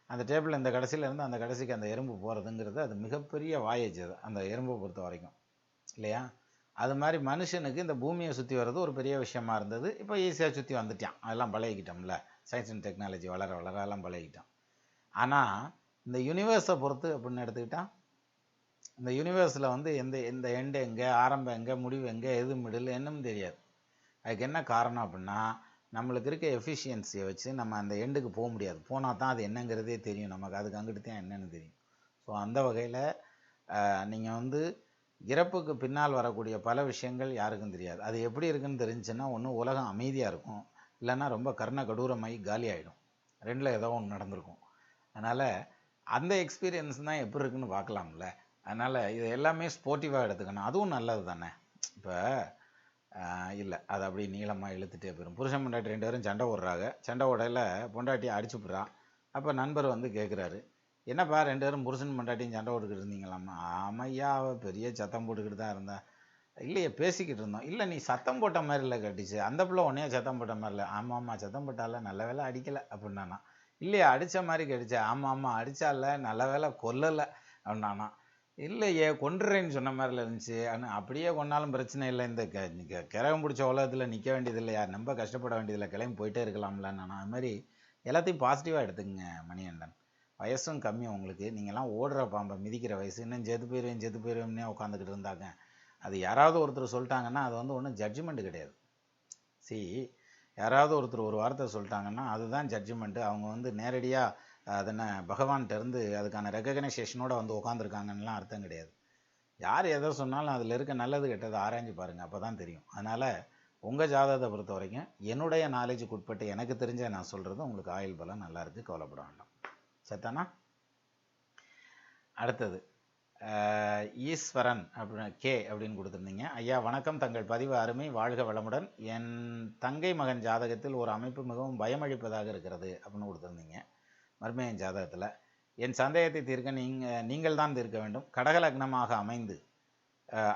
அந்த டேபிள் இந்த கடைசியிலேருந்து அந்த கடைசிக்கு அந்த எறும்பு போகிறதுங்கிறது அது மிகப்பெரிய வாயேஜ். அது அந்த எறும்பை பொறுத்த வரைக்கும் இல்லையா? அது மாதிரி மனுஷனுக்கு இந்த பூமியை சுற்றி வர்றது ஒரு பெரிய விஷயமா இருந்தது. இப்போ ஈஸியாக சுற்றி வந்துட்டான், அதெல்லாம் பழகிக்கிட்டோம்ல. சயின்ஸ் அண்ட் டெக்னாலஜி வளர வளர எல்லாம் பழகிட்டோம். ஆனால் இந்த யூனிவர்ஸை பொறுத்து அப்படின்னு எடுத்துக்கிட்டால், இந்த யூனிவர்ஸில் எந்த எண்டு எங்கே, ஆரம்பம் எங்கே, முடிவு எங்கே, எது மிடில் என்னன்னு தெரியாது. அதுக்கு என்ன காரணம் அப்படின்னா, நம்மளுக்கு இருக்க எஃபிஷியன்சியை வச்சு நம்ம அந்த எண்டுக்கு போக முடியாது. போனால் தான் அது என்னங்கிறதே தெரியும் நமக்கு, அதுக்கு அங்கிட்டு தான் என்னென்னு தெரியும். ஸோ அந்த வகையில் நீங்கள் இறப்புக்கு பின்னால் வரக்கூடிய பல விஷயங்கள் யாருக்கும் தெரியாது. அது எப்படி இருக்குன்னு தெரிஞ்சுன்னா, ஒன்று உலகம் அமைதியாக இருக்கும், இல்லைன்னா ரொம்ப கர்ண கடூரமாகி காலி ஆகிடும். ரெண்டில் ஏதோ ஒன்று நடந்திருக்கும். அதனால் அந்த எக்ஸ்பீரியன்ஸ் தான் எப்படி இருக்குன்னு பார்க்கலாம்ல. அதனால் இது எல்லாமே ஸ்போர்ட்டிவாக எடுத்துக்கணும், அதுவும் நல்லது தானே. இப்போ இல்லை, அது அப்படி நீளமாக இழுத்துட்டே போயிடும். புருஷன் பொண்டாட்டி 2 பேரும் சண்டை ஓடுறாங்க. சண்டை ஓடையில் பொண்டாட்டியை அடிச்சுப்புடுறான். அப்போ நண்பர் கேட்குறாரு, என்னப்பா 2 பேரும் புருஷன் பொண்டாட்டியும் சண்டை போட்டுக்கிட்டு இருந்தீங்களாம்மா? ஆமையா, அவள் பெரிய சத்தம் போட்டுக்கிட்டு தான் இருந்தா. இல்லையே, பேசிக்கிட்டு இருந்தோம். இல்லை, நீ சத்தம் போட்ட மாதிரி இல்லை கட்டிச்சு, அந்த பிள்ளை உடனே சத்தம் போட்ட மாதிரி இல்லை. ஆமாம்மா, சத்தம் போட்டால, நல்ல வேலை அடிக்கலை அப்படின்னானா. இல்லையா, அடித்த மாதிரி கடிச்சா. ஆமாம்மா, அடித்தால, நல்ல வேலை கொல்லலை அப்படின்னானா. இல்லையே, கொண்டுறேன்னு சொன்ன மாதிரில இருந்துச்சு. ஆனால் அப்படியே கொண்டாலும் பிரச்சனை இல்லை, இந்த கிரகம் பிடிச்ச உலகத்தில் நிற்க வேண்டியது இல்லையா, ரொம்ப கஷ்டப்பட வேண்டியதில்லை, கிளம்பி போயிட்டே இருக்கலாம்ல. நான் அது மாதிரி எல்லாத்தையும் பாசிட்டிவாக எடுத்துக்கங்க மணிகண்டன். வயசும் கம்மி உங்களுக்கு, நீங்கள்லாம் ஓடுற பாம்பை மிதிக்கிற வயசு. இன்னும் செத்து போயிடுவேன்னே உட்காந்துக்கிட்டு இருந்தாங்க. அது யாராவது ஒருத்தர் சொல்லிட்டாங்கன்னா அது ஒன்றும் ஜட்ஜ்மெண்ட்டு கிடையாது. யாராவது ஒருத்தர் ஒரு வார்த்தை சொல்லிட்டாங்கன்னா அதுதான் ஜட்ஜ்மெண்ட்டு. அவங்க நேரடியாக அதென்ன பகவான்கிட்ட இருந்து அதுக்கான ரெகக்னைசேஷனோட உட்காந்துருக்காங்கன்னெலாம் அர்த்தம் கிடையாது. யார் எதை சொன்னாலும் அதில் இருக்க நல்லது கெட்டதை ஆராய்ஞ்சு பாருங்கள், அப்போ தான் தெரியும். அதனால் உங்கள் ஜாதகத்தை பொறுத்த வரைக்கும் என்னுடைய நாலேஜுக்கு உட்பட்டு எனக்கு தெரிஞ்ச நான் சொல்கிறது உங்களுக்கு ஆயுள் பலம் நல்லா இருக்குது, கவலைப்பட வேண்டாம். சத்தானா? அடுத்தது ஈஸ்வரன் அப்படின்னு கொடுத்துருந்தீங்க. ஐயா வணக்கம், தங்கள் பதிவு அருமை, வாழ்க வளமுடன். என் தங்கை மகன் ஜாதகத்தில் ஒரு அமைப்பு மிகவும் பயமளிப்பதாக இருக்கிறது அப்படின்னு கொடுத்துருந்தீங்க. மர்மையின் ஜாதகத்தில் என் சந்தேகத்தை தீர்க்க நீங்கள் தான் தீர்க்க வேண்டும். கடக லக்னமாக அமைந்து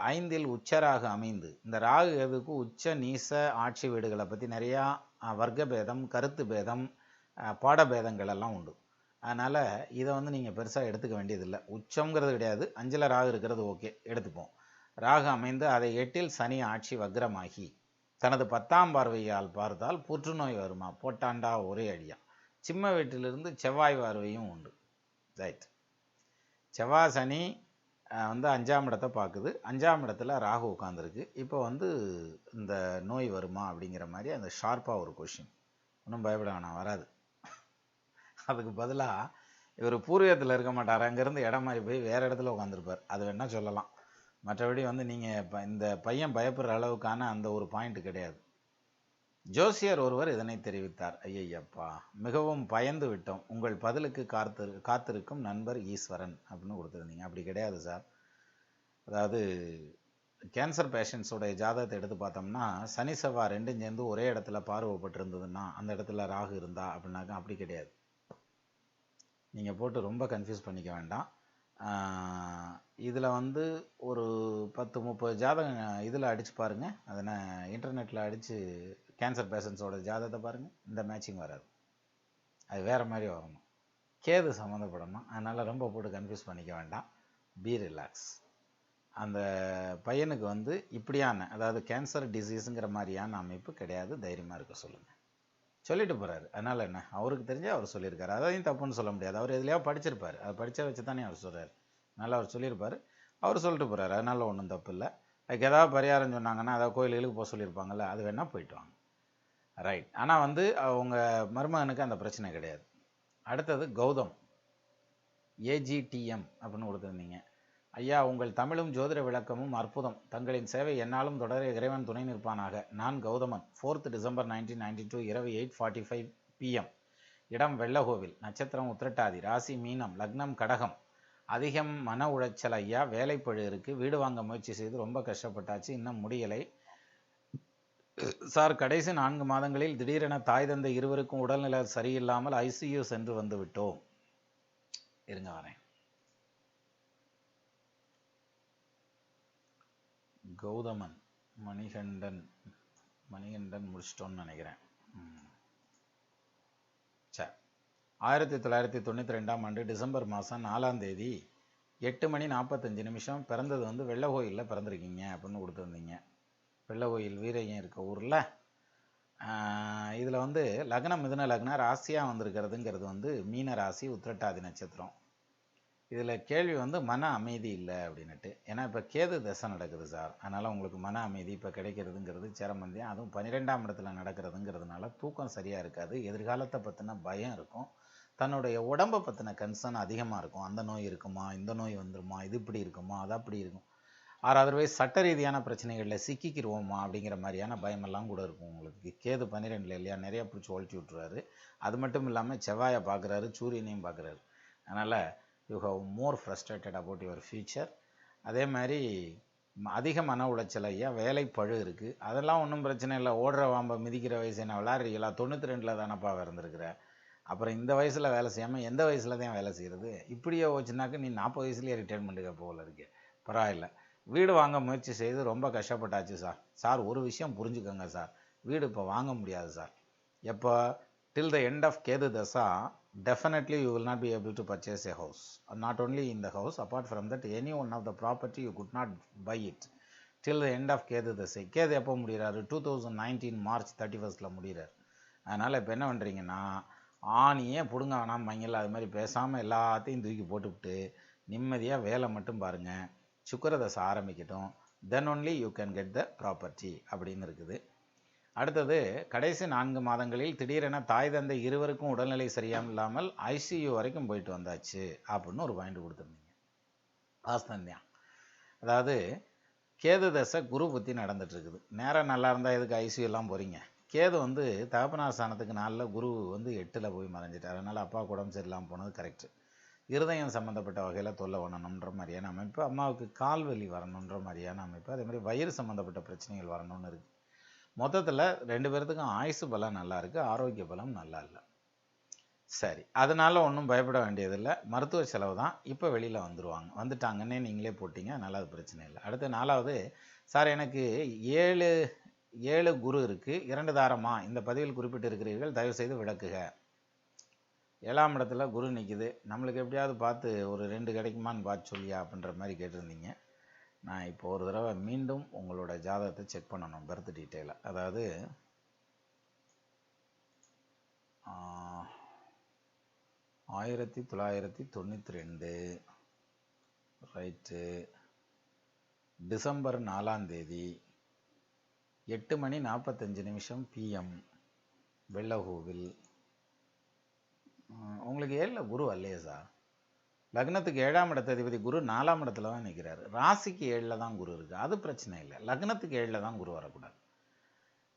5ல் உச்சராக அமைந்து, இந்த ராகு எதுக்கு உச்ச நீச ஆட்சி வீடுகளை பற்றி நிறையா வர்க்க பேதம், கருத்து பேதம், பாடபேதங்கள் எல்லாம் உண்டு. அதனால் இதை நீங்கள் பெருசாக எடுத்துக்க வேண்டியதில்லை. உச்சங்கிறது கிடையாது, 5ல் ராகு இருக்கிறது ஓகே, எடுத்துப்போம். ராகு அமைந்து அதை 8ல் சனி ஆட்சி வக்ரமாகி தனது 10ஆம் பார்வையால் பார்த்தால் புற்றுநோய் வருமா? போட்டாண்டா ஒரே அடியா. சிம்ம வீட்டிலிருந்து செவ்வாய் பார்வையும் உண்டு. ரைட். செவ்வாய் சனி 5ஆம் இடத்தை பார்க்குது, 5ஆம் இடத்துல ராகு உட்காந்துருக்கு. இப்போ இந்த நோய் வருமா அப்படிங்கிற மாதிரி அந்த ஷார்ப்பாக ஒரு கொஷின். ஒன்றும் பயப்பட வேணாம், வராது. அதுக்கு பதிலாக இவர் பூர்வீகத்தில் இருக்க மாட்டார், அங்கேருந்து இடம் மாதிரி போய் வேறு இடத்துல உட்காந்துருப்பார், அது வேணால் சொல்லலாம். மற்றபடி நீங்கள் இந்த பையன் பயப்படுற அளவுக்கான அந்த ஒரு பாயிண்ட் கிடையாது. ஜோசியர் ஒருவர் இதனை தெரிவித்தார். ஐயையப்பா, மிகவும் பயந்து விட்டோம். உங்கள் பதிலுக்கு காத்திருக்கும் நண்பர் ஈஸ்வரன் அப்படின்னு கொடுத்துருந்தீங்க. அப்படி கிடையாது சார். அதாவது கேன்சர் பேஷண்ட்ஸோடைய ஜாதகத்தை எடுத்து பார்த்தோம்னா சனி செவ்வாய் ரெண்டும் சேர்ந்து ஒரே இடத்துல பார்வைப்பட்டிருந்ததுன்னா அந்த இடத்துல ராகு இருந்தா அப்படின்னாக்கா அப்படி கிடையாது. நீங்கள் போட்டு ரொம்ப கன்ஃபியூஸ் பண்ணிக்க வேண்டாம். இதில் வந்து ஒரு 10-30 ஜாதகம் இதில் அடித்து பாருங்கள். அதனை இன்டர்நெட்டில் அடித்து கேன்சர் பேஷண்ட்ஸோட ஜாதகத்தை பாருங்கள். இந்த மேட்சிங் வராது, அது வேறு மாதிரி வரணும். கேது சம்மந்தப்படணும். அதனால் ரொம்ப போட்டு கன்ஃபியூஸ் பண்ணிக்க வேண்டாம். B relax. அந்த பையனுக்கு வந்து இப்படியான, அதாவது கேன்சர் டிசீஸுங்கிற மாதிரியான அமைப்பு கிடையாது. தைரியமாக இருக்க சொல்லுங்கள். சொல்லிட்டு போகிறாரு. அதனால் என்ன, அவருக்கு தெரிஞ்சு அவர் சொல்லியிருக்காரு. அதையும் தப்புன்னு சொல்ல முடியாது. அவர் எதுலையாவது படிச்சிருப்பார். அதை படித்த வச்சு தானே அவர் சொல்கிறார். அதனால் அவர் சொல்லியிருப்பார், அவர் சொல்லிட்டு போகிறாரு. அதனால் ஒன்றும் தப்பு இல்லை. அதுக்கு ஏதாவது பரிகாரம் சொன்னாங்கன்னா அதாவது கோயிலுக்கு போக சொல்லியிருப்பாங்கள்ல, அது வேணால் போயிட்டு வாங்க. ரைட். ஆனால் வந்து அவங்க மருமகனுக்கு அந்த பிரச்சனை கிடையாது. அடுத்தது கௌதம், AGTM அப்படின்னு கொடுத்துருந்தீங்க. ஐயா, உங்கள் தமிழும் ஜோதிட விளக்கமும் அற்புதம். தங்களின் சேவை என்னாலும் தொடர இறைவன் துணை நிற்பானாக. நான் கௌதமன். 4th December 1992 இரவு 8:45 PM. இடம் வெள்ளகோவில். நட்சத்திரம் உத்திரட்டாதி. ராசி மீனம். லக்னம் கடகம். அதிகம் மன உளைச்சல் ஐயா. வேலைப்பழு இருக்கு. வீடு வாங்க முயற்சி செய்து ரொம்ப கஷ்டப்பட்டாச்சு, இன்னும் முடியலை சார். கடைசி 4 மாதங்களில் திடீரென தாய் தந்தை இருவருக்கும் உடல்நிலை சரியில்லாமல் ICU சென்று வந்து விட்டோம். இருங்க வரேன். கௌதமன் மணிகண்டன் முடிச்சிட்டோன்னு நினைக்கிறேன். சரி. 1992ஆம் ஆண்டு டிசம்பர் மாதம் 4ஆம் தேதி 8:45 பிறந்தது வந்து வெள்ளகோயிலில் பிறந்திருக்கீங்க அப்படின்னு கொடுத்துருந்தீங்க. வெள்ளகோயில் வீரையும் இருக்க ஊரில். இதில் வந்து லக்னம் மிதுன லக்னம், ராசியாக வந்திருக்கிறதுங்கிறது வந்து மீன ராசி, உத்திரட்டாதி நட்சத்திரம். இதில் கேள்வி வந்து மன அமைதி இல்லை அப்படின்னுட்டு. ஏன்னா இப்போ கேது தசை நடக்குது சார். அதனால் உங்களுக்கு மன அமைதி இப்போ கிடைக்கிறதுங்கிறது சிரமந்தியம். அதுவும் 12ஆம் இடத்துல நடக்கிறதுங்கிறதுனால தூக்கம் சரியாக இருக்காது. எதிர்காலத்தை பற்றின பயம் இருக்கும். தன்னுடைய உடம்பை பற்றின கன்சர்ன் அதிகமாக இருக்கும். அந்த நோய் இருக்குமா, இந்த நோய் வந்துருமா, இது இப்படி இருக்குமா, அது அப்படி இருக்கும். அதர்வைஸ் சட்ட ரீதியான பிரச்சனைகளில் சிக்கிக்கிடுவோமா அப்படிங்கிற மாதிரியான பயமெல்லாம் கூட இருக்கும் உங்களுக்கு. கேது 12 இல்லையா, நிறையா பிடிச்சி ஒழிச்சு விட்டுருவாரு. அது மட்டும் இல்லாமல் செவ்வாயை பார்க்குறாரு, சூரியனையும் பார்க்குறாரு. அதனால் you have more frustrated about your future. அதே மாதிரி அதிக மன உளைச்சல் ஐயா. வேலை பழு இருக்குது. அதெல்லாம் ஒன்றும் பிரச்சனை இல்லை. ஓடுற வாம்பை மிதிக்கிற வயசு என்ன விளாட்றீங்களா? 92 தானப்பா பிறந்திருக்கிற. அப்புறம் இந்த வயசில் வேலை செய்யாமல் எந்த வயசில் தான் வேலை செய்கிறது? இப்படியே போச்சுனாக்க நீ 40 வயசுலேயே ரிட்டைர்மெண்ட்டுக்கு போகல இருக்கு. பரவாயில்ல. வீடு வாங்க முயற்சி செய்து ரொம்ப கஷ்டப்பட்டாச்சு சார். சார் ஒரு விஷயம் புரிஞ்சுக்கோங்க சார், வீடு இப்போ வாங்க முடியாது சார். எப்போ? till the end of Ketu தசா definitely you will not be able to purchase a house. Not only in the house, apart from that any one of the property you could not buy it till the end of Ketu தசை. கேது எப்போ முடிகிறாரு? 2019 March 31 முடிகிறார். அதனால் இப்போ என்ன பண்ணுறீங்கன்னா, ஆணியே பிடுங்க வேணாம் மைங்கல்ல அது மாதிரி பேசாமல் எல்லாத்தையும் தூக்கி போட்டுவிட்டு நிம்மதியாக வேலை மட்டும் பாருங்கள். சுக்கிரதசை ஆரம்பிக்கட்டும், then only you can get the property அப்படின்னு இருக்குது. அடுத்தது கடைசி 4 மாதங்களில் திடீரென தாய் தந்தை இருவருக்கும் உடல்நிலை சரியாமல் ICU வரைக்கும் போயிட்டு வந்தாச்சு அப்படின்னு ஒரு பாயிண்ட் கொடுத்துருந்தீங்க. வாஸ்தந்தான். அதாவது கேது தசை குரு புத்தி நடந்துட்டு இருக்குது. நேரம் நல்லா இருந்தால் எதுக்கு ICUலாம் போகிறீங்க? கேது வந்து தகப்பனார் ஸ்தானத்துக்கு 4ல், குரு வந்து 8ல் போய் மறைஞ்சிட்டார். அதனால் அப்பாவுக்கு உடம்பு சரியில்லாமல் போனது கரெக்டு. இருதயம் சம்மந்தப்பட்ட வகையில் தொல்லை வரணுன்ற மாதிரியான அமைப்பு, அம்மாவுக்கு கால் வலி வரணுன்ற மாதிரியான அமைப்பு, அதே மாதிரி வயிறு சம்மந்தப்பட்ட பிரச்சனைகள் வரணும்னு இருக்குது. மொத்தத்தில் 2 பேர்த்துக்கும் ஆயுசு பலம் நல்லா இருக்குது, ஆரோக்கிய பலம் நல்லா இல்லை. சரி, அதனால் ஒன்றும் பயப்பட வேண்டியதில்லை. மருத்துவ செலவு தான். இப்போ வெளியில் வந்துட்டாங்கன்னே நீங்களே போட்டிங்க, அதனால் அது பிரச்சனை இல்லை. அடுத்து 4வது, சார் எனக்கு 7 குரு இருக்குது, 2 தாரமா இந்த பதிவில் குறிப்பிட்டு இருக்கிறீர்கள், தயவுசெய்து விளக்குக. 7ஆம் இடத்துல குரு நிற்குது. நம்மளுக்கு எப்படியாவது பார்த்து ஒரு 2 கிடைக்குமான்னு பார்த்து சொல்லியா அப்படின்ற மாதிரி கேட்டிருந்தீங்க. நான் இப்போ ஒரு தடவை மீண்டும் உங்களோட ஜாதகத்தை செக் பண்ணணும், பர்த் டீட்டெயிலை. அதாவது 1992 ரைட்டு, டிசம்பர் 4ஆம் தேதி 8:45 PM வெள்ளகோவில். உங்களுக்கு 7ல் குரு அல்லையே சார். லக்னத்துக்கு 7ஆம் இடத்ததிபதி குரு 4ஆம் இடத்துல தான் நிற்கிறாரு. ராசிக்கு 7ல் தான் குரு இருக்குது, அது பிரச்சனை இல்லை. லக்னத்துக்கு 7ல் தான் குரு வரக்கூடாது.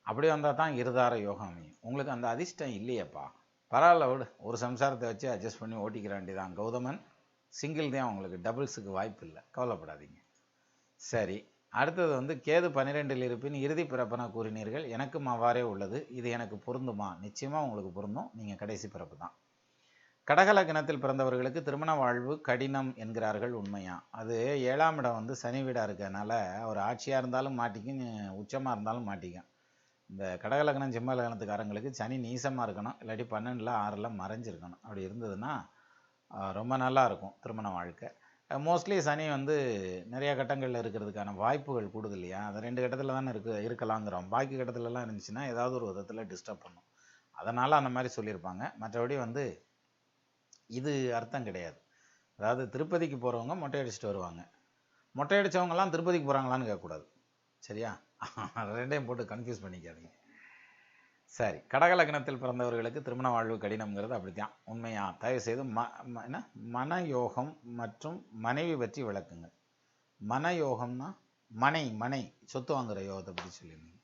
அப்படி வந்தால் தான் இருதார யோகம் அமையும். உங்களுக்கு அந்த அதிர்ஷ்டம் இல்லையேப்பா, பரவாயில்ல விடு, ஒரு சம்சாரத்தை வச்சு அட்ஜஸ்ட் பண்ணி ஓட்டிக்கிற வேண்டியதான். கௌதமன் சிங்கிள் தான், உங்களுக்கு டபுள்ஸுக்கு வாய்ப்பு இல்லை, கவலைப்படாதீங்க. சரி, அடுத்தது வந்து கேது 12ல் இருப்பின் இறுதி பிறப்பென கூறினீர்கள். எனக்கும் அவ்வாறே உள்ளது. இது எனக்கு பொருந்துமா? நிச்சயமாக உங்களுக்கு பொருந்தும். நீங்கள் கடைசி பிறப்பு தான். கடகலக்கணத்தில் பிறந்தவர்களுக்கு திருமண வாழ்வு கடினம் என்கிறார்கள், உண்மையா? அது 7ஆம் இடம் வந்து சனி வீடாக இருக்கிறதுனால அவர் ஆட்சியாக இருந்தாலும் மாட்டிக்கும், உச்சமாக இருந்தாலும் மாட்டிக்கும். இந்த கடகலக்கணம் சிம்ம லக்னத்துக்காரங்களுக்கு சனி நீசமாக இருக்கணும், இல்லாட்டி 12ல் 6ல் மறைஞ்சிருக்கணும். அப்படி இருந்ததுன்னா ரொம்ப நல்லா இருக்கும் திருமண வாழ்க்கை. மோஸ்ட்லி சனி வந்து நிறைய கட்டங்களில் இருக்கிறதுக்கான வாய்ப்புகள் கூடுது இல்லையா? அது 2 கட்டத்தில் தானே இருக்கலாங்கிறோம். பாக்கி கட்டத்துலலாம் இருந்துச்சுன்னா ஏதாவது ஒரு விதத்தில் டிஸ்டர்ப் பண்ணும். அதனால் அந்த மாதிரி சொல்லியிருப்பாங்க. மற்றபடி வந்து இது அர்த்தம் கிடையாது. அதாவது திருப்பதிக்கு போகிறவங்க மொட்டை அடிச்சுட்டு வருவாங்க, மொட்டை அடித்தவங்கலாம் திருப்பதிக்கு போகிறாங்களான்னு கேட்கக்கூடாது, சரியா? ரெண்டையும் போட்டு கன்ஃபியூஸ் பண்ணிக்காதீங்க. சரி, கடகலக்கணத்தில் பிறந்தவர்களுக்கு திருமண வாழ்வு கடினம்ங்கிறது அப்படித்தான், உண்மையா? தயவுசெய்து என்ன மனயோகம் மற்றும் மனைவி பற்றி விளக்குங்கள். மனயோகம்னா மனை சொத்து வாங்குகிற யோகத்தை பற்றி சொல்லியிருந்தீங்க.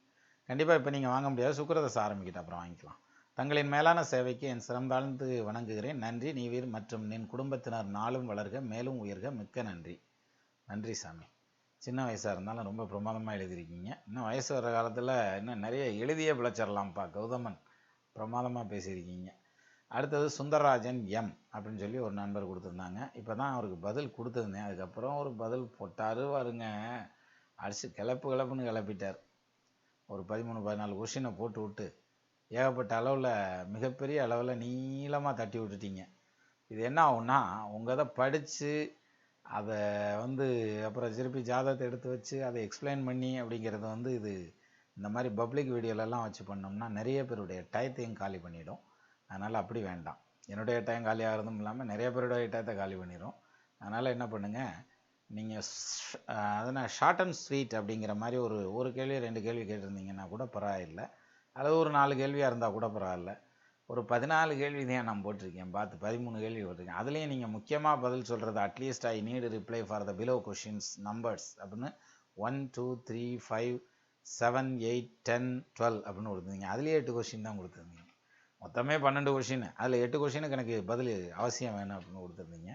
கண்டிப்பாக இப்போ நீங்கள் வாங்க முடியாது, சுக்கிரதசை ஆரம்பிக்கிட்ட அப்புறம் வாங்கிக்கலாம். தங்களின் மேலான சேவைக்கு என் சிறந்தாழ்ந்து வணங்குகிறேன். நன்றி. நீவீர் மற்றும் நின் குடும்பத்தினர் நாளும் வளர்க, மேலும் உயர்க. மிக்க நன்றி. நன்றி சாமி. சின்ன வயசாக இருந்தாலும் ரொம்ப பிரமாதமாக எழுதியிருக்கீங்க. இன்னும் வயசு வர காலத்தில் இன்னும் நிறைய எழுதியே பிழைச்சிடலாம்ப்பா. கௌதமன் பிரமாதமாக பேசியிருக்கீங்க. அடுத்தது சுந்தரராஜன் எம் அப்படின்னு சொல்லி ஒரு நண்பர் கொடுத்துருந்தாங்க. இப்போ தான் அவருக்கு பதில் கொடுத்துருந்தேன், அதுக்கப்புறம் ஒரு பதில் போட்டார் வருங்க, அடிச்சு கிளப்புன்னு கிளப்பிட்டார். ஒரு 13-14 கொஷினை போட்டு விட்டு ஏகப்பட்ட அளவில், மிகப்பெரிய அளவில் நீளமாக தட்டி விட்டுட்டீங்க. இது என்ன ஆகும்னா, உங்கள் இதை படித்து அதை வந்து அப்புறம் திருப்பி ஜாதகத்தை எடுத்து வச்சு அதை எக்ஸ்பிளைன் பண்ணி அப்படிங்கிறது வந்து இது இந்த மாதிரி பப்ளிக் வீடியோலெல்லாம் வச்சு பண்ணோம்னா நிறைய பேருடைய டயத்தையும் காலி பண்ணிடும். அதனால் அப்படி வேண்டாம். என்னுடைய டைம் காலி ஆகிறதும் இல்லாமல் நிறைய பேருடைய டயத்தை காலி பண்ணிடும். அதனால் என்ன பண்ணுங்கள், நீங்கள் அதனால் ஷார்ட் அண்ட் ஸ்வீட் அப்படிங்கிற மாதிரி ஒரு கேள்வி 2 கேள்வி கேட்டிருந்தீங்கன்னா கூட பரவாயில்லை, அல்லது ஒரு 4 கேள்வியாக இருந்தால் கூட பரவாயில்ல. ஒரு 14 கேள்வி தான் நான் போட்டிருக்கேன், பார்த்து 13 கேள்வி போட்டிருக்கேன். அதுலேயும் நீங்கள் முக்கியமாக பதில் சொல்கிறது at least I need reply for the below questions numbers அப்படின்னு 1 2 3 5 7 8 10 12 அப்படின்னு கொடுத்துருந்தீங்க. அதுலேயே 8 கொஷின் தான் கொடுத்துருந்தீங்க. மொத்தமே 12 கொஷின், அதில் 8 கொஷினுக்கு எனக்கு பதில் அவசியம் வேணும் அப்படின்னு கொடுத்துருந்தீங்க.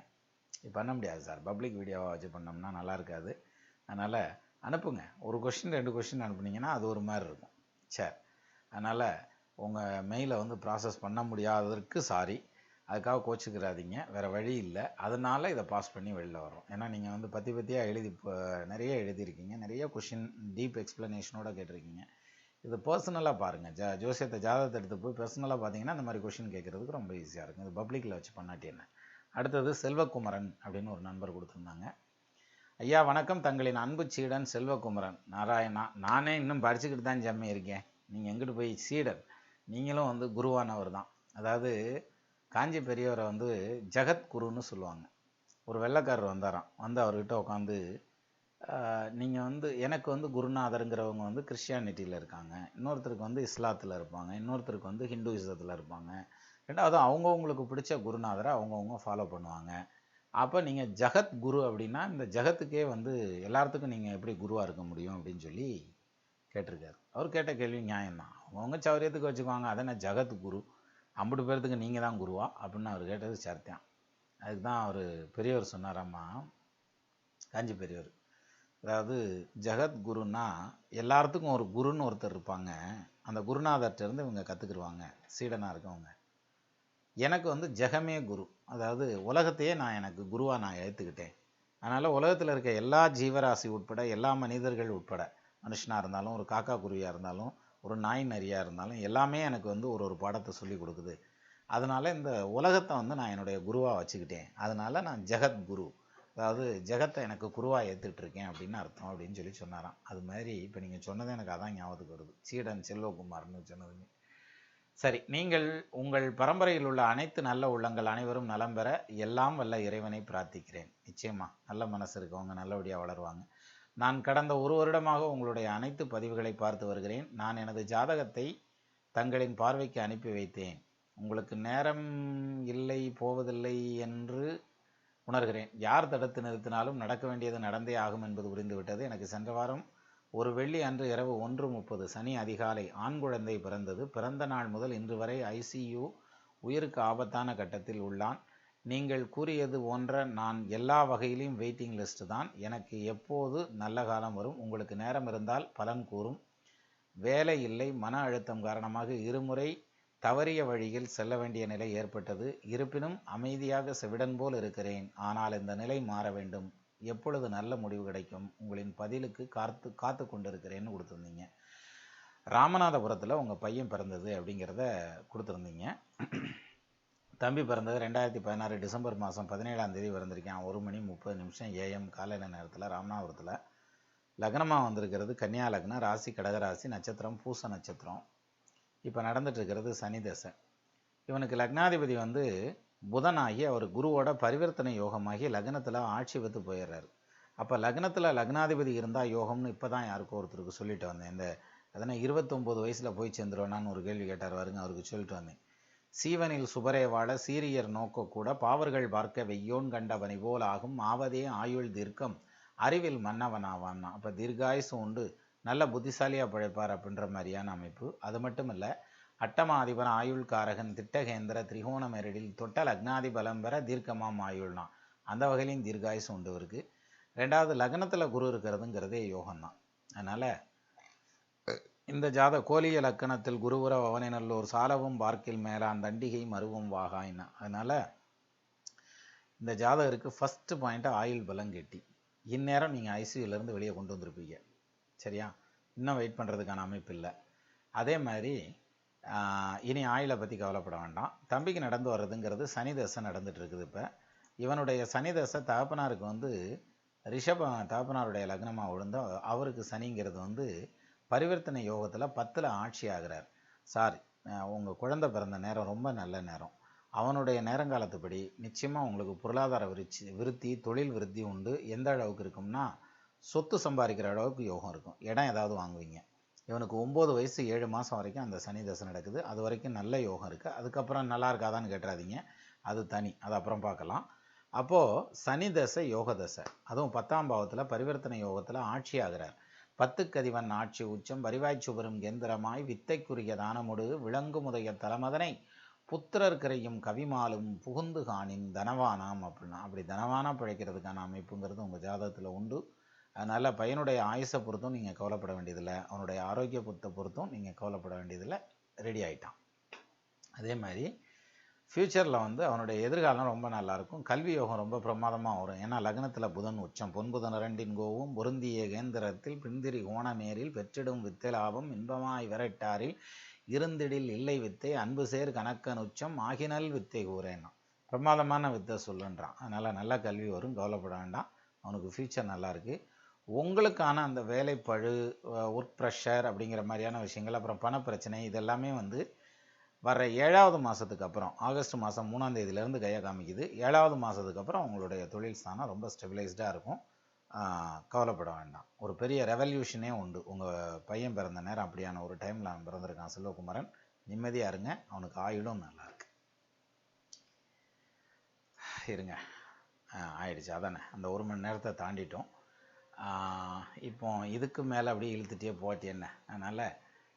இது பண்ண முடியாது சார், பப்ளிக் வீடியோவாக வச்சு பண்ணோம்னா நல்லா இருக்காது. அதனால் அனுப்புங்க, ஒரு கொஷின் 2 கொஷின் அனுப்புனீங்கன்னா அது ஒரு மாதிரி இருக்கும். சரி, அதனால் உங்கள் மெயிலை வந்து ப்ராசஸ் பண்ண முடியாததற்கு சாரி, அதுக்காக கோச்சிக்கிறாதீங்க, வேறு வழி இல்லை. அதனால் இதை பாஸ் பண்ணி வெளில வரோம். ஏன்னா நீங்கள் வந்து பற்றியாக எழுதி நிறைய எழுதியிருக்கீங்க, நிறைய கொஷின் டீப் எக்ஸ்ப்ளனேஷனோட கேட்டிருக்கீங்க. இது பர்சனலாக பாருங்கள், ஜோசியத்தை ஜாதகத்தை எடுத்து போய் பர்சனலாக பார்த்தீங்கன்னா இந்த மாதிரி கொஷின் கேட்குறதுக்கு ரொம்ப ஈஸியாக இருக்கும். இது பப்ளிக்கில் வச்சு பண்ணாட்டி என்ன. அடுத்தது செல்வகுமரன் அப்படின்னு ஒரு நண்பர் கொடுத்துருந்தாங்க. ஐயா வணக்கம், தங்களின் அன்பு சீடன் செல்வகுமரன் நாராயணா. நானே இன்னும் படிச்சுக்கிட்டு தான் ஜம்மி இருக்கேன், நீங்கள் எங்கிட்டு போய் சீடன், நீங்களும் வந்து குருவானவர் தான். அதாவது காஞ்சி பெரியவரை வந்து ஜெகத்குருன்னு சொல்லுவாங்க. ஒரு வெள்ளைக்காரர் வந்தாராம், வந்து அவர்கிட்ட உட்காந்து நீங்கள் வந்து எனக்கு வந்து குருநாதருங்கிறவங்க வந்து கிறிஸ்டியானிட்டியில் இருக்காங்க, இன்னொருத்தருக்கு வந்து இஸ்லாத்தில் இருப்பாங்க, இன்னொருத்தருக்கு வந்து ஹிந்துயிசத்தில் இருப்பாங்க, ரெண்டாவது அவங்கவுங்களுக்கு பிடிச்ச குருநாதரை அவங்கவுங்க ஃபாலோ பண்ணுவாங்க. அப்போ நீங்கள் ஜெகத் குரு அப்படின்னா இந்த ஜெகத்துக்கே வந்து எல்லாத்துக்கும் நீங்கள் எப்படி குருவாக இருக்க முடியும் அப்படின்னு சொல்லி கேட்டிருக்காரு. அவர் கேட்ட கேள்வி நியாயம்தான், அவங்கவுங்க சௌரியத்துக்கு வச்சுக்குவாங்க, அதை நான் ஜெகத் குரு, 50 பேர்த்துக்கு நீங்கள் தான் குருவா அப்படின்னு அவர் கேட்டது சரித்தான். அதுக்கு தான் அவர் பெரியவர் சொன்னாராம்மா, காஞ்சி பெரியவர், அதாவது ஜெகத்குருன்னா எல்லாத்துக்கும் ஒரு குருன்னு ஒருத்தர் இருப்பாங்க, அந்த குருநாதர்கிட்ட இருந்து இவங்க கற்றுக்குருவாங்க சீடனாக இருக்கவங்க. எனக்கு வந்து ஜெகமே குரு, அதாவது உலகத்தையே நான் எனக்கு குருவாக நான் ஏற்றுக்கிட்டேன். அதனால் உலகத்தில் இருக்க எல்லா ஜீவராசி உட்பட, எல்லா மனிதர்கள் உட்பட, மனுஷனாக இருந்தாலும் ஒரு காக்கா குருவியாக இருந்தாலும் ஒரு நாய் நரியாக இருந்தாலும் எல்லாமே எனக்கு வந்து ஒரு பாடத்தை சொல்லி கொடுக்குது. அதனால் இந்த உலகத்தை வந்து நான் என்னுடைய குருவாக வச்சுக்கிட்டேன், அதனால் நான் ஜெகத் குரு, அதாவது ஜெகத்தை எனக்கு குருவாக ஏற்றுட்ருக்கேன் அப்படின்னு அர்த்தம் அப்படின்னு சொல்லி சொன்னாராம். அது மாதிரி இப்போ நீங்கள் சொன்னது எனக்கு அதான் ஞாபகத்துக்கு வருது, சீடன் செல்வகுமார்னு சொன்னதுமே. சரி, நீங்கள் உங்கள் பரம்பரையில் உள்ள அனைத்து நல்ல உள்ளங்கள் அனைவரும் நலம் பெற எல்லாம் வல்ல இறைவனை பிரார்த்திக்கிறேன். நிச்சயமா நல்ல மனசு இருக்கவங்க நல்லபடியாக வளருவாங்க. நான் கடந்த 1 வருடமாக உங்களுடைய அனைத்து பதிவுகளை பார்த்து வருகிறேன். நான் எனது ஜாதகத்தை தங்களின் பார்வைக்கு அனுப்பி வைத்தேன். உங்களுக்கு நேரம் இல்லை, போவதில்லை என்று உணர்கிறேன். யார் தடுத்து நிறுத்தினாலும் நடக்க வேண்டியது நடந்தே ஆகும் என்பது புரிந்துவிட்டது. எனக்கு சென்ற வாரம் ஒரு வெள்ளி அன்று இரவு 1:30 சனி அதிகாலை ஆண் குழந்தை பிறந்தது. பிறந்த நாள் முதல் இன்று வரை ஐசியு, உயிருக்கு ஆபத்தான கட்டத்தில் உள்ளான். நீங்கள் கூறியது போன்ற நான் எல்லா வகையிலும் வெயிட்டிங் லிஸ்ட் தான். எனக்கு எப்போது நல்ல காலம் வரும்? உங்களுக்கு நேரம் இருந்தால் பலன் கூறும். வேலை இல்லை, மன அழுத்தம் காரணமாக இருமுறை தவறிய வழியில் செல்ல வேண்டிய நிலை ஏற்பட்டது. இருப்பினும் அமைதியாக செவிடன் போல் இருக்கிறேன். ஆனால் இந்த நிலை மாற வேண்டும். எப்பொழுது நல்ல முடிவு கிடைக்கும்? உங்களின் பதிலுக்கு காத்து கொண்டிருக்கிறேன்னு கொடுத்துருந்தீங்க. ராமநாதபுரத்தில் உங்கள் பையன் பிறந்தது அப்படிங்கிறத கொடுத்துருந்தீங்க. தம்பி பிறந்தது 2016 டிசம்பர் மாதம் 17ஆம் தேதி பிறந்திருக்கேன். 1:30 AM காலையில நேரத்தில் ராமநாதபுரத்தில். லக்னமாக வந்திருக்கிறது கன்னியா லக்னம், ராசி கடகராசி, நட்சத்திரம் பூச நட்சத்திரம். இப்போ நடந்துட்டுருக்கிறது சனி தசை. இவனுக்கு லக்னாதிபதி புதனாகி அவர் குருவோட பரிவர்த்தனை யோகமாகி லக்னத்தில் ஆட்சி பெற்று போயிடுறாரு. அப்போ லக்னத்தில் லக்னாதிபதி இருந்தால் யோகம்னு இப்போ தான் யாருக்கோ ஒருத்தருக்கு சொல்லிட்டு வந்தேன். இந்த அதனால் 29 வயசில் போய் சேர்ந்துருவானான்னு ஒரு கேள்வி கேட்டார் வருங்க, அவருக்கு சொல்லிட்டு வந்தேன். சீவனில் சுபரே வாழ சீரியர் நோக்க கூட பாவர்கள் பார்க்க வெய்யோன் கண்டவனை போல் ஆகும் ஆவதே ஆயுள் தீர்க்கம் அறிவில் மன்னவனாவான்னா. அப்போ தீர்காயுசு உண்டு, நல்ல புத்திசாலியாக பிழைப்பார் அப்படின்ற மாதிரியான அமைப்பு. அது மட்டும் இல்லை, அட்டமாதிபன் ஆயுள் காரகன் திட்டகேந்திர திரிகோண மெரடில் தொட்ட லக்னாதி பலம் பெற தீர்க்கமாம் ஆயுள்னா அந்த வகையிலையும் தீர்காயுசு உண்டு இருக்கு. ரெண்டாவது, லக்னத்தில் குரு இருக்கிறதுங்கிறதே யோகம்தான். அதனால் இந்த கோலிய லக்கணத்தில் குருவுர அவனினல்லோர் சாலவும் பார்க்கில் மேலான் தண்டிகை மருவும் வாகாயின்னா. அதனால் இந்த ஜாதகருக்கு ஃபஸ்ட்டு பாயிண்ட்டு ஆயுள் பலம் கெட்டி. இந்நேரம் நீங்கள் ஐசியூலேருந்து வெளியே கொண்டு வந்திருப்பீங்க. சரியா? இன்னும் வெயிட் பண்ணுறதுக்கான அமைப்பு இல்லை. அதே மாதிரி இனி ஆயுளை பற்றி கவலைப்பட வேண்டாம். தம்பிக்கு நடந்து வர்றதுங்கிறது சனி தசை நடந்துட்டு இருக்குது. இப்போ இவனுடைய சனி தசை தகப்பனாருக்கு தகப்பனாருடைய லக்னமாக விழுந்து அவருக்கு சனிங்கிறது பரிவர்த்தனை யோகத்தில் 10ல் ஆட்சி ஆகிறார். சாரி, உங்கள் குழந்தை பிறந்த நேரம் ரொம்ப நல்ல நேரம். அவனுடைய நேரங்காலத்துப்படி நிச்சயமாக உங்களுக்கு பொருளாதார விருத்தி, தொழில் விருத்தி உண்டு. எந்த அளவுக்கு இருக்கும்னா, சொத்து சம்பாதிக்கிற அளவுக்கு யோகம் இருக்கும். இடம் ஏதாவது வாங்குவீங்க. இவனுக்கு 9 வயசு 7 மாதம் வரைக்கும் அந்த சனி தசை நடக்குது. அது வரைக்கும் நல்ல யோகம் இருக்குது. அதுக்கப்புறம் நல்லா இருக்காதான்னு கேட்டுறாதீங்க, அது தனி, அது அப்புறம் பார்க்கலாம். அப்போது சனி தசை யோக தசை, அதுவும் 10ஆம் பாவத்தில் பரிவர்த்தனை யோகத்தில் ஆட்சி ஆகிறார். 10க்கு ஆட்சி உச்சம் வரிவாய்ச்சுபெரும் கேந்திரமாய் வித்தைக்குரிய தானமுடு விளங்குமுதைய தலமதனை புத்திரர் கரையும் கவிமாலும் புகுந்து காணின் தனவானாம் அப்படின்னா. அப்படி தனவானா பிழைக்கிறதுக்கான அமைப்புங்கிறது உங்கள் ஜாதகத்தில் உண்டு. அதனால் பையனுடைய ஆயுசை பொறுத்தும் நீங்கள் கவலைப்பட வேண்டியதில்லை, அவனுடைய ஆரோக்கியத்தை பொறுத்தும் நீங்கள் கவலைப்பட வேண்டியதில்லை. ரெடி ஆகிட்டான். அதே மாதிரி ஃப்யூச்சரில் அவனுடைய எதிர்காலம் ரொம்ப நல்லாயிருக்கும். கல்வி யோகம் ரொம்ப பிரமாதமாக வரும். ஏன்னா லக்னத்தில் புதன் உச்சம். பொன்புதன் 2 கோவும் பொருந்திய கேந்திரத்தில் பிந்திரி கோணமேரில் பெற்றிடும் வித்தை லாபம் இன்பமாய் விரட்டாரில் இருந்திடில் இல்லை வித்தை அன்பு சேர் கணக்கன் உச்சம் ஆகினல் வித்தை கூறேன்னா. பிரமாதமான வித்தை சொல்லுன்றான். அதனால் நல்ல கல்வி வரும், கவலைப்பட வேண்டாம். அவனுக்கு ஃப்யூச்சர் நல்லாயிருக்கு. உங்களுக்கான அந்த வேலைப்பழு, ஒர்க் ப்ரெஷர் அப்படிங்கிற மாதிரியான விஷயங்கள், அப்புறம் பணப்பிரச்சனை, இதெல்லாமே வர்ற 7வது மாதத்துக்கு அப்புறம், ஆகஸ்ட் மாதம் 3ஆம் தேதியிலேருந்து கையை காமிக்குது. 7வது மாதத்துக்கு அப்புறம் உங்களுடைய தொழில் ஸ்தானம் ரொம்ப ஸ்டெபிலைஸ்டாக இருக்கும். கவலைப்பட வேண்டாம். ஒரு பெரிய ரெவல்யூஷனே உண்டு. உங்கள் பையன் பிறந்த நேரம் அப்படியான ஒரு டைமில் அவன் பிறந்திருக்கான் செல்வகுமாரன். நிம்மதியாக இருங்க, அவனுக்கு ஆயுளும் நல்லாயிருக்கு. இருங்க, ஆயிடுச்சு. அதானே, அந்த 1 மணி நேரத்தை தாண்டிட்டோம். இப்போ இதுக்கு மேலே அப்படியே இழுத்துட்டே போட்டி என்ன. அதனால்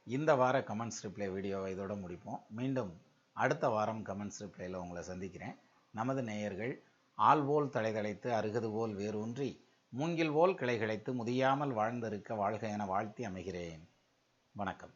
இந்த வார கமெண்ட்ஸ் ரிப்ளை வீடியோவை இதோட முடிப்போம். மீண்டும் அடுத்த வாரம் கமெண்ட்ஸ் ரிப்ளையில் உங்களை சந்திக்கிறேன். நமது நேயர்கள் ஆள்போல் தலைதளைத்து அருகது போல் வேரூன்றி மூங்கில் போல் கிளை கிளைத்து முதியாமல் வாழ்ந்திருக்க வாழ்க என வாழ்த்தி அமைகிறேன். வணக்கம்.